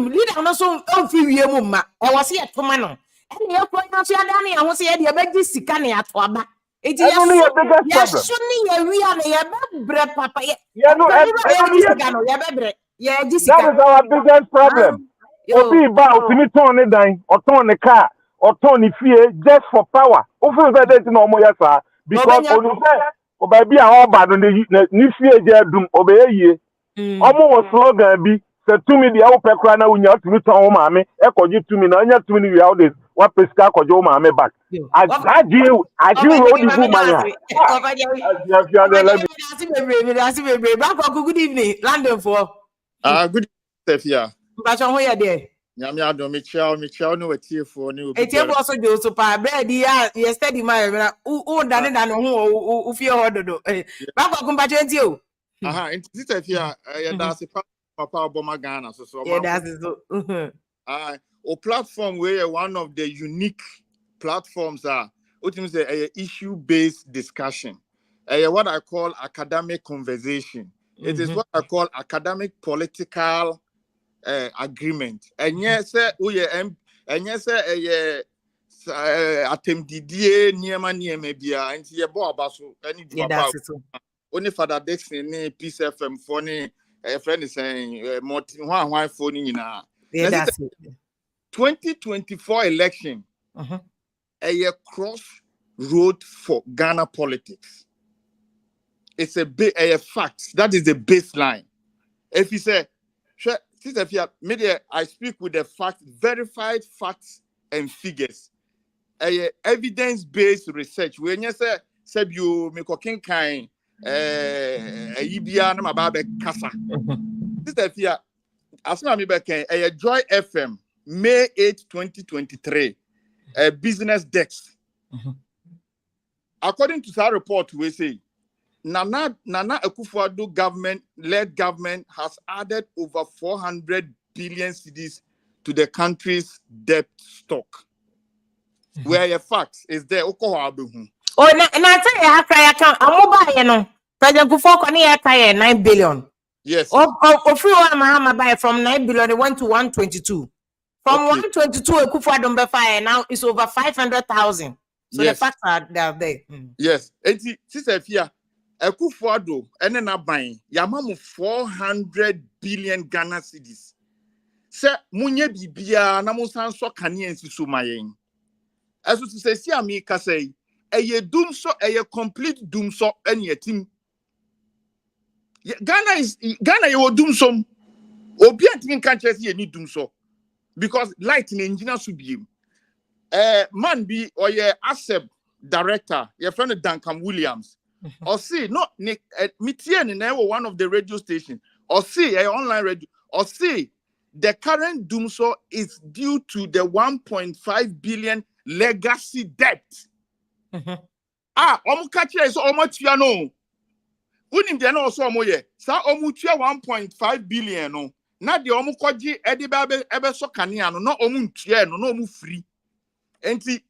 [SPEAKER 4] Leader no so feel you ma. I was here to man. And you point out your Danny, I was here the big Sikani at Waba. It is
[SPEAKER 9] only a bigger problem.
[SPEAKER 4] Papa.
[SPEAKER 9] Yeah, no, that is our biggest problem. Obi ba utimi turn it down or turn the car or turn the fear just for power. Often that no more yasa because on obabi a all bad on the ni fear jedum obey ye. Omo was slogan bi say to me the open cry na unya to turn maame e koji to me na anya to me we how this what pesca koji maame back. I you road the
[SPEAKER 4] good evening, London for.
[SPEAKER 10] Good evening,
[SPEAKER 4] Mbachon ho ye de.
[SPEAKER 10] Nyame adom Michel no watiefo ne obi.
[SPEAKER 4] Etiefo so de so pa bread ya yesterday my u dane dane ho u fie ho dodo. Bakwa mbachon ti o.
[SPEAKER 10] Aha, enti Sefia ya da se papa oboma Ghana so.
[SPEAKER 4] Yeah, that's so.
[SPEAKER 10] O platform where one of the unique platforms are ultimately a issue based discussion. What I call academic conversation. It is what I call academic political agreement. And yes, and yes, attempted near bia and see a boy basso any only Father Dixon Peace FM funny a friend is saying Martin why phoning now. 2024 election a crossroad for Ghana politics. It's a fact. That is the baseline. If you say, media, I speak with the facts, verified facts and figures. Evidence-based research. When you say you make a kind, Ibia na mababe kasa. Sister, as me back Joy FM, May 8, 2023, business desk. According to that report, we say. Nana Akufo-Addo government has added over 400 billion cedis to the country's debt stock. Where your facts is there? Oh, na
[SPEAKER 4] say ya kaya kan amoba ye no. President Akufo-Addo ya kaya 9 billion.
[SPEAKER 10] Yes.
[SPEAKER 4] Free one Mahama buy from 9 billion it went to 122. From 122 Akufo-Addo be fire now it's over 500,000. So the facts are there.
[SPEAKER 10] Yes. And sister Fia Akufo-Addo ene na ban yamamu 400 billion Ghana cedis. Se munye bibia na musan so kane ensiso mayen. Eso to say si ami ka say eye doom so eye complete doom so ene yetim. Ghana ye doom so obi antin kan chese ye ni doom so because light in engineer so biem. Man be or ye ASEP director, your friend Duncan Williams. Or see, not Mitian in one of the radio stations, or see a online radio, or see the current doomso is due to the 1.5 billion legacy debt. Omukachi is almost piano. Unim de no so moye. Sa omutua 1.5 billion no. Na de omukoji ediba ebe so kanea no no omuntua no no omu free. Enti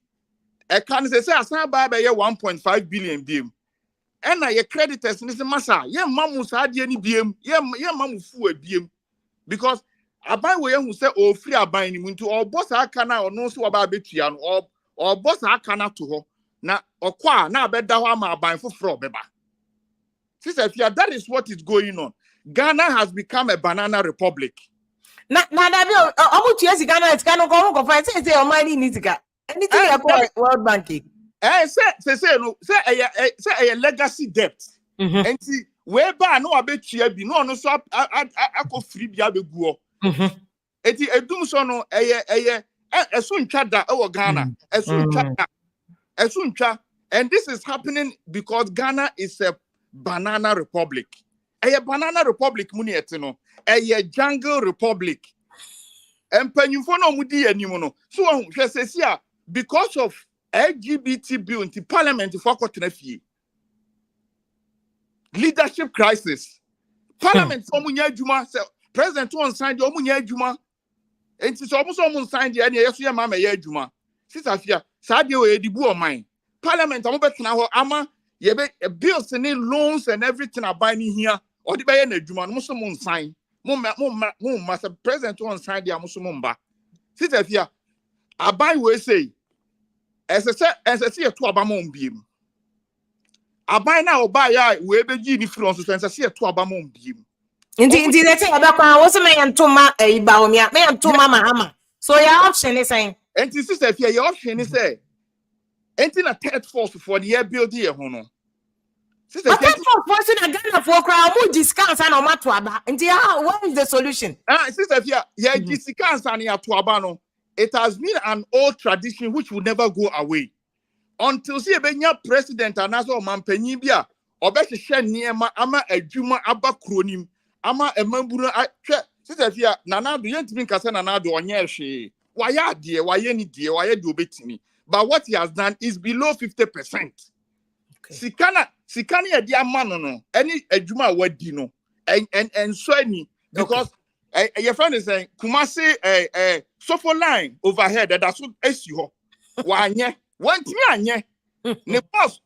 [SPEAKER 10] e kan say asan ba be 1.5 billion biem. And your creditors in this massa, yeah, mamus had any BM, yeah, mamu fu a BM. Because I buy way who say, oh, free are buying him into or boss I can or no so about Betrian or boss I cannot to her. Now, or qua now bet that I'm buying for fraud, beba. Sister, that is what is going on. Ghana has become a banana republic.
[SPEAKER 4] Now, almost years Ghana is kind of going to find say, oh, my needs to get anything about World Banking.
[SPEAKER 10] Say a legacy debt. And see, whereby no abetia be no so I free bia be go. Eti edum so no esuntwa da e Ghana. Esuntwa. And this is happening because Ghana is a banana republic. A banana republic muni etino. A jungle republic. And penyufo no mudi animo no. So hwe sesia because of LGBT bill in parliament for leadership crisis. Parliament for munya juma president one signed the munya juma. And it's almost signed the yes, mama ye juma. Sister Fia, Sadia we dibu o mine. Parliament am betena ho ama ye be bills ni loans and everything are ni here. Or the buy na adwuma no so mon sign. Mo must president on sign dia mo so mo mba. Sister Fia, aban we say as I say to abama ombiem. Aban na oba ya we be gi ni front so say to abama ombiem.
[SPEAKER 4] Inti let's say abakwa wo se me yantoma ba omia me yantoma mahama. So your option is saying
[SPEAKER 10] enti sister Fia your option is say enti na third force for the year build here ho no. Sister Fia
[SPEAKER 4] force na Ghana for crowd mo discount and o mato aba. Inti what is the solution?
[SPEAKER 10] Sister Fia ya discount and ya to aba no. It has been an old tradition which will never go away. Until see a president and as or mampenyi bia, or better share near ama a juma aba kronim, ama a membuna. Sister Fia, Nana, do you think Casanado or Yershi? Why are dear, why any dear, why do bit me? But what he has done is below 50%. Sikani a dear man, no, any a juma word dino, and so any because. Your friend is saying, Kumasi, sofa line overhead, that's what SU. Why, yeah, one thing, ne boss,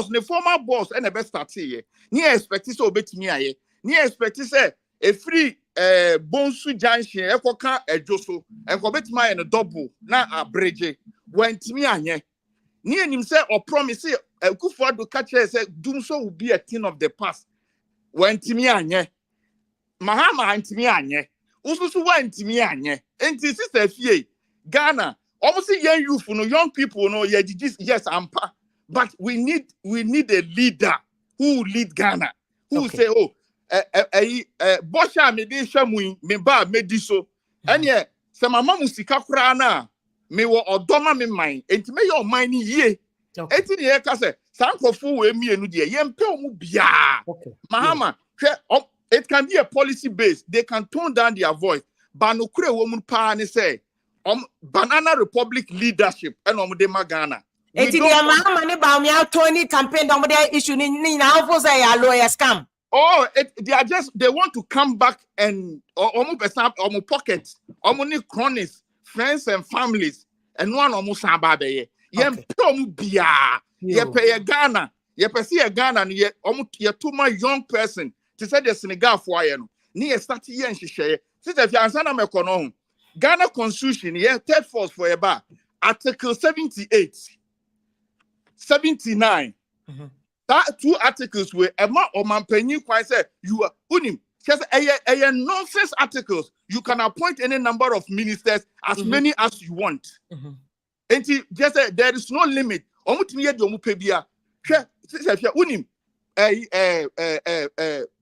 [SPEAKER 10] ne former boss, and the best start here. Near expect to obey me, near expect to say a free bonsu junction, Ekoka, a Joso, and commit my and a double, now a bridge. When Timia, near himself or promise a good for to catch her, say, doom so will be a thing of the past. When Timia, Mahama and Timia, Ususu wa ntimi anye. Enti sister Fie, Ghana, almost young people, no, yes, ampa. But we need a leader who will lead Ghana. Who say, Bosha me de shamui, me ba me diso. And yeah, se mama musika krana, me wo odoma me mine. Enti me your mine ye. Enti ye ka se, sankofu we mi enu de, ye mpe omu bia. Mahama, it can be a policy based. They can tone down their voice. Banukure woman pa ni say, Banana Republic leadership and de Ghana.
[SPEAKER 4] Eti dia mama ni ba mi Tony campaign da mo de issue ni na ofo say ya lawyer scam.
[SPEAKER 10] Oh, they want to come back and omu pocket, omu ni cronies, friends and families, and one omu samba be ye omu bia, ye pay Ghana, ye see a Ghana ye omu ye too much young person. To say the Senegal for you, near start here and she share. Sister, if you answer me, Ghana Constitution, yeah, third force for a bar, Article 78, 79. That two articles were a man or man penny quite say you are unim. Just a nonsense articles. You can appoint any number of ministers as many as you want. And just there is no limit. Omutimiye do mupebia. Sister, if you unim.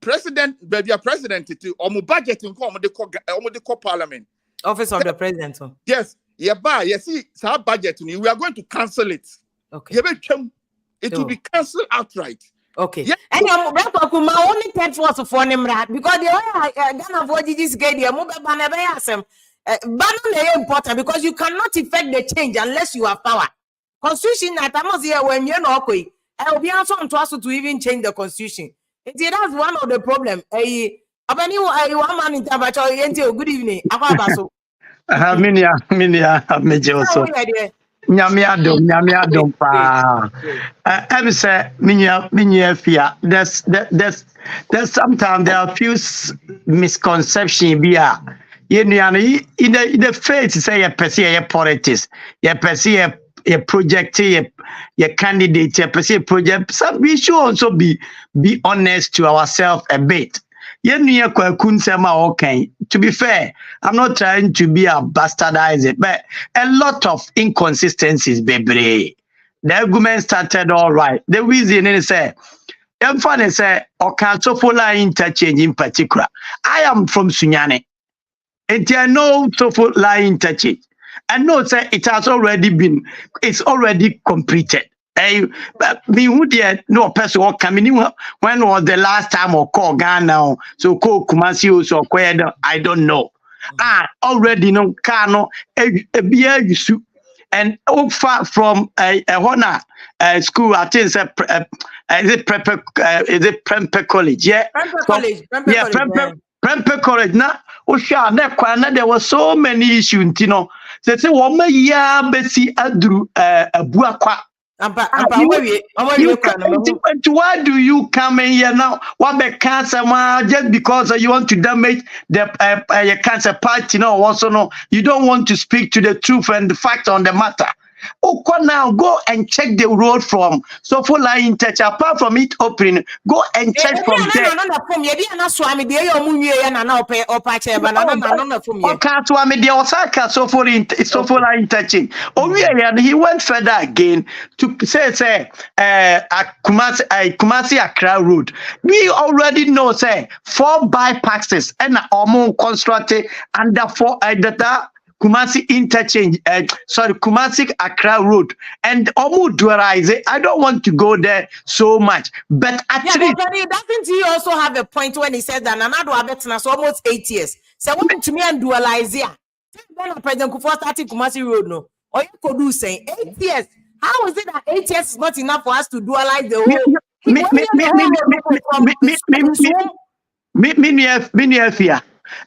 [SPEAKER 10] President, baby, president, or budget in form of the parliament.
[SPEAKER 4] Office of the president.
[SPEAKER 10] Yes, see, our budget, we are going to cancel it.
[SPEAKER 4] Okay.
[SPEAKER 10] It will be cancelled outright.
[SPEAKER 4] Okay. Yes. And my only third force for them, because the way Ghana for this get the mobile banner important because you cannot effect the change unless you have power. Constitution at here when you're not going. I will be also on to even change the constitution. That's one of the problems. Good evening.
[SPEAKER 11] Minia, Mejoso. Nyamiadom pa. I say, Minia Fia. There's sometimes there are a few misconceptions here. In the faith, say a person politics, a person a project, a candidate, a project. So we should also be honest to ourselves a bit. To be fair, I'm not trying to be a bastardize, but a lot of inconsistencies, baby. The argument started all right. The reason is say, Okasofola interchange in particular. I am from Sunyane. And there are no Sofola interchange. I know say it has already been, it's already completed. Me who there no person or coming when was the last time or call Ghana so call Kumasi so I don't know. Already no cano a beer you and far from a honor school I think is it Prempe College, yeah. Prempe College now. There were so many issues, say woma ya besi adru abuakwa. Why do you come in here now? What be cancer just because you want to damage the cancer party? No, also no. You don't want to speak to the truth and the facts on the matter. Now go and check the road from Sofola Touch. Apart from it opening, go and check from there. He went further again to say Kumasi Accra Road. We already know 4 bypasses and constructed under 4 Kumasi interchange, Kumasi Accra Road, and Omuduarize. I don't want to go there so much, but actually,
[SPEAKER 4] doesn't he also have a point when he said that Nanado Abetnas almost 8 years? So what to me and dualize here? Then President Kufuor started Kumasi Road, no, or you could do saying 8 years. How is it that 8 years is not enough for us to dualize the whole?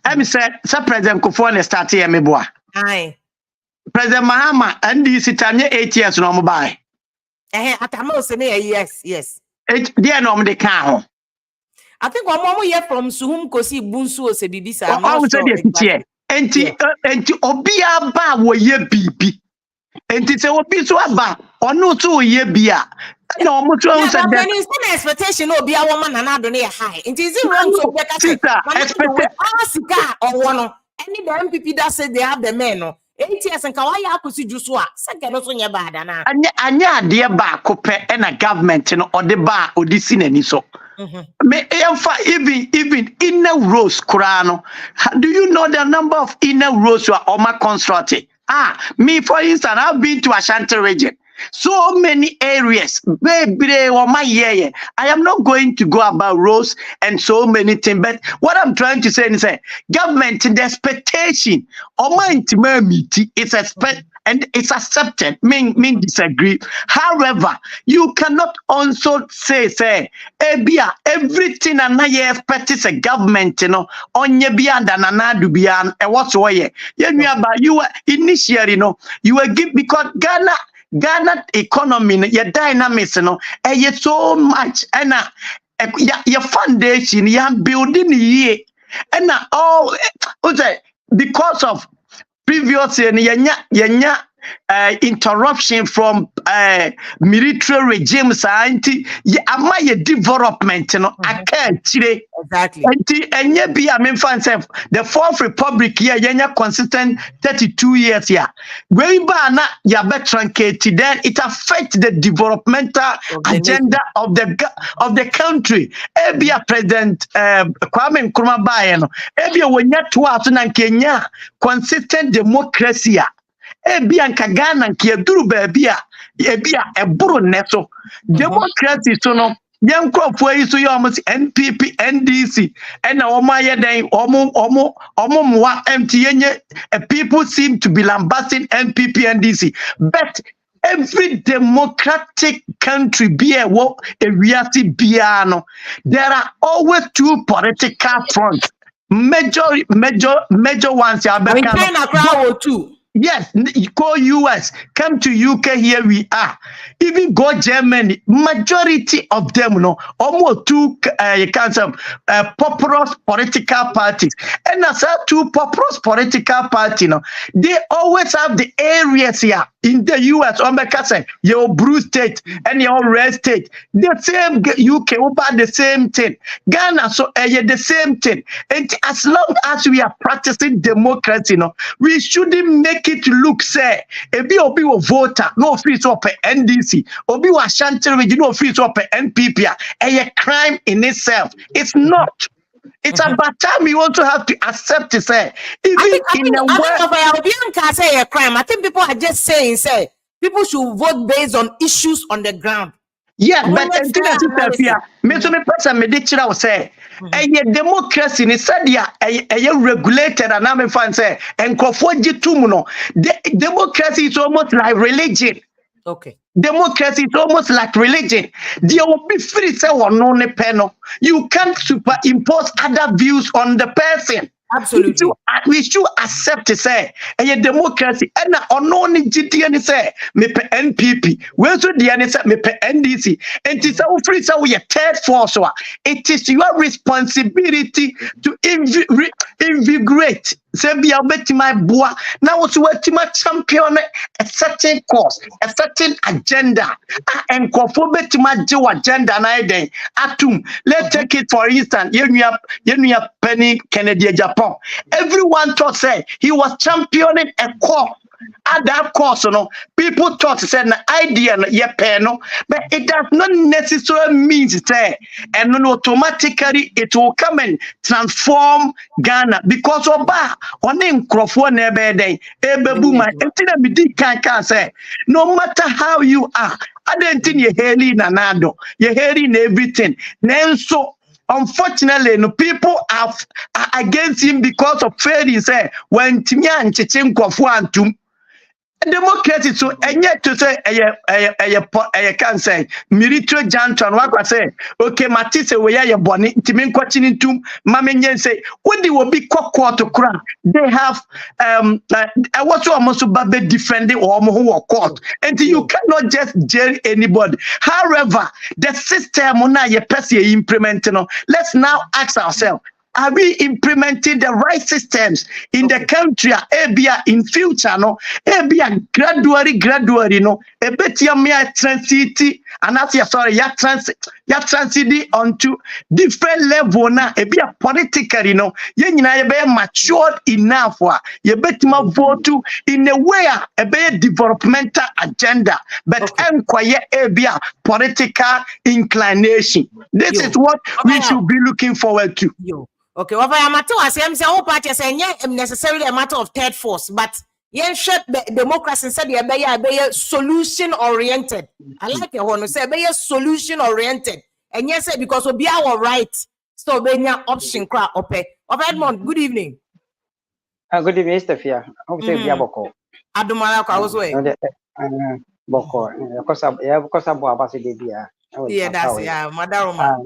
[SPEAKER 11] I'm said, President Kufuor started here, me boy.
[SPEAKER 4] Aye.
[SPEAKER 11] President Mahama and this Italian 8 years no buy.
[SPEAKER 4] Yes.
[SPEAKER 11] Dear no de can.
[SPEAKER 4] I think one more year from Suhum Kosi Bunsu or Sebibisa.
[SPEAKER 11] I would say yes. And Obia ba wo ye bibi. And it's a obi so aba or no to ye bia. No, much wrong said that.
[SPEAKER 4] It's an expectation of be a woman and I don't high. It is wrong to get or one. Any the NPP that said they have the men. 8 years and Kawaya Kusi Jusua, second also your bad.
[SPEAKER 11] Anya dear bar cope and a government or the bar or this in any so. Even inner rows, Kurano. Do you know the number of inner rows you are Oma constructed? Me for instance, I've been to Ashanti region. So many areas, baby, or my yeah. I am not going to go about roads and so many things, but what I'm trying to say is, government the expectation or my intimate is expect and it's accepted. Mean disagree. However, you cannot also say, everything and I expect is a government, on your beyond and another beyond a what's way. You were initially, you were give because Ghana economy, your dynamics, so much, and your foundation, your building here, and all because of previous interruption from military regimes, development,
[SPEAKER 4] exactly.
[SPEAKER 11] And be I mean, the Fourth Republic here, consistent 32 years here. Going back, truncated, then it affects the developmental agenda of the country. Ebia President Kwame Nkrumah Bayeno, ebia wenya tuwa Kenya consistent democracy. Ebia Kagana Kieduru Babia, ebia eburu neso democracy so no. Young crop where you see almost NPP, NDC, and Omaya day, Omo, MTN. People seem to be lambasting NPP, NDC. But every democratic country, be a reality, piano. There are always 2 political fronts. Major ones.
[SPEAKER 4] Too.
[SPEAKER 11] Yes, go US, come to UK, here we are. Even go Germany, majority of them, almost 2 populous political parties. And as 2 populous political parties, they always have the areas here in the US, your blue state and your red state, the same UK, about the same thing. Ghana, so the same thing. And as long as we are practicing democracy, we shouldn't make it look say obi will voter no free to up NDC obi wa Ashanti region no free to up NPP a crime in itself. It's not. It's about time you also have to accept it. Say even in a
[SPEAKER 4] way say a crime. I think people are just saying people should vote based on issues on the ground.
[SPEAKER 11] Yeah, but me person me did say democracy ni sadia regulated and I'm fan say and the democracy is almost like religion.
[SPEAKER 4] Okay.
[SPEAKER 11] Democracy is almost like religion. There will be free say or no panel. You can't superimpose other views on the person.
[SPEAKER 4] Absolutely.
[SPEAKER 11] We should accept to say a democracy and unknown GTN say me pe NPP. Where so the say me pe NDC. And it is our free so we a third force. It is your responsibility to invigorate. Say be my boy. Now what's what my champion a certain cause, a certain agenda. And conform to my agenda na day. Atum. Let's take it for instance. You Penny Kennedy Japan. Everyone thought say he was championing a core. At that course, people thought said an idea no, but it does not necessarily mean say and automatically it will come and transform Ghana because of on in Crawford never day. Can say no matter how you are, I don't think you're hearing another, you're hearing everything. Then so unfortunately, no people are against him because of failure. Say when Timian Chichin Kofuantum. Democracy so and yet to say I can say military junction what say okay Matisse we are bonny timin kwachini tum mamenyen say what they will be court to crown they have I was almost babe defending or court and you cannot just jail anybody. However, the system na ye person implementing. Let's now ask ourselves, are we implementing the right systems in the country? Ebia in future, no. Ebia gradually, no. Ebetia mea transit, and that's sorry, ya transit onto different level na. Ebia politically, no. Ye be matured enough wa. Ye betima vote in a way a developmental agenda, but enquire ebia political inclination. This is what we should be looking forward to.
[SPEAKER 4] Okay, what I matter was say all parties say necessarily a matter of third force, but yen shut democracy said be solution oriented. I like it when you say be solution oriented. And yes, because we be our right, so be option crowd open. Of Edmond, good evening.
[SPEAKER 12] Good evening, Mr. Fia. I would say be a boko.
[SPEAKER 4] Adumala Kawsway.
[SPEAKER 12] Boko, because I'm about to be
[SPEAKER 4] yeah, that's Madaroma.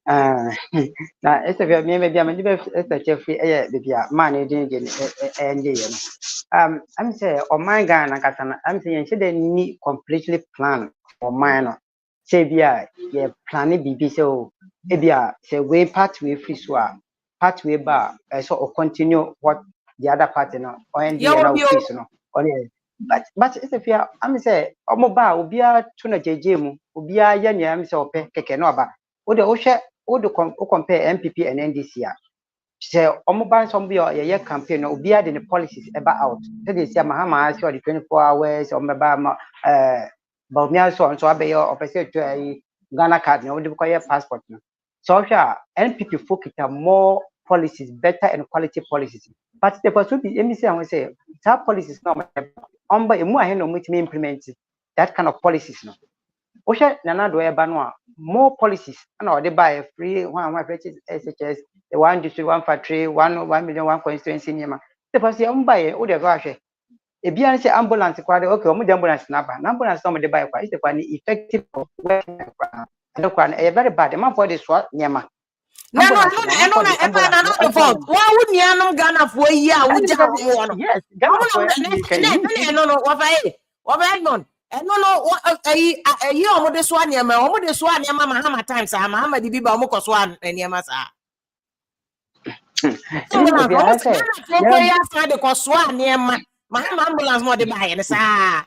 [SPEAKER 12] Now, Mr. Fia, maybe I'm a Jeffrey, baby, man, I'm saying, oh my God, I'm saying, should they need completely plan for minor. Say, yeah, planning BB so, say, way pathway free swap, pathway bar, so or continue what the other party now, or any but it's a fear. I'm say, oh, mobile, Ubia, Tuna JJ, Ubia, Yan, so peke no ba. Would the compare NPP and NDC. Say, Omoban Sombi or a year campaign, Ubia in the policies about out. That is Mahama, so the 24 hours or Mabama, Baumia, so and so I be your officer to a Ghana card, no, require passport. So, NPP focus on more policies, better and quality policies. But the person be MCC, I will say, that policies not but a more hand on which may implement that kind of policies. No, Osha Nana do a banwa more policies. I know they buy a free one SHS, the 1 district, 1 factory, 1 million, 1 constituency. The person buy it, or the rush. A BNC ambulance, quite okay, ambulance number, ambulance number they buy quite the one effective a very bad amount for this what Yama.
[SPEAKER 4] No, fault. Why wouldn't you know Ghana for a year?
[SPEAKER 12] Yes,
[SPEAKER 4] no, what Edmond? And no, a year over this one, Yama, over this one, Yama, Mahama times, Mahama, the Biba Mokos one, and Yamasa. The Koswan, Yama, Mahama ambulance more than buy and sa.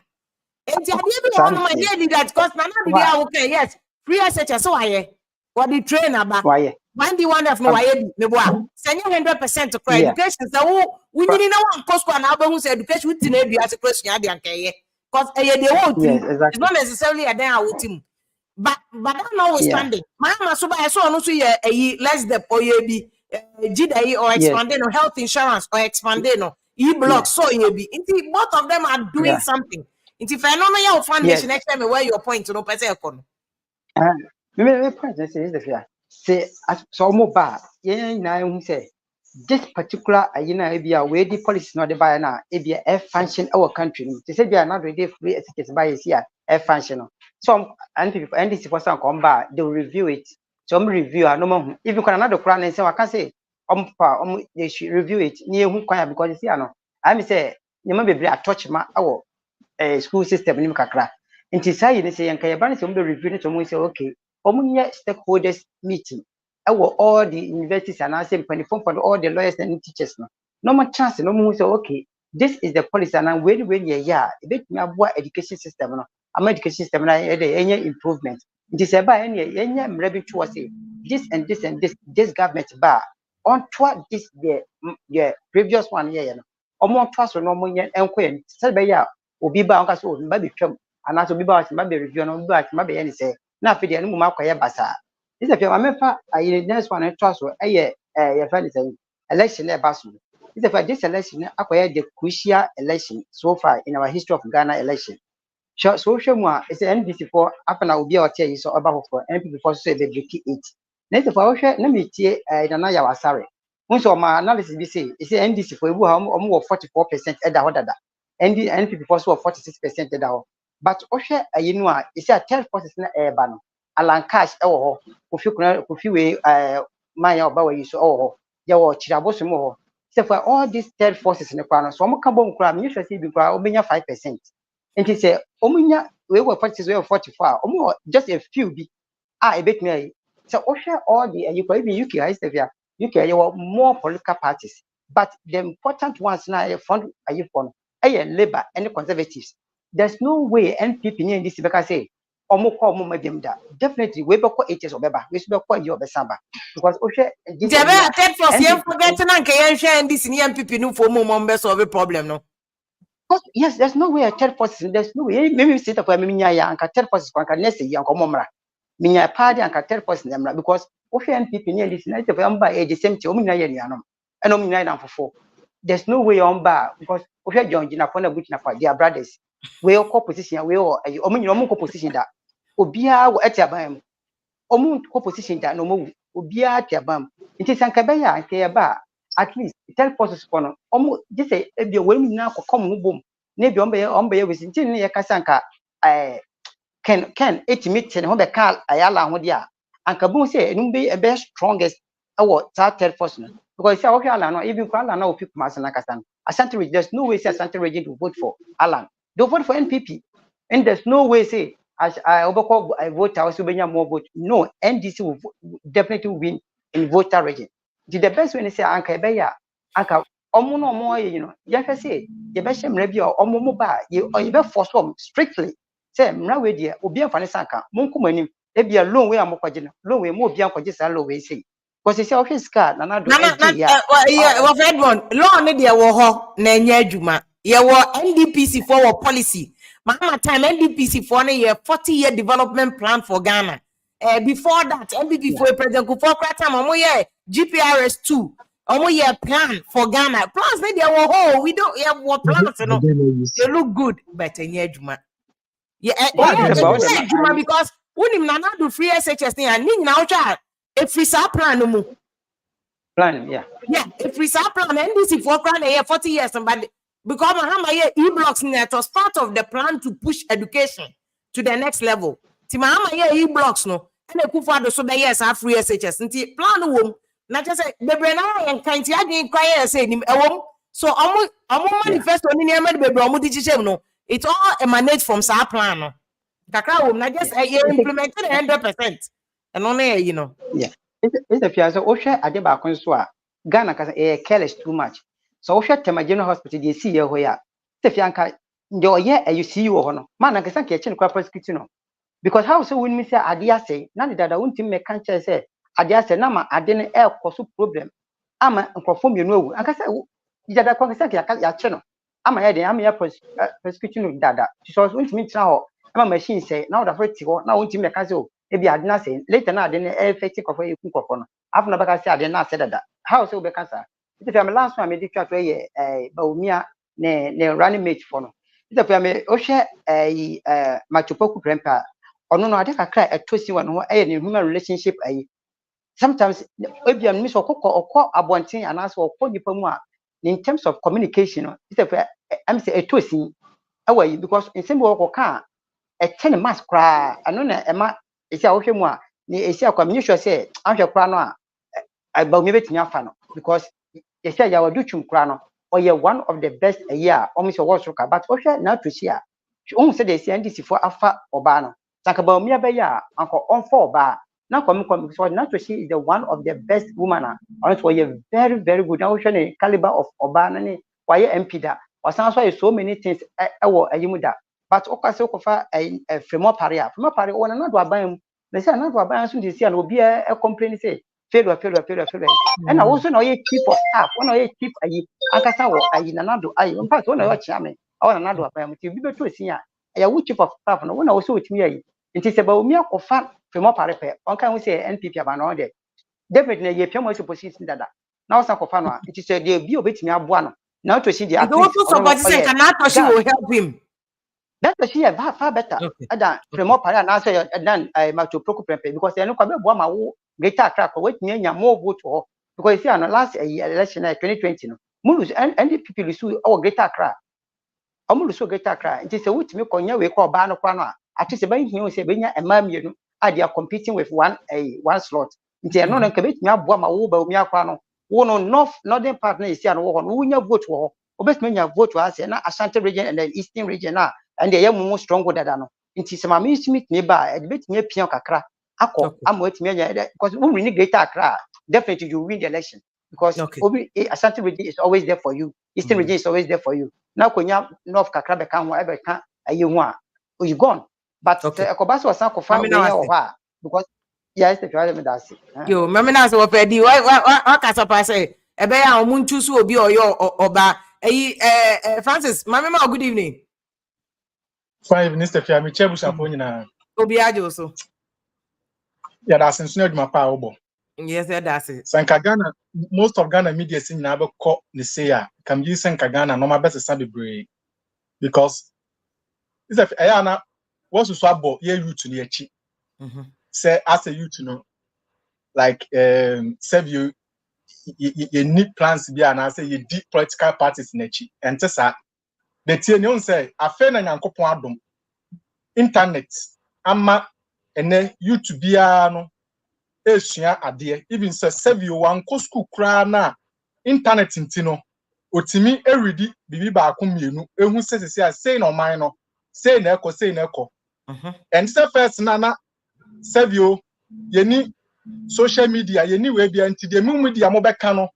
[SPEAKER 4] And my dear, that cost Nana, okay, yes, free SHS, so I what the train about.
[SPEAKER 12] Why?
[SPEAKER 4] One the one of no way, send you 100% to credit education. So we need no one cost one album whose education with the as a question. Because they won't, it's not necessarily a day with him. But notwithstanding, Mama Suba, I saw no see less the poye GDA or expanding or health insurance or expanding or e-block, so you be. Both of them are doing something. If I know your foundation next time, where your point to no person.
[SPEAKER 12] My point is the fear. Say, so mobile, yeah, say, this particular, where the policy not the buyer now, it be a function our country. They say they are not ready free as by here, a functional. Some people, and this person come back, they will review it. Some review, no more. If you can another plan and say, I can say, they should review it near who can because you see I'm say you may be a touch my school system in kakra nti say you say yanka yaba say review it to say okay stakeholders meeting all the universities and I say for all the lawyers and teachers no more chance no more say okay this is the policy and when yeah bit me abo education system no am education system na any improvement nti say ba any mra bi to say this and this and this government bar on twa this the previous one yeah no omo twa so no mo yen enko yen say be ya obi ba onka so obi ba betwam ana so obi ba wa be review no obi ba ma be yen say na afi de no mo makoye basa this if you amefa ayi next one twa so ye friend say election e ba so this if this election akoye the crucial election so far in our history of Ghana election so mu a is NDC for after obi o tie so oba for NPP for so be break it next for wo hwe na metie na ya wasare unso ma analysis bi say is NDC for ebu ha omo 44% eda ho dada NPP for so 46% eda ho but wo hwe ayi no a is a 10% na eba no alan cash e wo ho kofi we man ya oba we so ho ya wo chiraboso mo ho say for all these third forces ne kwa no so omo ka bom kra me hwe say bi kra obenya 5%. And he said, Omunya, we were 40, we were 44, just a few be. A bit me. So, all the, you can even UK, I said, UK, you are more political parties. But the important ones now, a front, are you from a Labour and the Conservatives. There's no way NPP in this because say, definitely, we will 8 years or better. We should call you Besamba because
[SPEAKER 4] Jabe, attempt for CM forgetting and KN this in NPP no for more members of a problem, no.
[SPEAKER 12] Yes, there's no way a third person. There's no way. Maybe sit up for me, and third person can next year and come Minya party and third person because NPP near this night of Amba the same thing. And I'm for 4. There's no way on bar because we John Jina Pona Butina for their brothers. We all co-position, we all a position that Obia at your bam. Co-position that no more Obia at your bam. It is Ankabaya and Kayaba. At least tell forces for this a be a women now come boom. Maybe on by with Intinia Casanca. Can 8 meet and home a car ayala hodia. And Kaboom say it be a best strongest third person. Because it's okay, Alan, even Alan, no people Masanakasan. Asante, there's no way say Asante region to vote for Alan. Don't vote for NPP. And there's no way say as I vote, I also more vote. No, NDC will definitely win in voter region. The best when they say Anka Beya, Anka Omono more, Yaka say, the best maybe or Omoba, you force them strictly. Say, now we dear, Obia Fanisaka, Monkumani, they be a long way, I'm low way, more beyond Kojisa low way say. Because it's our his card, and I do
[SPEAKER 4] well, Edmond, law media war ho, Nanya Juma. Ye were NDPC for policy. Mama time NDPC for a 40-year development plan for Ghana. Before that, NDP for President Kufuor Kratam, GPRS 2. Plan for Ghana. Plans media war ho. We don't have what plans, you know. They look good, but Juma. Juma because when him nana do free SHS and now child. If we saw plan no more.
[SPEAKER 12] Plan, yeah.
[SPEAKER 4] Yeah, if we saw plan, NDC for plan a year 40 years, but because my e-blocks net was part of the plan to push education to the next level. Timama e-blocks no, and the Kufa so the years are free SHS. And plan womb, not just the Brenna and kind of quiet say him a womb. So I'm manifesto in the Bromo digital no. It all emanates from sa plan. Kakra womb, not just implemented 100%. And only
[SPEAKER 12] Yeah. It's a fear. So, Osha Adeba Consua, Ghana can a careless too much. So, Osha Tema General Hospital, you see your way up. Stefianka, your year, you see you on. Man, I can catch corporate kitchen. Because how so when me say Adia say, none that I won't make cancer say, Adia say, Nama, I didn't air cause problem. I'm a perform you know. I can say, you got a conversation, I can't channel. I'm a head, I'm a prescription with Dada. She was with me now. I'm a machine say, now the first now won't make us. Maybe I did not say later now, then effective of a cook on. I've never said I did not say that. How so? Because if I'm last one, I made a Baumia, ne running mate for no. If I'm a Osha a Machupoku grandpa, or no, I think I cry a twisty one who a human relationship. Sometimes if you miss or call a one thing and ask for more in terms of communication, I'm say a twisting away because in simple work car a 10 months cry, I know Emma. It's our him one. It's our community say, I'm your crown. I bow me to your fan. because they say ya do chumkrano or you one of the best a year almost a watch but also now to see she almost said they say NDC for afa obano sakaba mi abeya anko on for ba na come so now to see is the one of the best woman on for you very very good now show caliber of obana ni why MP da was also so many things ewo ayimuda but okase okofa fremo pare wona na do aban they say na do aban so dey see and obi e complain say failure and also now you chief of staff when you chief ayi akasa wo ayi na do ayi in fact when you chairman I want na do aban ti bi beto sia ya wo chief of staff no when also otimi ayi nti se ba omi akofa fremo pare pe on kan we say NPP aba no de definitely ye piamo opposition dada na wasa kofa no nti se de bi obetimi aboa no now to see the
[SPEAKER 4] at least support say can she will help him.
[SPEAKER 12] That she have far better than Premo Para and answer than Macho Procope because they know Kabama greater crack wait me more vote for because you see on the last election 2020 no Mulus and NPP will our greater crack. Amulu greater crack. It is a wit me konya we call Bano Quana. At least about him say Benya and Mammy they are competing with one slot. They are not commit me up Bama Uba Miaquano. One on northern partner is here and who your vote for. Obest men vote to us and Ashanti region and the eastern region now. And they are more stronger than I know. It is my miss me nearby, a bit near Pion Kakra. I'm waiting because we need greater cry. Definitely you win the election because Ashanti region is always there for you. Eastern region is always there for you. Now, when you North Kakra become whatever can you want, you gone. But Kobas was not confirmed because yes, the parliament does it.
[SPEAKER 4] Yo, Mamina so pedi. What can say? Ebe ya omuntu so obi oyo oba. Francis, Mama, good evening.
[SPEAKER 13] 5 Mr. Fiami Chebu Saponi na
[SPEAKER 4] Obi ajo so.
[SPEAKER 13] Yeah, that's in Snug pa obo.
[SPEAKER 4] Yes, that's it.
[SPEAKER 13] Sanka Ghana, most of Ghana media sin na be call the say can use Sanka Ghana no my best sabi brave because this if ayana what's to swabo ye youth to the echi. Say as a youth no like save you need plans to be and I say you deep political parties in echi and tesa the tie say afa na nyankopon adom internet ama ene YouTube bia no esua ade even say Savio wan ko school kra na internet ntino otimi eridi bibi ba ko mienu ehu sesese say no man no say na ekọ and say first na Savio yeni social media yeni we bia nti de mu media mo beka no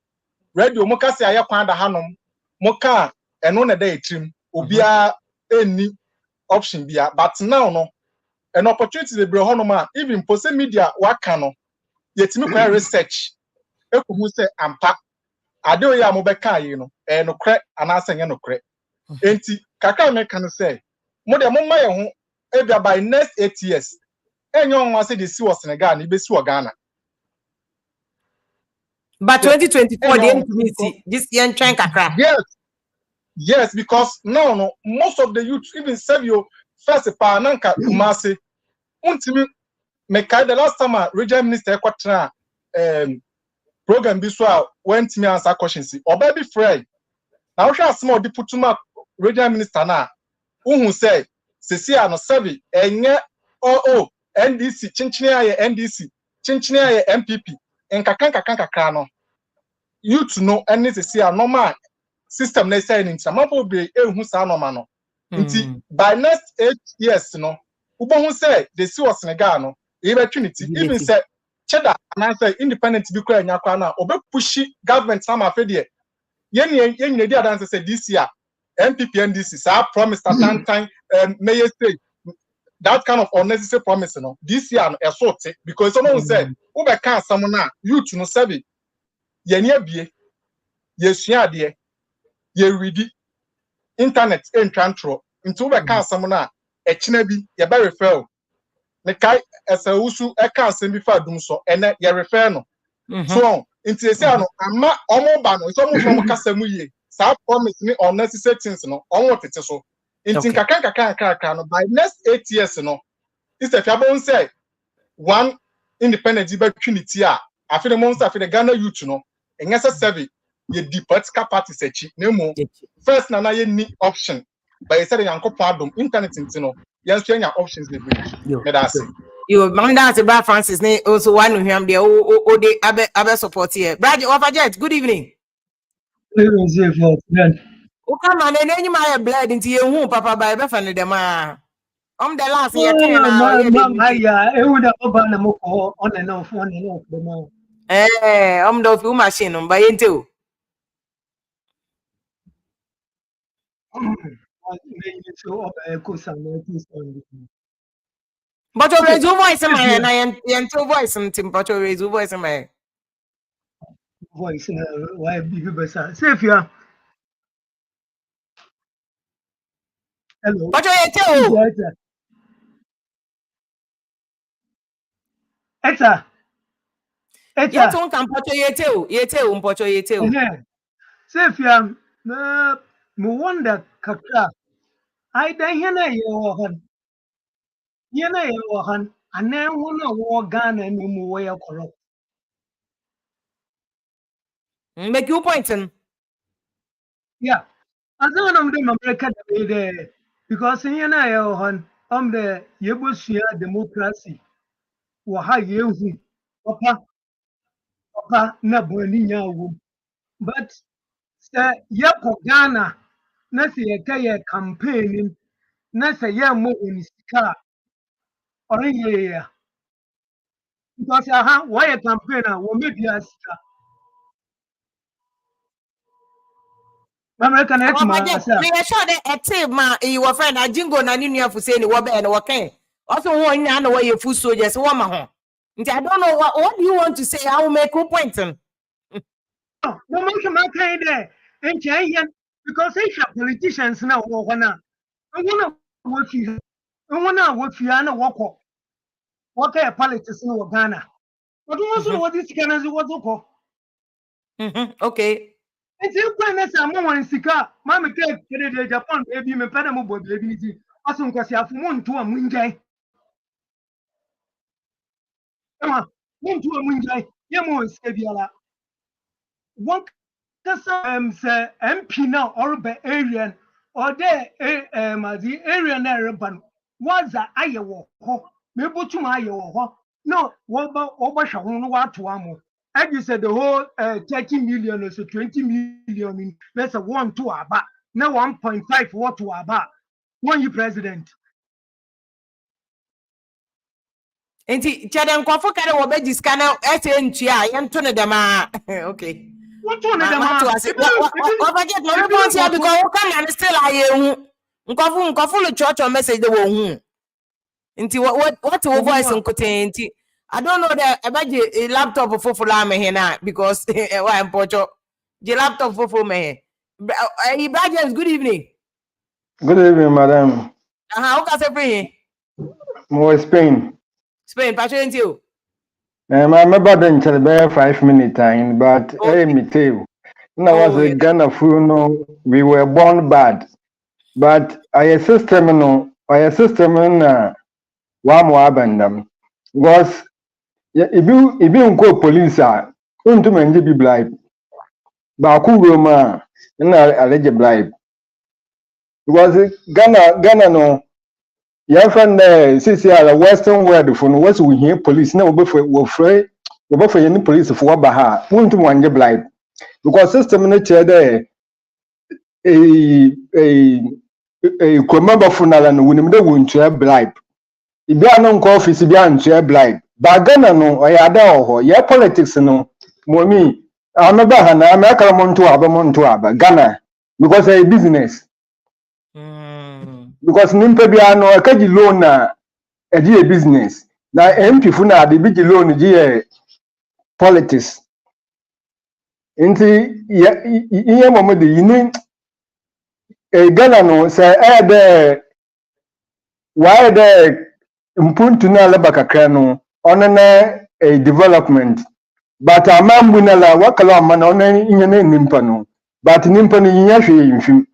[SPEAKER 13] radio mo ka say ayekwan da hanom mo ka eno na da etrim obia any option bia but now no an opportunity to bring honoma even social media waka no yetimi kwa research ekuhu say ampa ade oya amobeka yi no no kre anase nye no kre enti kaka me kan say mo de mo maye ho ebia by next 8 years enyo nwa say the si wo Senegal na ibesi wo Ghana
[SPEAKER 4] but 2024 the NPP this year trying kakra.
[SPEAKER 13] Yes, because no, most of the youth, even Savio, first pa nanka umase, untimi mekai the last time regional minister ekwatra program biswa went me answer questions. Or baby Fred. Now we small di putuma regional minister na who say Cecia no serve enye NDC chinchinia ye NDC chinchinia ye NPP enkakanka no youth no any Cecia normal system na say in some people be ehu sa normal no nti by next 8 years no ubo hu say they see was Senegal no e be trinity even say cheddar and say independent bi kwa nya kwa na obe pushi government some afede yen di adan say this year NPP NDC sa promise that time may say that kind of unnecessary promise no this year no sort because someone say ube kan some na youth no serve ye ne abie ye sua ade ye ready internet entrantro into ube kan some na echina bi ye be refer me kai esa usu e kan sem bi fa dum so ene ye refer no so into say no ama omo ba no so mo from kasa mu ye sa promise me unnecessary things no omo tete so into kaka no by next 8 years no is if you say one independent opportunity after the months after the Ghana youth no enye say serve ye di political parties echi nemo first na ye ni option but you say yankopon adom internet ntino yes nya options dey bring me that say
[SPEAKER 4] You Manda Seba Francis ne also one of him there the abe support here. Brad Wafajet, good evening. Come on, and any my blood into you, Papa by Befan de Ma. The last year,
[SPEAKER 14] on and off.
[SPEAKER 4] The few machine by into. But you raise your voice in my hand, and two voice and Tim, but you raise your voice in my
[SPEAKER 14] voice. Why be better? Safe here. Hello.
[SPEAKER 4] But you
[SPEAKER 14] Eta.
[SPEAKER 4] Yet on can put you too.
[SPEAKER 14] Safe here. No wonder kakra. I don't hear you. And then one war gun and no more way of corrupt.
[SPEAKER 4] Make you pointing.
[SPEAKER 14] Yeah. As one of them American there because in the Yebusia democracy. Waha yehu papa na boni nyawo but say yako Ghana na say yekaya campaign na say yamo unisika oriye because why a campaigner wo maybe asika American
[SPEAKER 4] Me sure that a team ma your friend Ajingo na ni nua fu say ni wo be na wo kan also won nya na wo ye fu soldiers wo ma ho. I don't know what do you want to say. I will make a point.
[SPEAKER 14] No make my kind there. And because they have politicians now. I wanna what you walk. What kind of politics in Ghana? But also what this Ghana is what
[SPEAKER 4] okay.
[SPEAKER 14] It's you when as a moment sika, Mamma Cake, Japan, baby, me pedamo baby. As soon as you have one to a munjay. One to a munjay. Yamo is Saviala. One say MP now or be area or there the area near ban was a Iowa ho maybe to my Iowa no what about what to amo. And you said the whole 30 million or so 20 million that's a 1 to about now 1.5 what to about one you president.
[SPEAKER 4] Enti Chadan Kwafo kare wo be diskana SNTI yentone dem okay.
[SPEAKER 14] What one of them?
[SPEAKER 4] Because come and still I Nkofu church message the wo what voice nkote I don't know that about a laptop for me here because why am pocho the laptop for me. Ibrahim, good evening.
[SPEAKER 15] Good evening, madam.
[SPEAKER 4] How can I say
[SPEAKER 15] More Spain.
[SPEAKER 4] Spain, patient you.
[SPEAKER 15] I'm about to 5 minutes time, but hey, me too. Now was a Ghana funo. We were born bad, but I system no, I system na one more abandon. Because if you go police are, to manage be bribe. Baku Roma, na alleged bribe. Because Ghana no. Your friend the Western world for what we hear police now we afraid any police for Baha won't one blind because system nature there a member funeral and when they won't share bribe. If you are non office if you are share bribe. Bagana no or ya your politics no mommy I'm a bahana I'm a Ghana because a business. Because nimpe bi ano akaji loan na eji business na MP fu na de big loan ji politics nti iye momo de yini Ghana no say de why de mpuntu na leba kakra no onene development but amambu na la wakala ma na onene nyene nimpa no but nimpa no yinya hwe yimfim.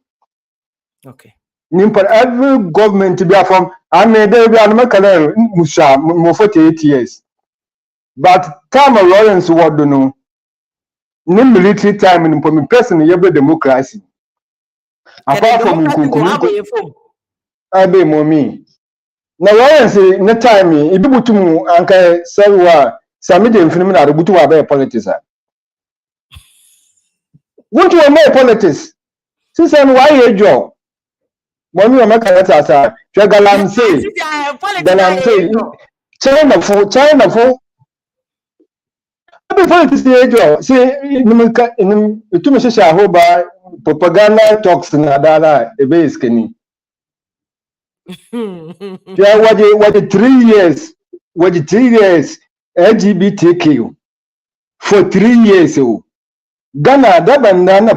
[SPEAKER 4] Okay.
[SPEAKER 15] Every government to be from I made Musa more 48 years. But time of Lawrence what do know? No military time in person every democracy. Apart from I be mommy. na wɔn say ne time ibi butum anka sɛwa sami de mfini na butu wa be politics a won't you make politics sisan why you jo money o maka yata sa hwe galam say China for abi politics ye jo say nim itumi hye ho ba propaganda talks na dala ebe iskeni yeah what 3 years LGBTQ for 3 years Ghana that banana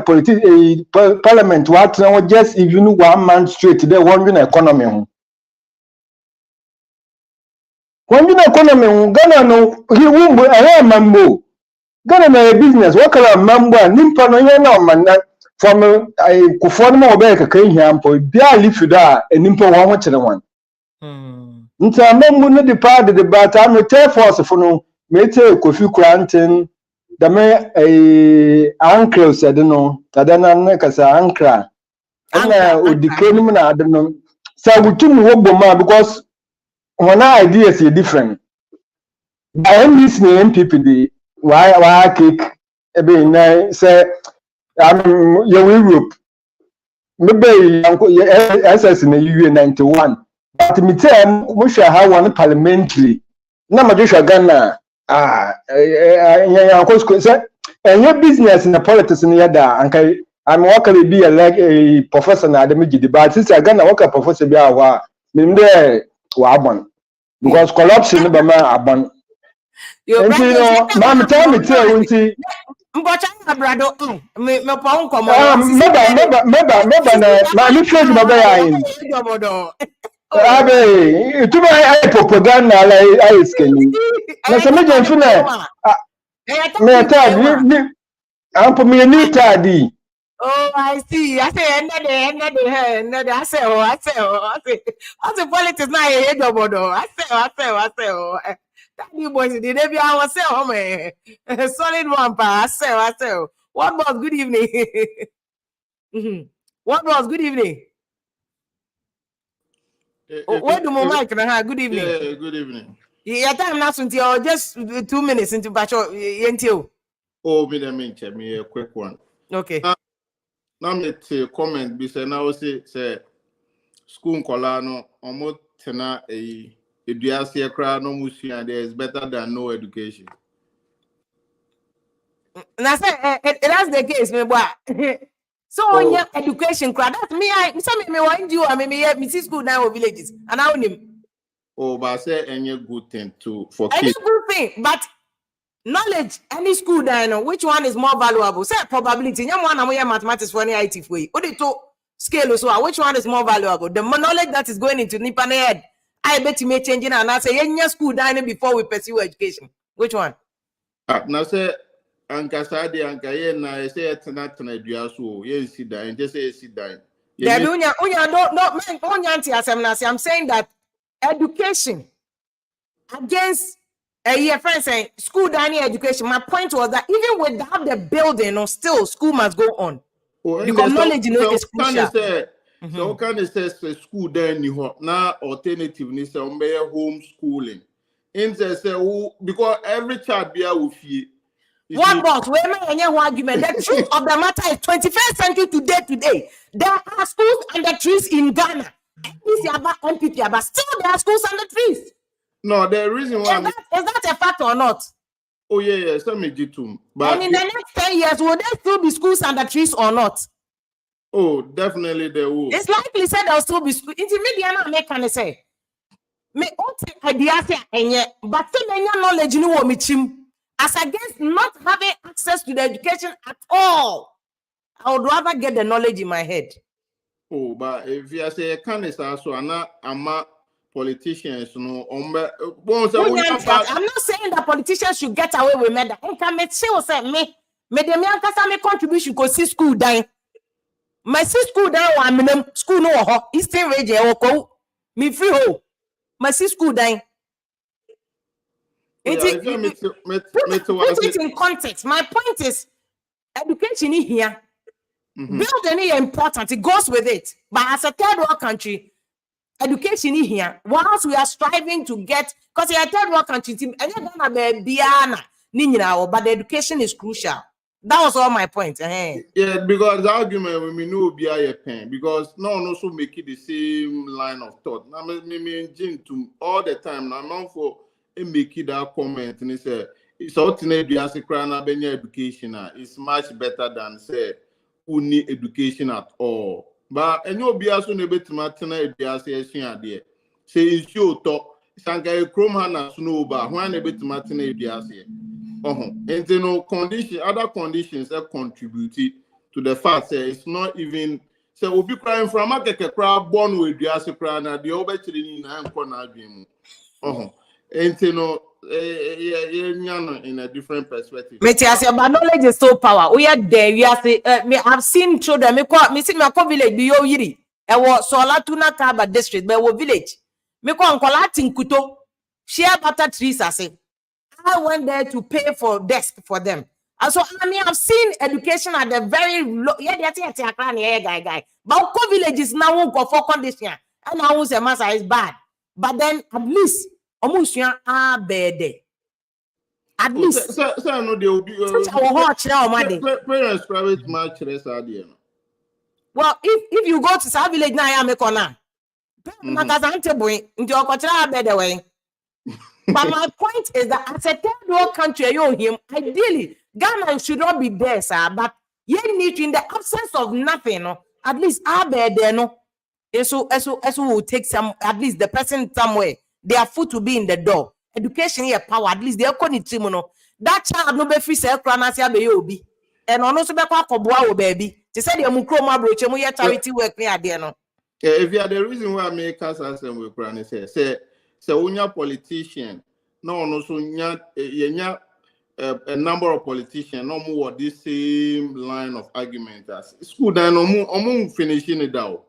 [SPEAKER 15] parliament what now just even 1 month straight there one economy Ghana no he wumbo I mambo Ghana na business what kala mambo nimpa no ye na man from kufo no mo be kaka hia mpo bia lifi da nimpa won ho kire wan nta mambo no depart the bat am tell force for no mete kofi kranten da me uncle said no tadana na kasa ankra na odikenu na adno sa wutum wo boma because one ideas are different. I am listening NPP the why kick ebe na say you Europe maybe SS in the UN 91 but me tell we shall have one parliamentary na ma Joshua Ghana your business in the politics in the da anka I'm working be a professor na Adam Gidi but since I Ghana work a professor be a wabon because corruption be ma abon mama tell me
[SPEAKER 4] mbocha abrado me pon komo
[SPEAKER 15] meba na ma mi face baba ya yin abe tuma ai propaganda la ai skeni na se me jenfu na me ta ni ampo me ni tadi.
[SPEAKER 4] Oh, I see. I say, I say, politics now. I say. That new boys did they I say, oh man, solid one pa. I say. What was good evening? What was good evening? Where do my mic na? Good evening.
[SPEAKER 10] Yeah, good evening.
[SPEAKER 4] Yeah, time now until just 2 minutes into bacho yentio.
[SPEAKER 10] Oh, me a quick one.
[SPEAKER 4] Okay.
[SPEAKER 10] Now me comment be say now say school nkola no omo tena eduase ekra no musua there is better than no education.
[SPEAKER 4] Na say that's the case me boy. So on your education crowd that me want you me see school now villages and I him.
[SPEAKER 10] Oh, but say any good thing too for
[SPEAKER 4] kids.
[SPEAKER 10] Any
[SPEAKER 4] good thing, but knowledge, any school that I know, which one is more valuable? Say probability. You want to mathematics for any IT for you. What they to scale so which one is more valuable? The knowledge that is going into Nippon head. I bet you may change it and I say any school dining before we pursue education. Which one?
[SPEAKER 10] Now say Anka de Anka ye na say tena duaso ye sit down just say sit down.
[SPEAKER 4] I'm saying that education against your friend saying school dining education. My point was that even without the building, still school must go on. Because knowledge is crucial.
[SPEAKER 10] So can it say school dining now alternative ni say homeschooling. In say because every child be with you.
[SPEAKER 4] What boss? Where may any argument? The truth of the matter is 21st century today. There are schools under trees in Ghana. NPP, but still there are schools under trees.
[SPEAKER 10] No, the reason why
[SPEAKER 4] is that a fact or not?
[SPEAKER 10] Oh yeah, some may too. But
[SPEAKER 4] and in the next 10 years, will there still be schools under trees or not?
[SPEAKER 10] Oh, definitely there will.
[SPEAKER 4] It's likely said there will still be schools. Intermediate make can say. Me idea say but still any knowledge you know me chim. As against not having access to the education at all, I would rather get the knowledge in my head.
[SPEAKER 10] Oh, but if you say candidates also, I'm not politicians, no. I'm not
[SPEAKER 4] saying that politicians should get away with murder. I can make sure say me the contribution because see school dying. My school dying one school no Eastern region or me free ho. My school dying. Put it in context. My point is education in here. Building is important. It goes with it. But as a third world country, education here. Once we are striving to get, because I third world country team, and you're gonna be Biana, but the education is crucial. That was all my point.
[SPEAKER 10] Yeah, because the argument we know be a pen because no one also make it the same line of thought. Now me to all the time. Now I'm for make it that comment and say it's alternate the education is much better than say who need education at all. But and you'll be also able to maintain education there. Say in show talk, Sanka Chrome Hana Snowbar, when able to maintain education. And you know, other conditions that contributed to the fact that it's not even so we'll be crying from a crowd born with the Asipran and the over in and you know, in a different perspective.
[SPEAKER 4] But knowledge is so power. We are there. We are say, I've seen children. Me see me village. Be yo yiri. Was Solatuna Kaba district. But village. Me ko ankola tinkuto. Share butter trees. I say. I went there to pay for desk for them. And so I mean, I've seen education at the very low. Yeah, guy. But village is now for condition. And now say massa is bad. But then at least almost are bad. At least
[SPEAKER 10] so no they will be parents private match
[SPEAKER 4] well, if you go to South Village now, I am a corner. But my point is that as a third world country, ideally, Ghana should not be there, sir. But you need in the absence of nothing, at least there, no. So will take some, at least the person somewhere, their food to be in the door. Education here, power, at least they're going to that child no be free self be obi. And also be kwa baby. They said you mukro ma broche mu charity work near there no.
[SPEAKER 10] If you are the reason why I make us asem we kra say unya politician no also nya a number of politicians no more this same line of argument as school then no finishing it down.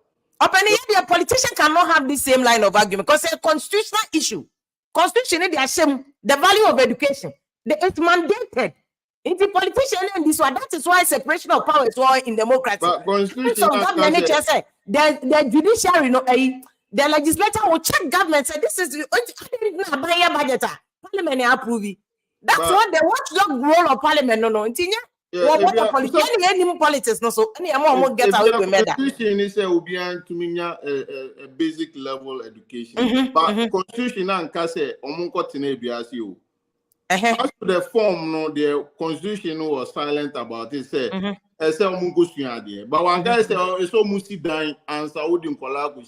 [SPEAKER 4] The politician cannot have the same line of argument because it's a constitutional issue. Constitution is the value of education. It's mandated. It's the politician and this one. That is why separation of powers is in democracy.
[SPEAKER 10] But constitution
[SPEAKER 4] the judiciary, the legislature will check government. Say this is budget. Parliament approve it. That's what the watchdog role of parliament. No. Politics no so any amount get away with murder.
[SPEAKER 10] Constitution is a basic level education. But constitution and say as to the form, no, the constitution was silent about it. Say, but one guy said, "It's almost dying." And Saudi collab.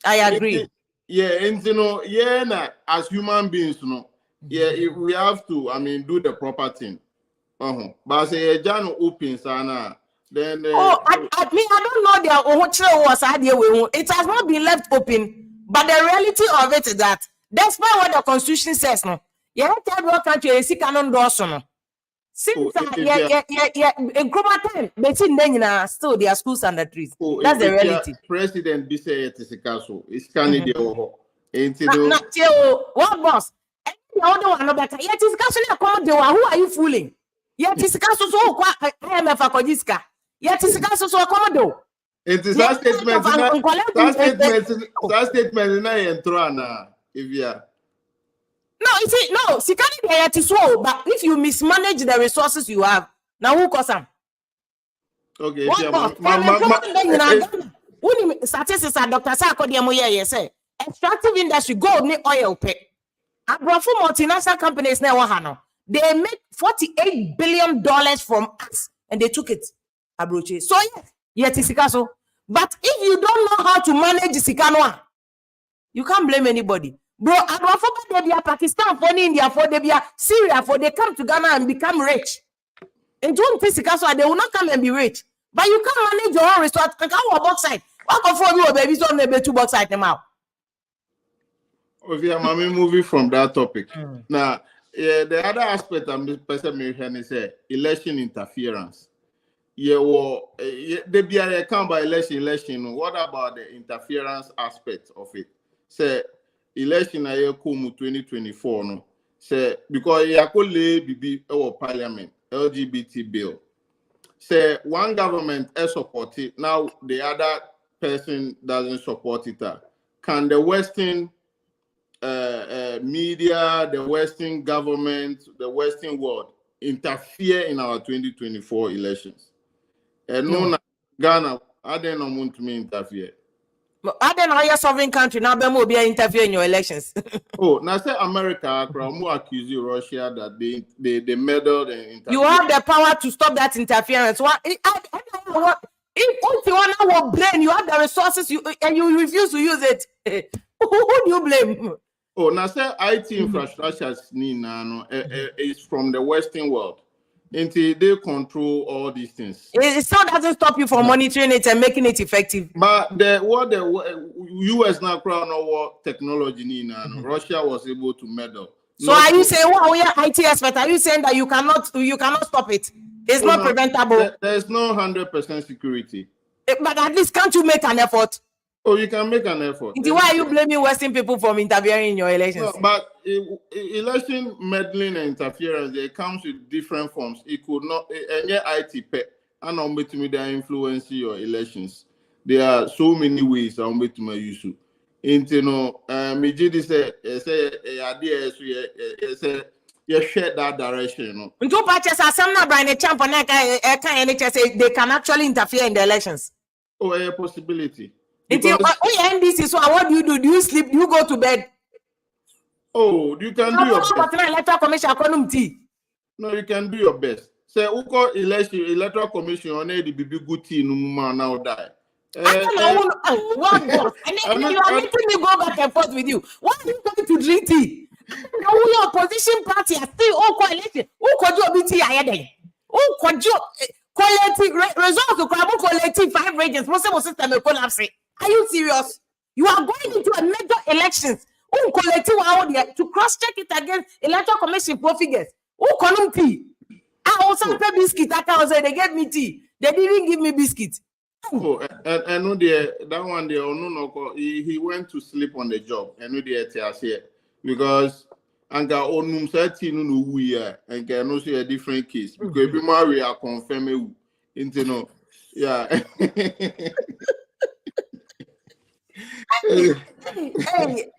[SPEAKER 4] I agree.
[SPEAKER 10] Yeah, and you know, as human beings, we have to, do the proper thing. But say John opens then.
[SPEAKER 4] I don't know it has not been left open, but the reality of it is that despite what the constitution says, no. Yeah, third world country is canon Dawson. Since in Chroma time, they still their schools and the trees. That's the reality.
[SPEAKER 10] President be say it is a castle. It's candidate over.
[SPEAKER 4] What boss? The other one no better. Yet is castle. Who are you fooling? Yet is castle so IMF Akodiska. Yet is castle so accommodate.
[SPEAKER 10] It is that statement. That statement is not if you are.
[SPEAKER 4] No, you see, no, Sikani they are to swallow, but if you mismanage the resources you have, now who cause them?
[SPEAKER 10] Okay,
[SPEAKER 4] statistics are Dr. Sako Diamoye say extractive industry gold need oil pay. Abrofu multinational companies now they make $48 billion from us and they took it. Abroche. So yes, Sikaso. But if you don't know how to manage Sikanoa, you can't blame anybody. Bro, they are Pakistan for India for they are Syria for they come to Ghana and become rich. And don't think so they will not come and be rich. But you can't manage your own resort. Can go bauxite. What can for you, baby? So maybe 2 bauxite them out.
[SPEAKER 10] Okay, I'm moving from that topic. Now, the other aspect I'm is election interference. They be account by election. What about the interference aspect of it? Say election na come 2024 no say because yakole bibi our parliament LGBT bill say one government support it now the other person doesn't support it
[SPEAKER 2] can the Western media, the Western government, the Western world interfere in our 2024 elections? And no, Ghana, I don't want to interfere.
[SPEAKER 4] I don't know your sovereign country now, but will be interfere in your elections.
[SPEAKER 2] Oh, now say America, more accuse Russia that they meddled and interfered.
[SPEAKER 4] You have the power to stop that interference. What? I don't know what. If you want our brain, you have the resources, and you refuse to use it. Who do you blame?
[SPEAKER 2] Oh, now say IT infrastructure is from the Western world. Until they control all these things.
[SPEAKER 4] It still doesn't stop you from monitoring it and making it effective.
[SPEAKER 2] But what the US now crown what technology Russia was able to meddle.
[SPEAKER 4] So are you saying, well, we are IT expert? Are you saying that you cannot stop it? It's not preventable.
[SPEAKER 2] There's no 100% security.
[SPEAKER 4] But at least can't you make an effort?
[SPEAKER 2] Oh, you can make an effort.
[SPEAKER 4] Why are you blaming Western people from interfering in your elections?
[SPEAKER 2] No, but election meddling and interference, it comes with different forms. It could not, any IT pet, and I'm between me that influence your elections. There are so many ways I'm between my use. Into no, me say, idea say, you share that direction.
[SPEAKER 4] Into patches are some not Bryan Acheampong, they can actually interfere in the elections.
[SPEAKER 2] Oh, a possibility.
[SPEAKER 4] NDC, so what do you do? Do you sleep? Do you go to bed?
[SPEAKER 2] Oh, you can do your best.
[SPEAKER 4] Electoral Commission,
[SPEAKER 2] no, you can do your best. Say, who electoral commission on the BB good tea no man now die.
[SPEAKER 4] What boss? And then you are making me go back and forth with you. Why are you going to drink tea? Now your opposition party are still all coalition. Who could do BT ahead? Who could do collective results to collective 5 regions? Most system will collapse. Are you serious? You are going into a major elections. Who collective out there to cross-check it against electoral commission pro figures? Who couldn't tea? I also pay biscuit. They gave me tea. They didn't give me biscuit.
[SPEAKER 2] Oh, and no, that one there, no, he went to sleep on the job. And no, there, because and got onum certain no we are and can also a different case because be marry are confirm into no, yeah.
[SPEAKER 4] Hey,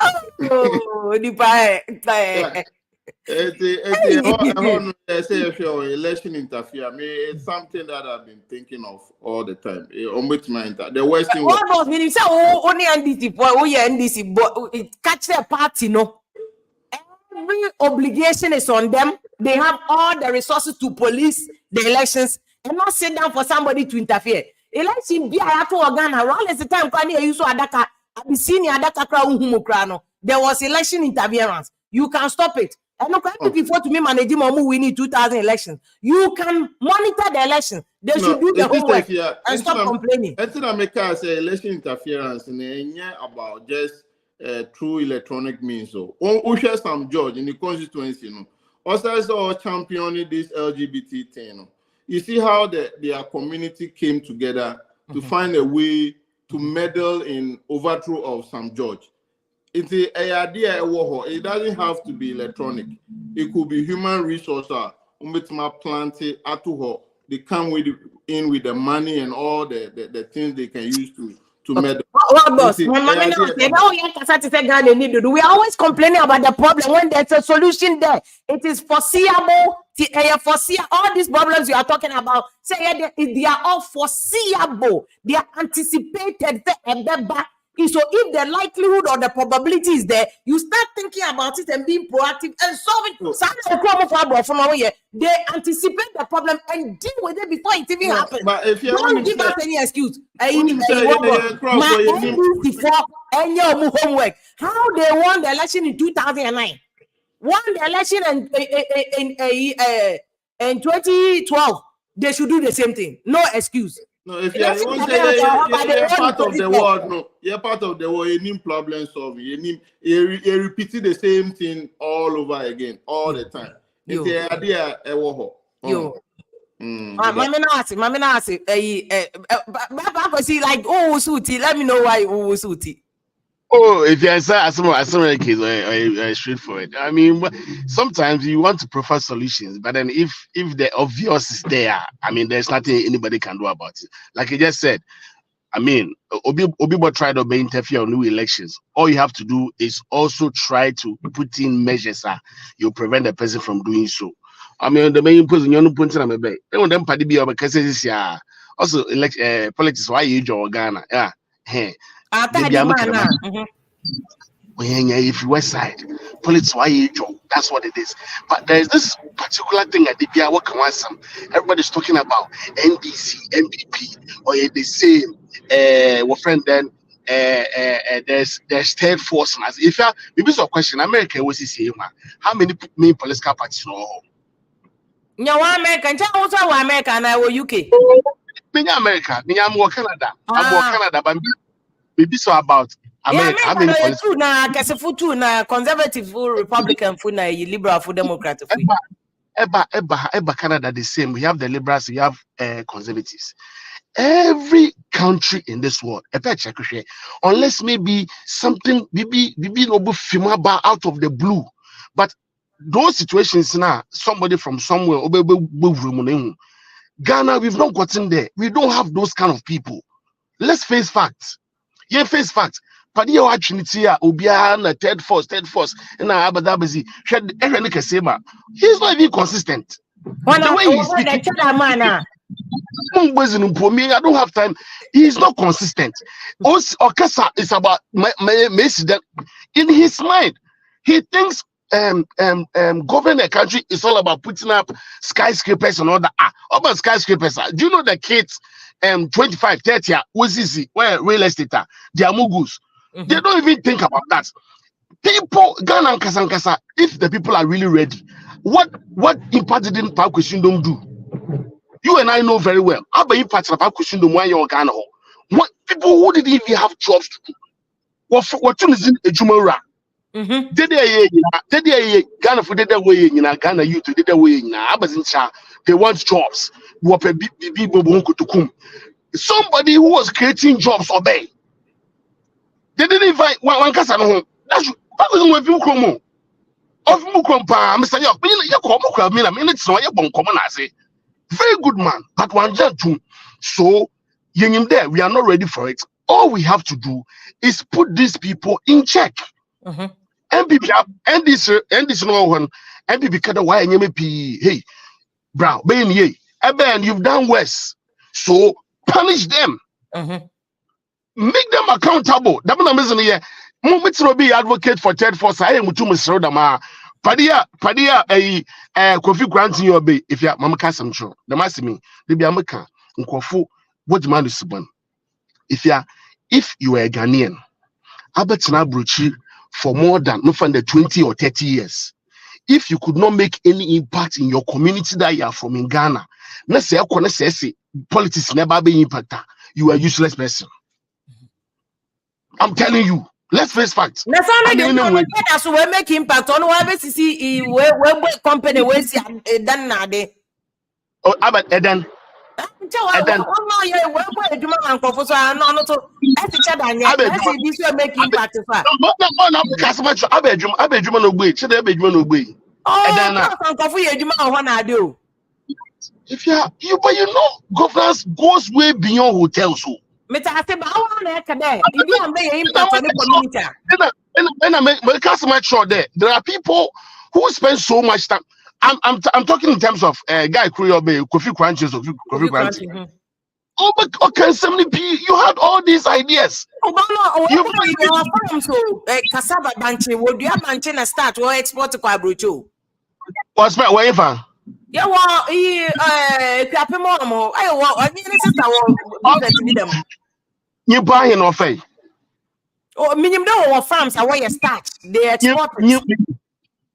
[SPEAKER 4] oh, the pie.
[SPEAKER 2] If your election interfere, it's something that I've been thinking of all the time. The Western
[SPEAKER 4] world. What was meaning? Say, only NDC, NDC, but it catch their party, no. Every obligation is on them. They have all the resources to police the elections and not sit down for somebody to interfere. Election be I to Ghana. Around the time when you saw Adaka, there was election interference. You can stop it. And no, before to me manage we need 2000 elections. You can monitor the election. They should do the homework and stop complaining.
[SPEAKER 2] America say election interference and about just through electronic means. So, we share some judge in the constituency. Also, championing this LGBT thing. You see how their community came together to find a way to meddle in overthrow of some judge. It's an idea. It doesn't have to be electronic. It could be human resource. They come in with the money and all the things they can use to meddle.
[SPEAKER 4] What boss? We are always complaining about the problem when there's a solution there. It is foreseeable. All these problems you are talking about, say they are all foreseeable. They are anticipated. So if the likelihood or the probability is there, you start thinking about it and being proactive and solve it. They anticipate the problem and deal with it before it even happens.
[SPEAKER 2] But if you
[SPEAKER 4] don't give us any excuse. Homework. How they won the election in 2009, won the election in 2012. They should do the same thing. No excuse.
[SPEAKER 2] No, if you're part of the world, no, you're part of the world, you need problem solving. You repeating the same thing all over again, all the time. It's the idea.
[SPEAKER 4] Mammy Nasi, like, oh, Suti, let me know why, oh, Suti.
[SPEAKER 16] Oh, if you answer as some case, I straight for it. I mean, sometimes you want to prefer solutions, but then if the obvious is there, I mean, there's nothing anybody can do about it. Like you just said, I mean, Obibo tried to interfere on new elections. All you have to do is also try to put in measures you prevent the person from doing so. I mean, the main person you know punting on me. They want them party be over because also politics. Why you join Ghana? Yeah, hey. If you West Side, politics why you join? That's what it is. But there is this particular thing at the BIA work on some. Everybody's talking about NDC, NPP, or the same. What friend then? There's third force. If you maybe so question, America was the same. How many main political parties no?
[SPEAKER 4] America, America, and I will UK.
[SPEAKER 16] Me America, me I'm more Canada. I'm more Canada, but maybe so about America. How many political?
[SPEAKER 4] Na conservative, Republican, liberal, Democrat.
[SPEAKER 16] Eba Canada the same. We have the liberals, we have conservatives. Every country in this world, unless maybe something maybe out of the blue, but those situations now, somebody from somewhere, Ghana, we've not gotten there. We don't have those kind of people. Let's face facts. Yeah, face facts. Padi o Trinity Obia na third force na Abadabazi. He's not even consistent. The way he's speaking, I don't have time. He's not consistent. Okasa is about that in his mind. He thinks governing a country is all about putting up skyscrapers and all that. About skyscrapers. Do you know the kids 25, 30 was easy where real estate they are mugus. They don't even think about that. People Ghana and Kasankasa, if the people are really ready, what impact didn't Park Question don't do? You and I know very well. How about impact of Park Question don't want your Ghana? What people who didn't even have jobs to do? What is a Jumara? Did they Ghana for the way in Ghana youth did the way in Abazincha? They want jobs. Somebody who was creating jobs obey. They didn't invite one person home. That's what was with you come of Mukompa, Mr. Yok. Very good man, but one gentleman. So there, we are not ready for it. All we have to do is put these people in check. NPP and this no one NPP kada why NPP hey brown ben ye eben you've done worse, so punish them. Make them accountable. That means amazing here. Moment to be advocate for third force. I am to Mr. Dama. Padia Kofi granting your bay. If you are Mama Casam show, the massimi, the Biamaka, Nkofu, what man is born. If you are a Ghanaian, Abetina Bruchi for more than not from the 20 or 30 years. If you could not make any impact in your community that you are from in Ghana, let's say politics never be impact. You are a useless person. I'm telling you, let's face facts.
[SPEAKER 4] We're making impact on what see company was done now.
[SPEAKER 16] Oh, about Eden. If you know, governance goes way beyond hotels. There are people who spend so much time. I'm talking in terms of guy Kofi Crunches of Kofi Crunches. Oh, but okay, you had all these ideas.
[SPEAKER 4] Cassava banchi, would you have manchina start or export to Quabrucho?
[SPEAKER 16] What's my waiver?
[SPEAKER 4] Yeah, well, I mean, them.
[SPEAKER 16] You buy an offer.
[SPEAKER 4] Oh, minimum farms are where you start. They export.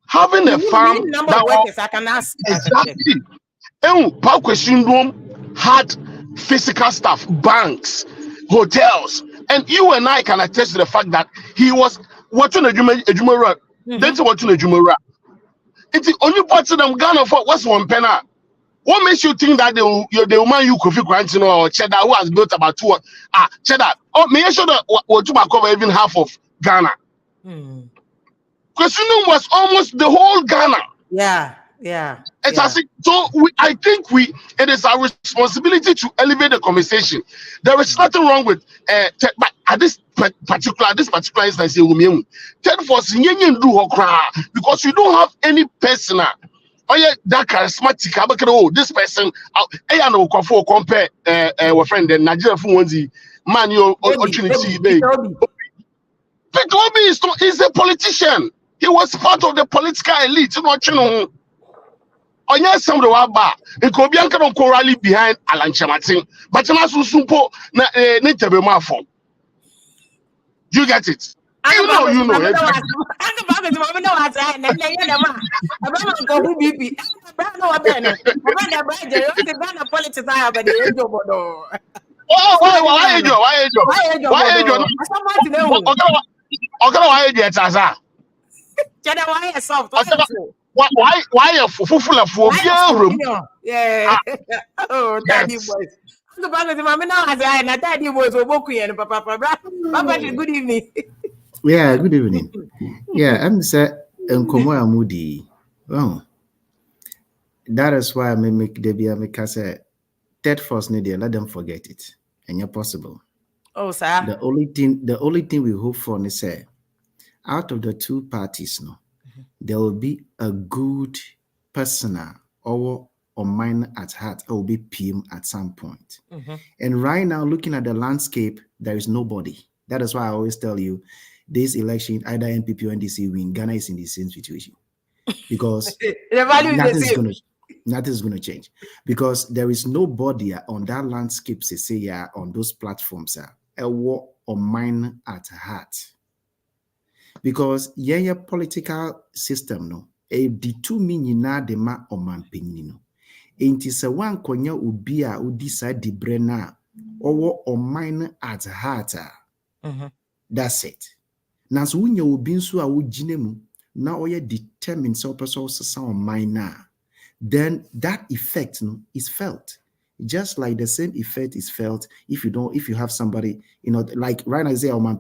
[SPEAKER 16] Having a farm
[SPEAKER 4] number of workers, I can ask.
[SPEAKER 16] Exactly. Park Question Room had physical staff, banks, hotels, and you and I can attest to the fact that he was watching a Jumara. Then to watching a Jumara. It's the only part of them Ghana for what's one penna. What makes you think that the woman you Kofi Granting or Cheddar who has built about Cheddar? Oh, make sure that what you cover even half of Ghana. Question was almost the whole Ghana.
[SPEAKER 4] Yeah. Yeah.
[SPEAKER 16] So I think it is our responsibility to elevate the conversation. There is nothing wrong with but at this particular instance, because we don't have any personal. Oh yeah, that charismatic. Oh, this person. I know compare. Our friend the Nigerian Funzi man. You opportunity. Peter Obi is a politician. He was part of the political elite. You know. Oh yes, some of the bar. It could be uncle rally behind Alan Chamatin, but you must sumpo na form. You get it? You know. Why a full of room?
[SPEAKER 4] Yeah. Oh, daddy boys. Daddy boys Papa, good evening.
[SPEAKER 17] Yeah, good evening. Yeah, I'm saying Nkomo Moody. Well, that is why I make Debbie make say third force need let them forget it. And you're possible.
[SPEAKER 4] Oh, sir.
[SPEAKER 17] The only thing we hope for is say out of the two parties, there will be a good personal or mine at heart or will be PM at some point. And right now, looking at the landscape, there is nobody. That is why I always tell you, this election, either NPP or NDC win, Ghana is in the same situation. Because nothing is going to change. Because there is nobody on that landscape, say, on those platforms, a war or mine at heart. Because your political system, the two meaning de ma or man penino. Ain't is a one konya ubia who decide the brenna or mine at heart. That's it. Now, so when you bin so a jinemu, now you determined so person sound minor, then that effect is felt. Just like the same effect is felt if you have somebody, like right now I say Oman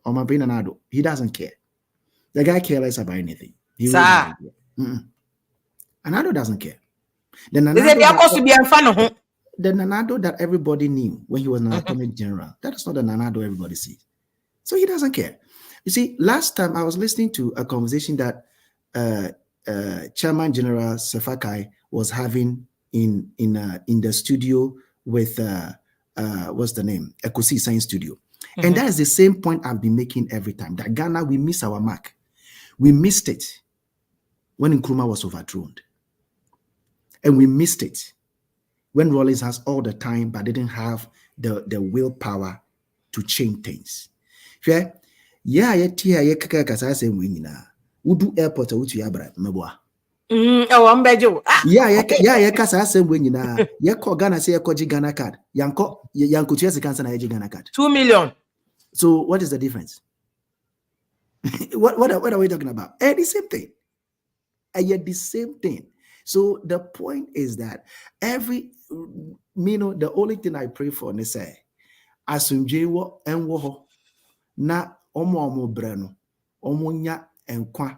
[SPEAKER 17] Anado, he doesn't care. The guy cares less about anything. He really doesn't care. Anado doesn't care. The Nanado that everybody knew when he was an atomic general, that is not the Nanado everybody sees. So he doesn't care. You see, last time I was listening to a conversation that Chairman General Sefakai was having in the studio with what's the name? Ekosi Science Studio. And that is the same point I've been making every time. That Ghana, we miss our mark. We missed it when Nkrumah was overthrown. And we missed it when Rawlings has all the time but didn't have the willpower to change things. Yeah, Udu airport utu yabra meboa.
[SPEAKER 4] I'm bejo.
[SPEAKER 17] Yeah, kasa same way na. Yeko Ghana say yeko Ghana card. Yanko tuya cancer na Ghana card.
[SPEAKER 4] 2 million.
[SPEAKER 17] So what is the difference? what are we talking about? The same thing. The same thing. So the point is that the only thing I pray for is say asumje wo enwo ho na omo brano omo nya enkwa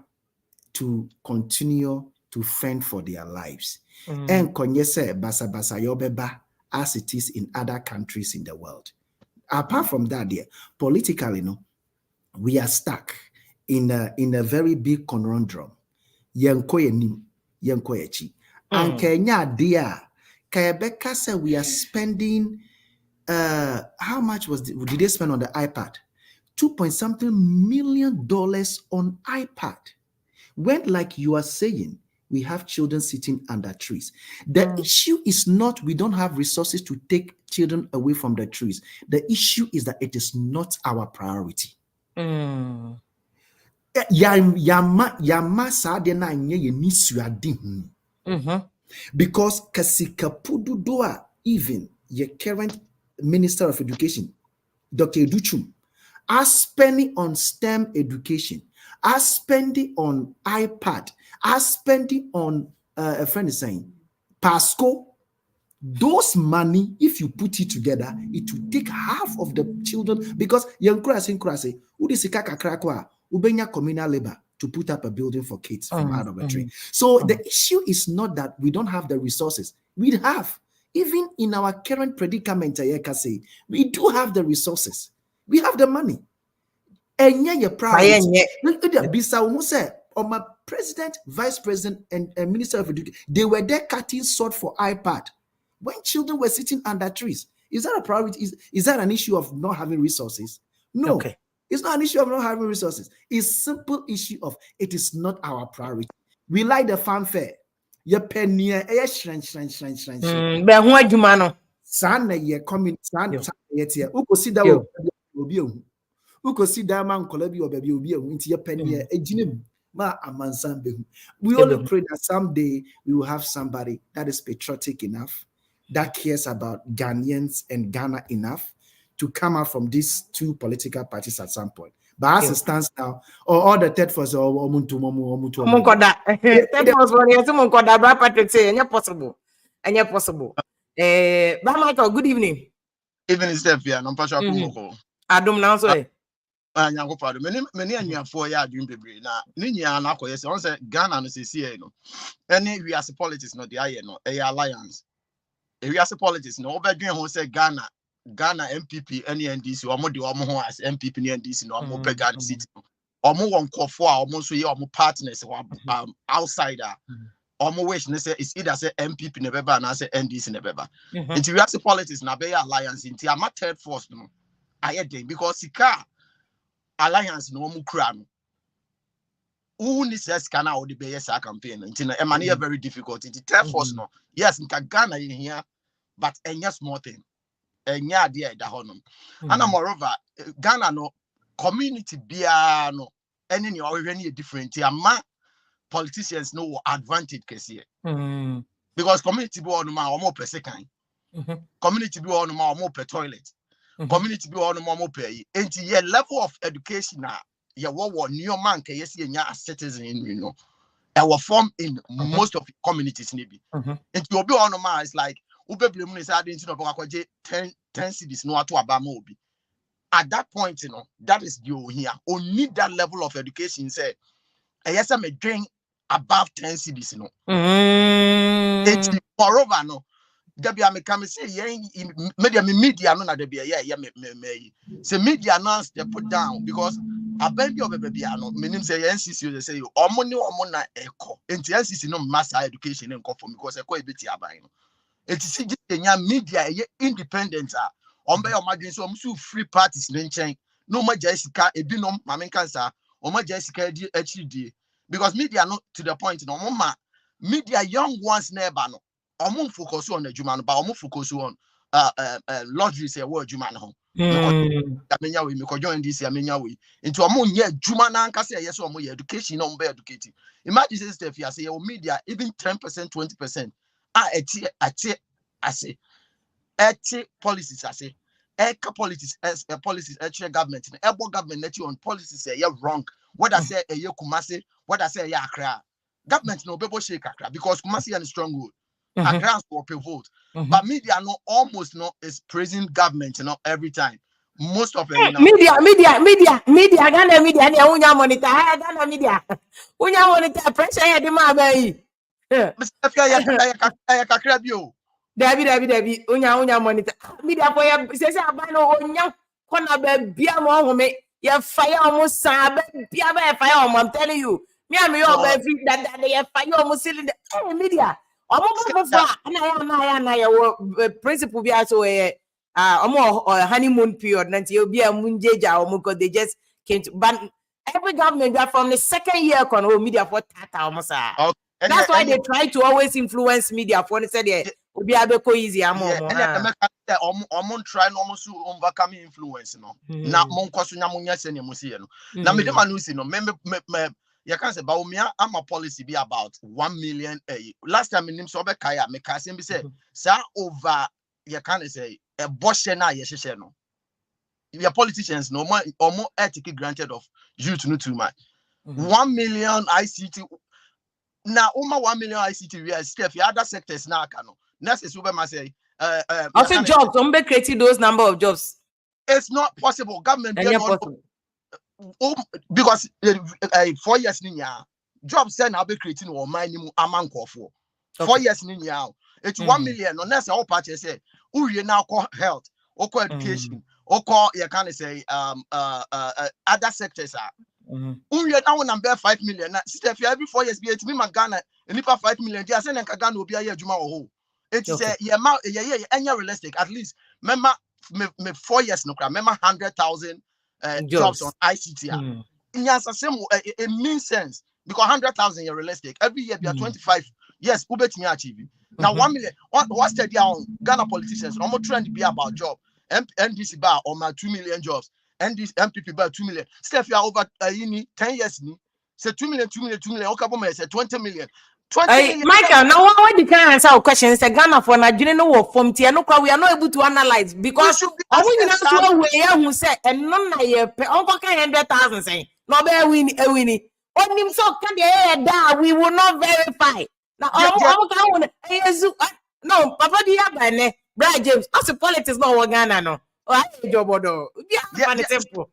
[SPEAKER 17] to continue to fend for their lives. And konyese basa yobeba as it is in other countries in the world. Apart from that, politically, we are stuck in a very big conundrum. And Kenya dear Kayabeka said we are spending how much did they spend on the iPad? $2.something million on iPad. When, like you are saying, we have children sitting under trees. The issue is not we don't have resources to take children away from the trees. The issue is that it is not our priority. Because Kasikapududoa, even your current Minister of Education, Dr. Educhum, are spending on STEM education, are spending on iPad, are spending on a friend is saying Pasco. Those money, if you put it together, it will take half of the children because young crossing, ubenya communal labor, to put up a building for kids from out of a tree. So the issue is not that we don't have the resources. We have. Even in our current predicament, we do have the resources. We have the money. And yeah, your priority. My president, vice president, and minister of education, they were there cutting sword for iPad when children were sitting under trees. Is that a priority? Is that an issue of not having resources? No. Okay. It's not an issue of not having resources. It's simple issue of it is not our priority. We like the fanfare. Your penny, shrine. Sana ye coming, sana yet here. Uko see that will be Uko see that man collabi or baby will be into your penny, a jinim. We only pray that someday we will have somebody that is patriotic enough, that cares about Ghanaians and Ghana enough to come out from these two political parties at some point. But as it stands now, all the third force or
[SPEAKER 4] Patrick say, and possible. Michael, good evening.
[SPEAKER 18] Evening, Stefia, no passion.
[SPEAKER 4] Adam now so.
[SPEAKER 18] Nyango pado many anyafo ya adwin bebre na ne nya na akoye se on se Ghana no sesi no any we as politics no dey aye no e alliance e we as politics no obedwen ho se Ghana NPP any NDC omo de omo ho as NPP ne NDC no omo pe Ghana city omo won kofo a omo so ye omo partners outsider omo wish ne say it's either say MPP ne beba na say NDC ne beba into we as politics na be alliance into am third force no aye dey because sika alliance no mu kura no who ni says kana o de be yes campaign until e man very difficult it third force no yes nka Ghana here but enya small thing enya de da honom and moreover Ghana no community bia no any ni already any different ama politicians no advantage kese because community be on ma o mo pese kan community be on ma o mo pe toilet community be on more pay. And your level of education now, your war new man can yes a citizen in our form in most of the communities maybe. And you be on ma is like ube blame is adding to 10 cities no to abamobi. At that point, that is you here. Only that level of education say yes, I'm a drink above 10 cities, It's moreover no. Debbie, I come say, media no na Debbie, me. Say media announced they put down because a baby of a baby, meaning say NCC, they say, omo na echo. And NCC no mass education and conform because echo a bit yabaino. It's just media independent. By your margin, so free parties in chain. No more Jessica, a binom, Mamin cancer, or more Jessica HD. Because media not to the point, no more media young ones never no. Omo focus on the Juman, but omo focus on lottery say word Juman home. Amenya we me join this amenya we. Into omo nye Juman anka say yes omo education no be educating. Imagine this stuff you say your media even 10%, 20%. I say policies I say policies policies government government on policies say you wrong. What I say you Kumasi, what I say ya Accra. Government no be shake Accra because Kumasi is stronghold. Accra for vote, but media no almost no is praising government every time. Most of it
[SPEAKER 4] media Ghana media unya monitor Ghana media unya monitor pressure ya di ma bayi David unya monitor media for ya say aban no unya kona be bia mo home ya fire almost sabe bia be fire I'm telling you me am your be that they fire almost cylinder media principle be also honeymoon period until be a munjeja because they just came to but every government from the second year media for tata almost that's why they try to always influence media for they said be easy
[SPEAKER 18] try almost overcome influence na mon kwaso nyamunya se ne musie no na me dem anu si no me you can't say, but I'm a policy be about 1 million. Last time in so kaya me kasim be say, sir over you can't say a boshena yesheno. Your politicians no more or more ethically granted of you to know too much. 1 million ICT now 1 million ICT we are step other sectors now can next is over say
[SPEAKER 4] also jobs, creating those number of jobs.
[SPEAKER 18] It's not possible. Government because 4 years ninya job say na be creating or mining amount of 4 years ninya it's 1 million no na say all party say uwie na call health or call education or call you can say other sectors are uwie na won number 5 million na sister every 4 years be me Ghana nipa 5 million dia say na Ghana obi aye adwuma wo ho it say yeah realistic at least remember me 4 years no kra remember 100,000 jobs on ICT. It means sense because 100,000 is realistic. Every year we are 25. Yes, ubet me achieve. Now 1 million. What's the deal? Ghana politicians? I'm not trying to be about job. NDC bar on my 2 million jobs. NDC NPP bar 2 million. Steph, you are over 10 years. Say 2 million. Okay, say 20 million. 20 million.
[SPEAKER 4] Michael, now what the kind of answer question is Ghana for Nigeria no from Tiano, we are not able to analyze because I want to know where who say and none of your uncle 100,000 saying no bear win a winnie. On him so can that we will not verify. Now no, Papa dear by Bryan James, as a politics no Ghana no. Oh, I job odo. Yeah, simple.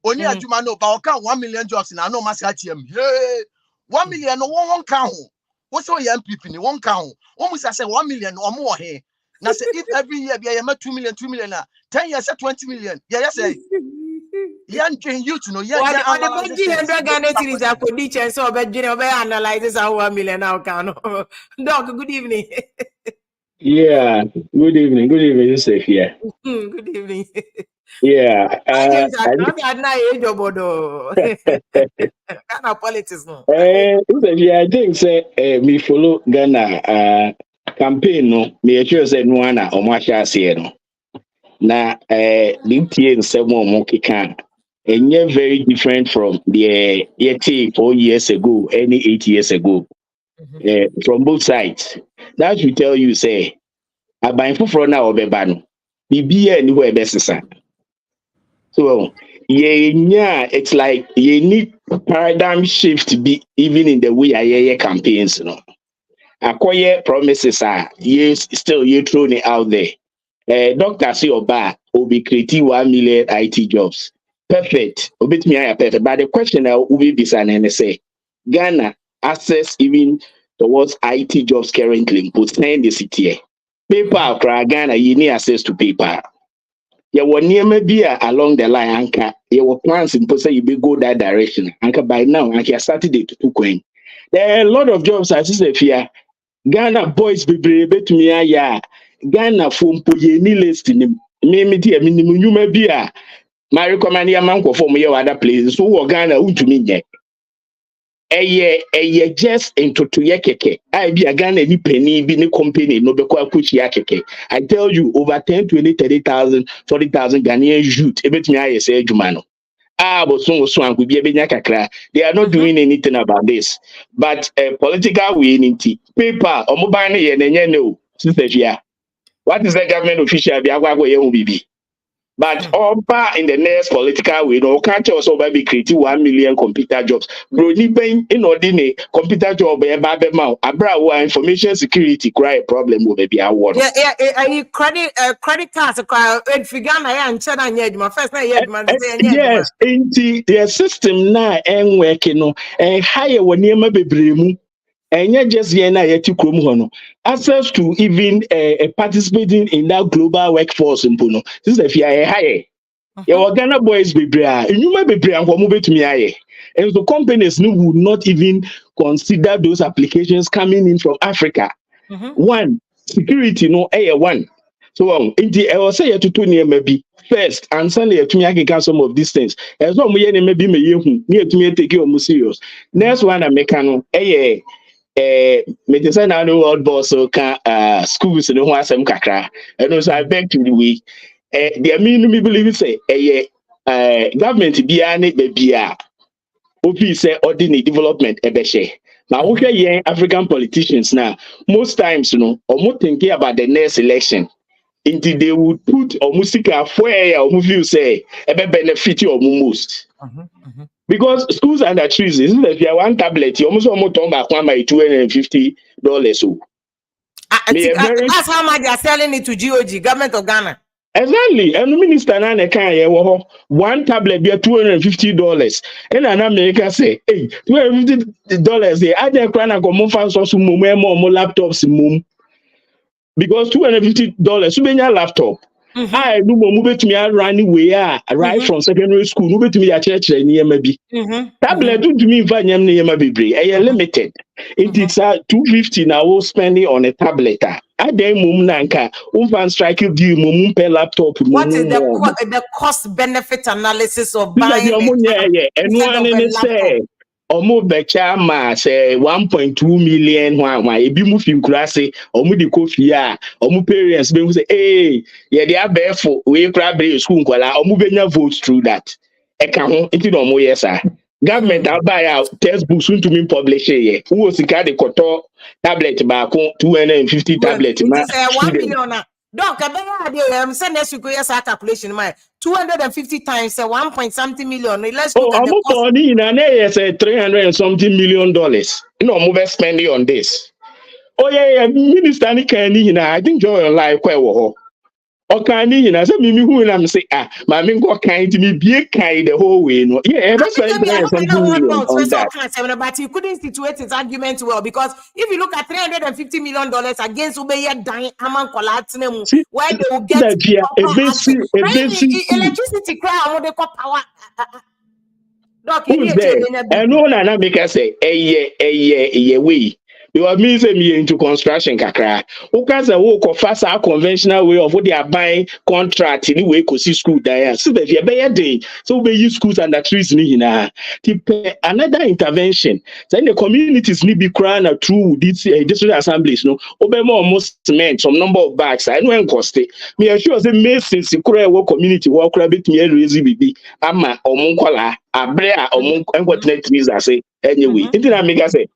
[SPEAKER 18] Only a Juma no, but 1 million jobs in no mass ATM. Hey, 1 million no one count. What's all your NPP? One count. Almost I say 1 million or more here. Now say if every year we are 2 million, 10 years at 20 million. Yeah, say. Young you to know. Yeah,
[SPEAKER 4] analyze our 1 million now. Doc, good evening.
[SPEAKER 19] Yeah, good evening. Good evening, Joseph. Yeah.
[SPEAKER 4] Good evening.
[SPEAKER 19] Yeah.
[SPEAKER 4] I politics no.
[SPEAKER 19] I think say me follow Ghana campaign no. Me sure say no one or much as here no. Na DPN 7 more kika. And yet very different from the 4 years ago, any 8 years ago. From both sides. That should tell you say aban foforo na obeba bibia ni ho ebesesa. So it's like you need paradigm shift to be even in the way I campaigns acquire promises are yes still you throwing it out there. Dr. C Oba will be creating 1 million IT jobs. Perfect. Obit me perfect. But the question I will be and say Ghana access even towards IT jobs currently put the city. PayPal cry Ghana you need access to PayPal. You will near maybe along the line anchor. You will plans in person you be go that direction. Anchor by now anchor started to 2 coin. There are a lot of jobs as if here. Ghana boys be brave to me ya. Ghana phone po ye ni list in me minimum you may be a my recommend your man for me other places. So Ghana to me. Eye just into to keke. I be a Ghana ni penny be ni company no be kwa kuchi ya keke. I tell you over 10, 20, 30,000, 40,000 Ghanaian youth. Ebet me I say jumano. But so be kakra. They are not doing anything about this. But political winning paper or mobile no. Sister, what is the government official be agwa But all in the next political way, no can't also be creating 1 million computer jobs. Bro, ni ben in ordinary computer job abra information security cry a problem will be award.
[SPEAKER 4] Yeah, credit cards and figure and check my first
[SPEAKER 19] yes, the system now and working and higher when you may be bremu. And yet just access to even participating in that global workforce in Puno. This is if you are higher. Your Ghana boys be brea. You might be brea and move to me. And so companies would not even consider those applications coming in from Africa. One, security no one. So in the I will say to Tony maybe first and suddenly to me I some of these things. As long as maybe me near to me take you serious. Next one I make medicine na no world boss so can schools no ho asem kakra and also I beg to the week the me believe say government bia ne bia opi say ordinary development ebehye now we hear African politicians now most times omo thinking about the next election until they would put omusika where omu say ebe benefit or most. Because schools under trees, isn't it? If you have one tablet, you almost talk about $250. So
[SPEAKER 4] That's how much they are selling it to GOG, government of Ghana.
[SPEAKER 19] Exactly. And the minister na ne kan ye wo one tablet be $250. And an America say, hey, $250 they add a crown and come fan so more laptops mum. Because $250 you benya laptop. I do mo betumi run way right from secondary school. No betumi ya church ni maybe. Tablet do me fa nyam ne yema bebre. E limited. It's 250 now we'll spending on a tablet. I then mum nanka umfan strike deal mum per laptop.
[SPEAKER 4] What is the cost benefit analysis of buying a
[SPEAKER 19] laptop? Omo becha ma say 1.2 million wa ebi mu fi nkura se omo de kofi a omo parents be say eh ye dey abefo we kra be school nkwala omo benya vote through that e ka ho enti no omo yes government buy out textbooks to me publish here who sika de koto tablet ba ko 250 tablet ma
[SPEAKER 4] 1 million. Don't send us to calculation. 250 times 1 point something million. Let's look at the
[SPEAKER 19] cost. 300 and something $million. No more spending on this. Oh yeah, minister I think you're live quite okay, say me who am say my main go kind to me be kind the whole way. No, yeah, that's why
[SPEAKER 4] but you couldn't situate his argument well because if you look at $350 million against Ubeye dying Aman Kolatinemu, where they will get electricity cry on the power.
[SPEAKER 19] And no na make us say way. You are me say me into construction kakra. Who can say wo ko fast conventional way of what they are buying contract in way ko see school there. So be day. So we use schools under trees ni hina. Another intervention. Then the communities need be crown through this district assemblies no. Obe more almost cement some number of bags. I know en cost. Me assure say Masons kura wo community wo kura bit me raise bibi ama omunkola abre a omun trees say anyway. It na make us say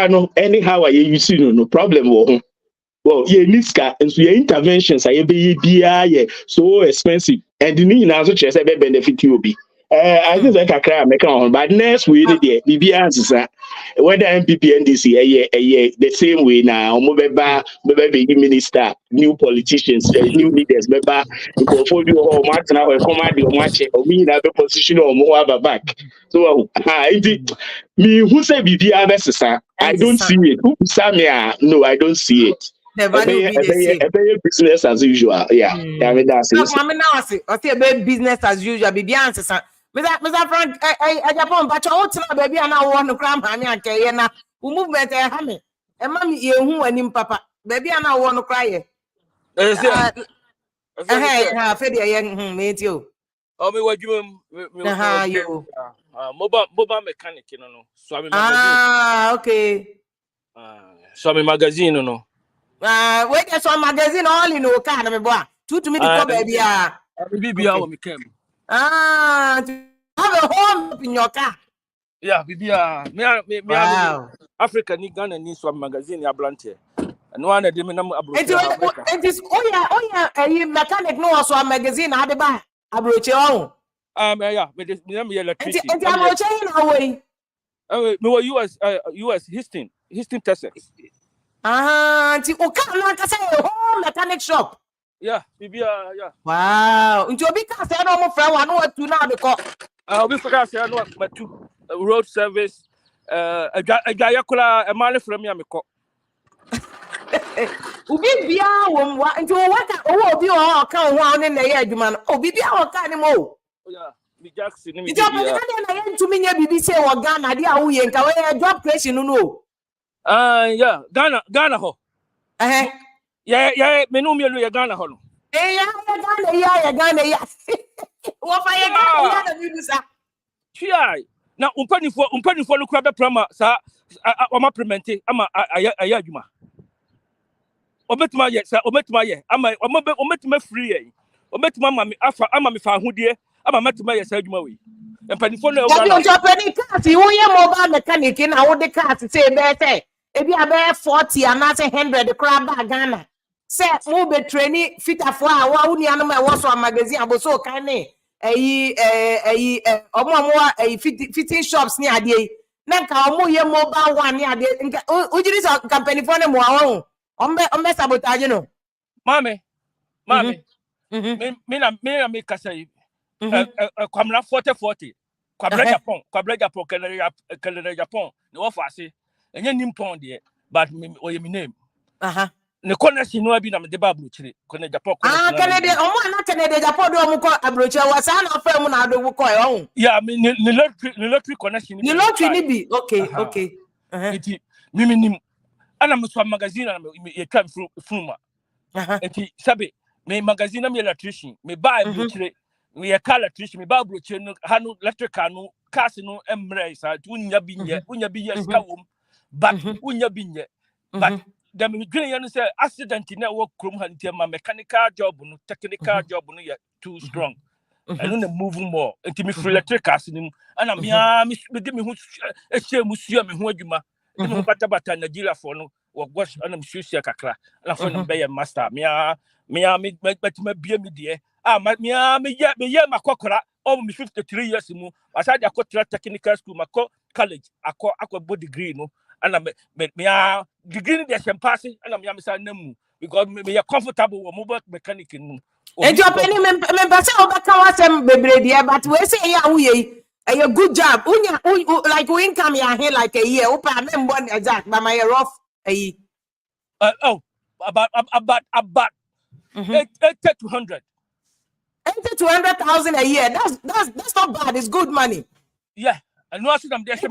[SPEAKER 19] no anyhow you see no problem well niska and so your interventions are so expensive and the need now so chese be benefit you be I think that kakra make on but next we dey BB answer whether NPP NDC the same way now omo be minister new politicians new leaders beba portfolio or matna or command the match or me na be position or more back so me who say BB answer I don't see it who Samia no I don't see it. The value will be the same. Business as usual. Yeah. I mean, that's it.
[SPEAKER 4] I say about business as usual. Baby answer. Mr. Frank, I Japan, but I want to know baby and I want to cram hammy and Kayana. Who movement a hammy. And mommy, you who and him, papa. Baby and I want to cry. Fede young mate you.
[SPEAKER 5] Oh, me what you mobile mechanic, you know. So I'm
[SPEAKER 4] magazine. Okay.
[SPEAKER 5] So I'm magazine, you know.
[SPEAKER 4] Wait, there's one magazine all in no car, me boy. Two to me the go baby.
[SPEAKER 5] Baby, I me came.
[SPEAKER 4] Have a home in your car.
[SPEAKER 5] Yeah, baby, me Africa ni Ghana ni so magazine ya blanche. And one of them na abroad.
[SPEAKER 4] It is a mechanic no so magazine had the buy abroad on.
[SPEAKER 5] Yeah, me electricity.
[SPEAKER 4] And abroad na way.
[SPEAKER 5] Me US Houston, Texas.
[SPEAKER 4] Ti o ka na ka say home mechanic shop.
[SPEAKER 5] Yeah, yeah.
[SPEAKER 4] Wow. Nti obi ka say no mo friend wa no atu na de ko.
[SPEAKER 5] Obi ka say no matu road service agaya kula e male from ya me ko.
[SPEAKER 4] Obi bia wo wa nti wo waka obi o ka ho a ne na ye adwuma no. Obi bia o ka ne mo.
[SPEAKER 5] Yeah, me Jackson ni me.
[SPEAKER 4] Nti obi ka na ye ntumi nya bibi say wo Ghana de a wo ye nka we job creation no.
[SPEAKER 5] Yeah, Ghana ho. Yeah, me no me lu Ghana ho no.
[SPEAKER 4] Ghana. What for Ghana na bibi sa.
[SPEAKER 5] Chai. Na umpanifo no kura be prama sa ama prementi ama aya adwuma. Obetuma ye sa obetuma ye ama obetuma free ye. Obetuma ama me fa ahodie ama metuma ye sa adwuma we. Empanifo no e
[SPEAKER 4] Ghana. Obi ontopeni cars wo ye mobile mechanic na wo de cars say be say ebi abe 40 and say 100 kura ba Ghana. Say mo be training fitafo a wa uni anu me wo so magazine aboso kan ni omo fitting shops ni ade Nanka omo ye mobile one ya de ujiri so company for ne mo awon. Ombe sabotage no.
[SPEAKER 20] Mame. Me kasa yi. Kwamna 40 kwabra Japan Canada Japan ne wo fa ase enye nimpon de but oye mi name ne connection no bi na me de ba chire Canada Japan
[SPEAKER 4] Canada omo na Canada Japan do omo ko abroche wasa na fa mu na do ko e ohun
[SPEAKER 20] yeah me ne lottery connection
[SPEAKER 4] ni lottery ni bi okay
[SPEAKER 20] eti me nim ana me so magazine na me twa fruma eti sabe me magazine na me electrician me ba abrochire we are car electrician me ba broche no ha no electrical no cars no emre sa unya bi yes ka wom but unya bi nye but the me green you say accident na work krom ha ntia ma mechanical job no technical job no ya too strong I don't move more enti me free electrical nim ana me de me hu ehye musu me hu adwuma de me bata Nigeria for no wo gosh ana me susia kakra na for no be ya master me but me bia me de me makokora me 53 years mu asade akotira technical school mako college akọ body degree no ana me degree de champagne ana me say namu because me comfortable with mobile mechanic no
[SPEAKER 4] and your penny me pasa obaka wasem bebre dia but we say ya wuye a good job unya like we income ya here like a year opa me mbon exact but my rough
[SPEAKER 20] about 80 to 100
[SPEAKER 4] 80 to 100,000 a year. That's not bad. It's good money.
[SPEAKER 20] Yeah, I know. I see them there. To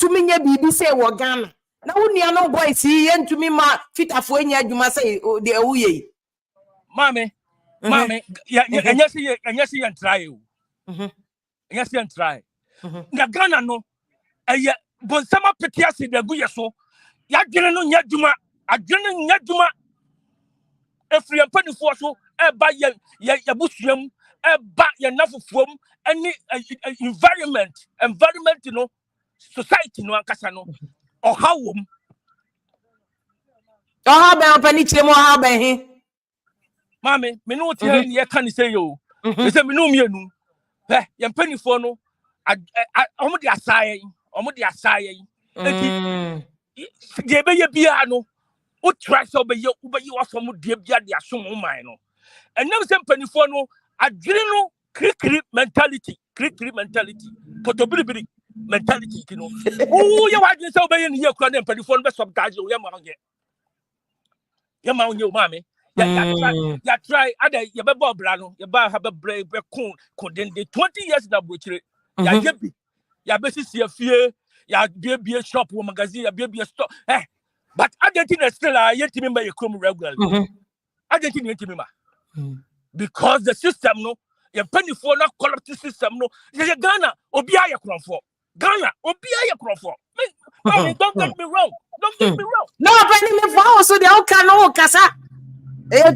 [SPEAKER 4] me, baby say Ghana. Now we are no boy see to me ma fit afwenya you must say the uye.
[SPEAKER 20] Mommy, yeah, and yes, and try you. Yes, and try. The Ghana no, but some of the tears in the good so. Ya didn't know Yaduma. I didn't Yaduma. If we are putting for so, by ya bushum, back your nafu from any environment, you know, society no Casano or how
[SPEAKER 4] how about Panichemo, how about him?
[SPEAKER 20] Mammy, me no tell you can say you. They say me no me no. Yan penny for no. I almost the assay. They be a piano. What tries over you are from dear Bia, the Assumo Mino. And now some penny for no, a general crick mentality, potability mentality, you know. Oh, you are just obeying your crown penny for the subtitle, Yaman, you mammy. Ya try other Yabba Brano, Yabba have a brave coon, condemned 20 years now, butcher. Ya yippy. Ya basically a fear, ya be a shop or magazine, ya be a store. But Argentina still are yet to remember your crumb regularly. Argentina yet to remember. Because the system, no, your penny for not quality system, no, you're Ghana, Obia Kron for. Ghana, Obia Kron for. Don't get me wrong.
[SPEAKER 4] No, penny me for so the Okano Casa.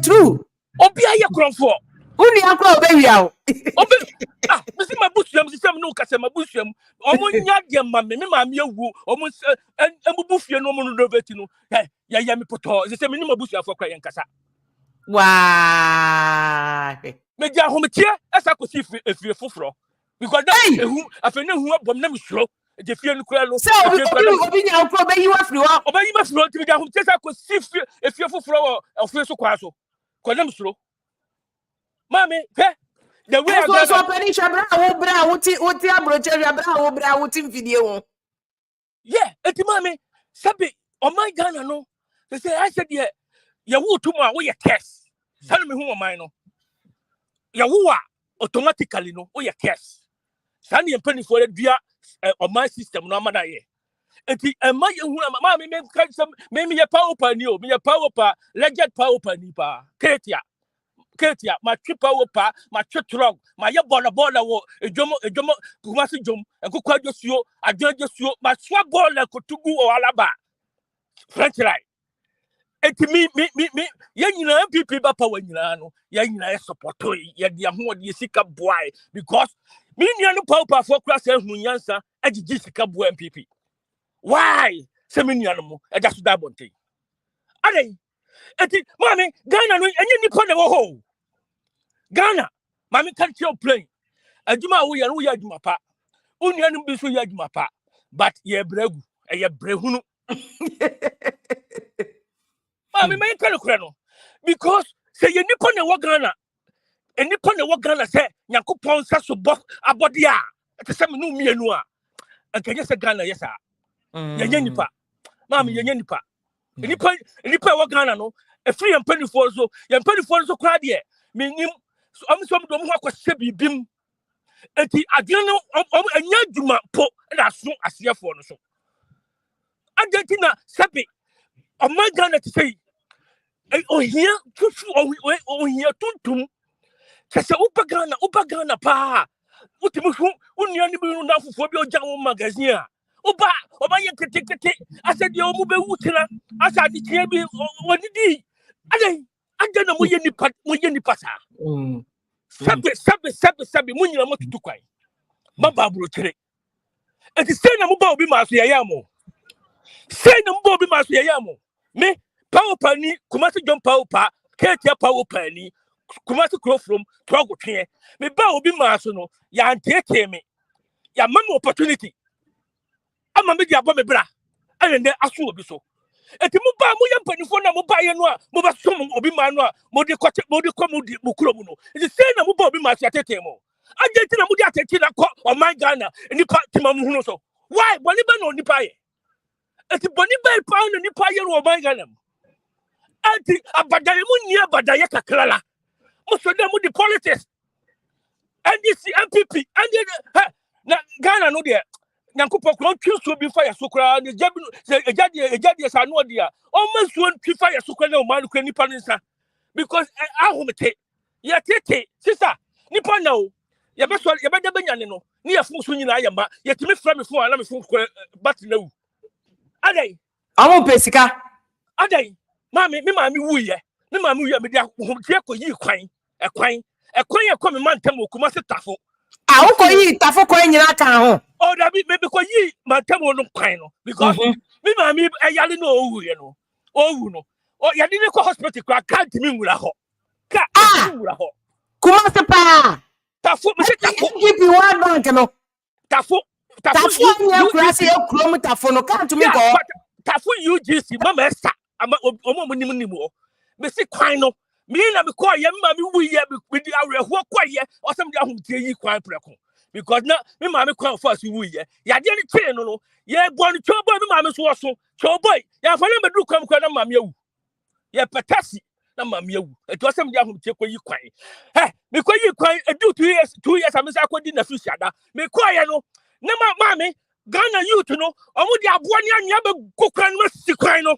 [SPEAKER 4] True.
[SPEAKER 20] Obia Kron for.
[SPEAKER 4] Only uncle baby out.
[SPEAKER 20] This is my busham, system no Casama busham. Almost Yagam, mammy, almost and Buffy no more Robertino. Yeah, me put the same minimum bush for crying Casa.
[SPEAKER 4] Why?
[SPEAKER 20] Maybe a home here as I could see if you're full. Because I feel no who up them slow. The fear and crowd. So, you
[SPEAKER 4] are through.
[SPEAKER 20] Obey you must run to the home test. I could see if you're full of first quasso. Call them slow. Mammy, the way I was opening
[SPEAKER 4] video.
[SPEAKER 20] Yeah, it's mammy. Sabi, on my Ghana, no. They say, I said, yeah, you would tomorrow, we a test. Tell me who am I, no. You automatically, no, we a test. Sandy and penny for it via on my system, no matter. And my mammy may catch some, maybe a power pan you, me a power pa, legend power panipa, Katia, my trip power pa, my church log, my yabona a jomo, Kumasi jum, and could quite just you, I just you, my swag ball like Kutugu or Alaba. French right. And to me, you know, NPP Bapa when you know, you support to ya who you seek a boy because me, you know, Papa for class and Munyansa, and the Jessica boy NPP. Why? Seminiano, and that's that one thing. Are they? Mommy, Ghana, and you put them home. Ghana, Mammy can't your plane. And you know, we are Yadumapa. Union Bisu Yadumapa. but ye bregu e ye brehunu me me kan kura no because say ye nipa na wo Ghana e nipa na wo Ghana say Yakopon sa so bo abode a te say me no mienu a anka say Ghana yes a ye nya nipa ye nya nipa nipa wo Ghana no e free empanifo so ye empanifo so kura de me nim so do mo akose bibim enti adwene no anya dwuma po na so asefo no so Argentina sabi o my Ghana to say oh here fufu oh here tuntum se upa Ghana pa utimi hu unia ni bi na fufu bi o jawo magazine a uba oba ye kete asedi o mu be wutina asadi tie bi onidi adai na mo ye nipa sa sabi mo nyina mo tutu kwan ma baburo kire enti say na mo ba obi ma so ye yamo say na mo ba obi ma so ye yamo me power pani kumasi John power pa ketia power pani kumasi grow from trogo twe me ba obi ma so no ya antete me ya mama opportunity ama me dia bo me bra ayende aso obi so enti mo ba mo yampanifo na mo ba ye no a mo ba so obi ma no a mo de mo kuro mu no enti say na mo ba obi ma so atete mo agenti na mo di atete na ko o my Ghana nipa tima mu hunu so why boni ba no nipa ye enti boni ba pa no nipa ye no o my Ghana anti abadaye mu ni abadaye kakrala mo so dem di politics NDC NPP and na Ghana no de Yankopon kro twiso bi fa ya sokra ne ejade sa no de a o masuo twifa ya sokra na o man kra nipa nsa because ahomete ya tete sister nipa na o ya be so ya be da banyane no ne ya fun so nyina ya ma ya timi fra me fun ala me fun bat na wu adai
[SPEAKER 4] awu pesika
[SPEAKER 20] adai Mami, me wuye. Me wuye me dia tie ko yi kwan. Ekwan e ko me mantam okuma se tafo.
[SPEAKER 4] Ah, wo ko yi tafo ko nyina kan ho.
[SPEAKER 20] Oh, da bi me ko yi mantam no kwan no because me mami eyale no owuye no. Owu no. Oh, ya di ko hospital kwa can't me nwura ho. Ka nwura ho.
[SPEAKER 4] Kuma se pa.
[SPEAKER 20] Tafo me se tafo.
[SPEAKER 4] NPP World Bank no.
[SPEAKER 20] Tafo
[SPEAKER 4] nya kura se ekuro mu tafo no can't me go.
[SPEAKER 20] Tafo UGC mama esta. Omo nim o me si kwan no me na me call ye ma me wuye me di areho kwaye osem di ahomtie yi kwan preko because na me ma me kwan first wuye ya de ni kire no ye bon choboy me ma me so so choboy ya fa na me du kwan na ma me awu ye petasi na ma me awu eto osem di ahomtie ko yi kwan me ko yi kwan edu 2 years am say akodi na fish ada me call ye no na ma me Ghana youth no omo di abo ni anya be kokran no si kwan no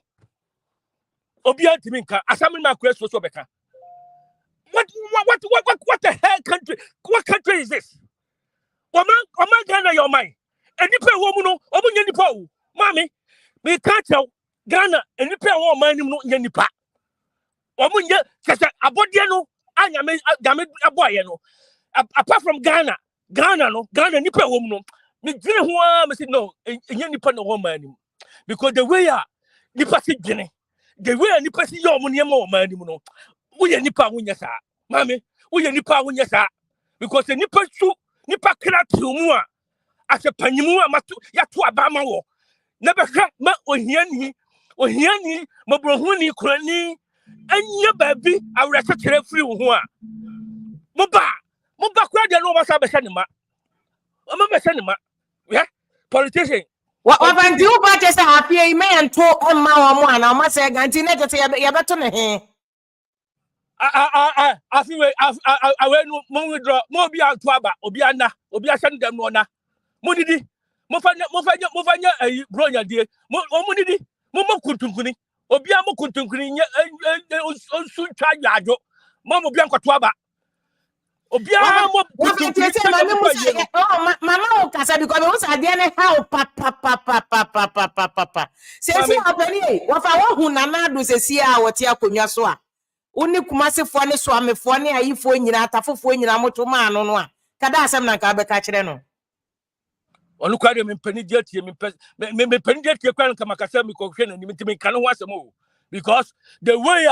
[SPEAKER 20] Obian Timinka, Assembly Macros was Obeka. What the hell country? What country is this? Oman Ghana, your mind. And you pay woman, Oman Yanipo. Mammy, me can't tell Ghana and you pay all money, no Yanipa. Oman Abodiano, I am a boy, apart from Ghana, Nipa woman. Me didn't want to say no, and Yanipa no woman. Because the way Nipa Guinea. The way any person your money more money no. We nipa wunya sa. Mami, we nipa wunya sa. Because the nipa kra tu mu a ase panimu a matu ya to abama wo. Na be hwa ma ohiani mabrohuni kurani anya baabi awrese kire free wo ho a. Mo ba kra de no ba sa be hwe ne ma. O ma be hwe ne ma. Yeah, politician
[SPEAKER 4] Wabanti u party say happy me and to emma wo mo ana o ma say ganti na tete ya beto ne he
[SPEAKER 20] awe no mo withdraw mo bi anto aba obi ana obi ahye dem no na mo didi mo fanya bronya die mo didi mo kuntunkuni obi a mo kuntunkuni nye onsu twa yajo mo bi ankoto aba obi a mo
[SPEAKER 4] mama o kasa because we say dey na how pa say apani wo fa wo hu nana do se si a wo te akonwa so a oni kumasefo ne so amefo ne ayifo nyina atafofo nyina moto ma no no a kada asem na ka be ka kire no
[SPEAKER 20] onu kwa de me pani die tie me pani die tie kwa nka makasa me ko hwe na ni me kan ho asem o because the way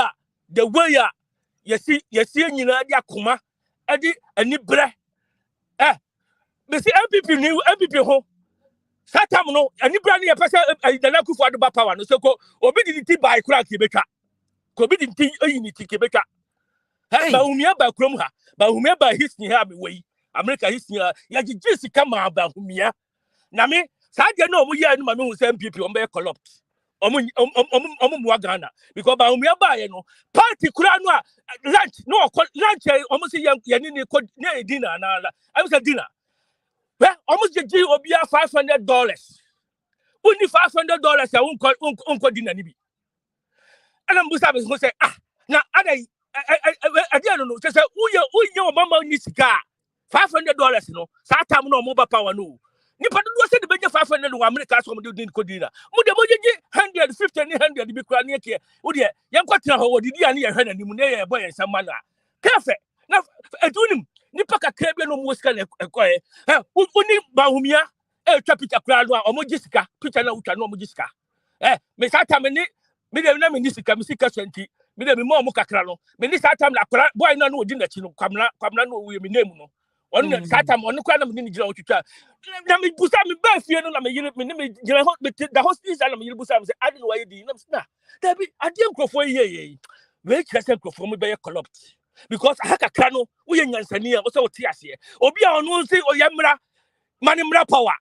[SPEAKER 20] yesi nyina dia koma edi ani bre me si NPP ho Satam no ani bra ne yepese Nana Akufo-Addo ba power no so ko obi di ti by kura ke betwa ko obi di ti unity ke betwa ha ba humia ba krom ha ba humia ba history ha be wei America history ya gigi sika ma ba humia na me sa de no omo ye anu ma me hu se MPP on be corrupt omo muwa Ghana because ba humia ba ye no party kura no lunch no lunch omo se ye ni ko ne dinner na I was a dinner well almost the G obia $500 only $500 ya unko dinner ni bi and I'm busa be say na adai I don't know say uye mama ni sika $500 no sa time no mo ba power no ni pa do say the be $500 no America so mo do ko dinner mo de mo je 150 ni 100 bi kura ni ke wo de yan kwatena ho didi ani ye hwe na ni mu ne ye boy ensam na kafe na edunim ni pa kakra bi no mo sika na ekoye uni ba humia twa picture kura no omo gisika picture na utwa no omo gisika me sa time ni me de na me ni sika 20 me de me mo kakra no me ni sa time na kura boy na no odi na chi no kwamna no we me name no on sa time on kura na me ni gira otwitwa na me busa me ba fie no na me yire me ni me gira the hospital na me yire busa me say adi no why di na na da bi adi enkrofo ye we kire enkrofo me be corrupt because haka krano we nyansani a wo say wo ti ase obi a ono say oyamra manimra power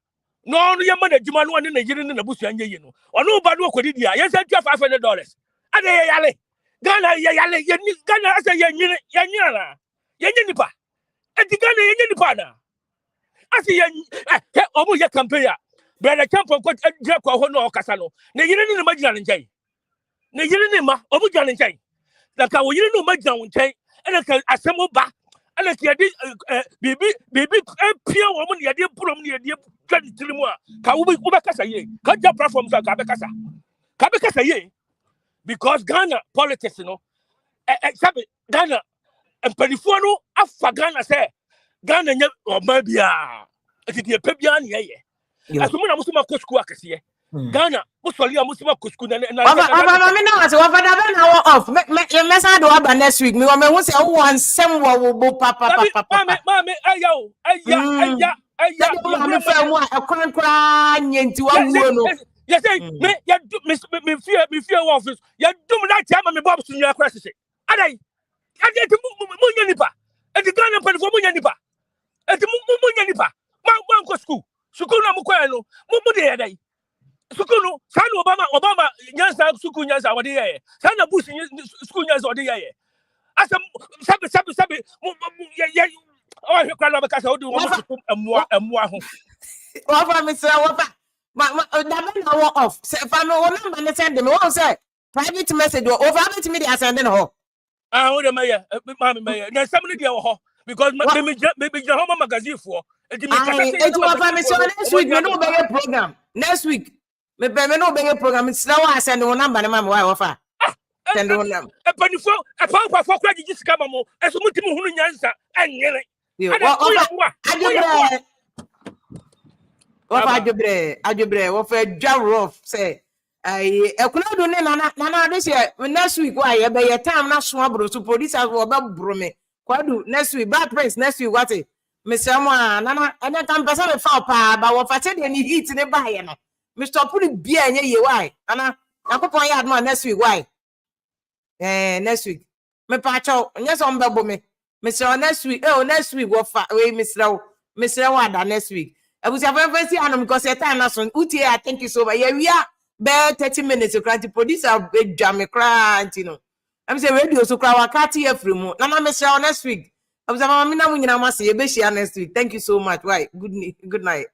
[SPEAKER 20] no no yamma na juma no ne yire ne na busu anye yi no ono ba no kodi dia ye say $500 ade ye yale Ghana ye yale ye ni Ghana ase ye nyine na ye nyini pa edi Ghana ye nyini pa na ase ye omo ye campaign a Bryan Acheampong ko dira ko ho no okasa no ne yire ne ma gina ne nkai ne yire ne ma omo gina ne nkai da ka wo yire no ma gina wo nkai ene ka asemo ba ene ka yedi bibi pia wo mo ne yedi prom ne yedi twadi tirimu a ka wo be kasa ye ka ja platform so ka be kasa ye because Ghana politics no sabe Ghana empanifo no afa Ghana say Ghana nya oba bia etidi epe bia ne ye asomo na musuma kosku akese Ghana musoli a musuma kosku na
[SPEAKER 4] Ova me na ova da be na off me mesa do aba next week me me hu say wo ansem wo bo papa
[SPEAKER 20] mama aya
[SPEAKER 4] me fa mu akwan kra nyenti wa wuo no
[SPEAKER 20] you say me ya me fear office ya dum na tia ma me bob sunya kra sese adai ade mu nya nipa ade Ghana panfo mu nya nipa ade mu nya nipa ma ko school na mu kwa no mu de adai school no sa no Obama nyansa school nyansa wode ye sa na Bush school nyansa wode ye asem sabe ya oh hekwa na beka sa wode wo emwa ho
[SPEAKER 4] Wafa me say wafa da be na wo off say fa me wo number ne send me won say private message over me dey send no ho
[SPEAKER 20] wo de maye maye na sam ne dia wo ho because me ho magazine for edi me kasa say
[SPEAKER 4] it wafa me say next week me no be program next week me no be program it's now I send one number na me why wafa send one number
[SPEAKER 20] panifo pa for kra gigi sika mamo eso mutimi hunu nyansa anyere
[SPEAKER 4] wafa ajobre wafa jarof say ekuna do ne na de say next week why e be time na so abro so police will be bro me kwadu next week bad prince next week what me say mo na kan pesa me fa pa ba wafa say de ni heat ne ba ye no Mr. Puri bia nye ye why ana akopon ya adma next week why next week me pa cho nye so mbebo me Mr. next week next week wafa we Mr. Wada next week abusia fancy anum because your time na so utie I thank you so much we are be 30 minutes to producer jam cry you know I'm say radio so cry wakati every mo na Mr. next week abusia mama mi na mu nyina ma say ye be share next week thank you so much why good night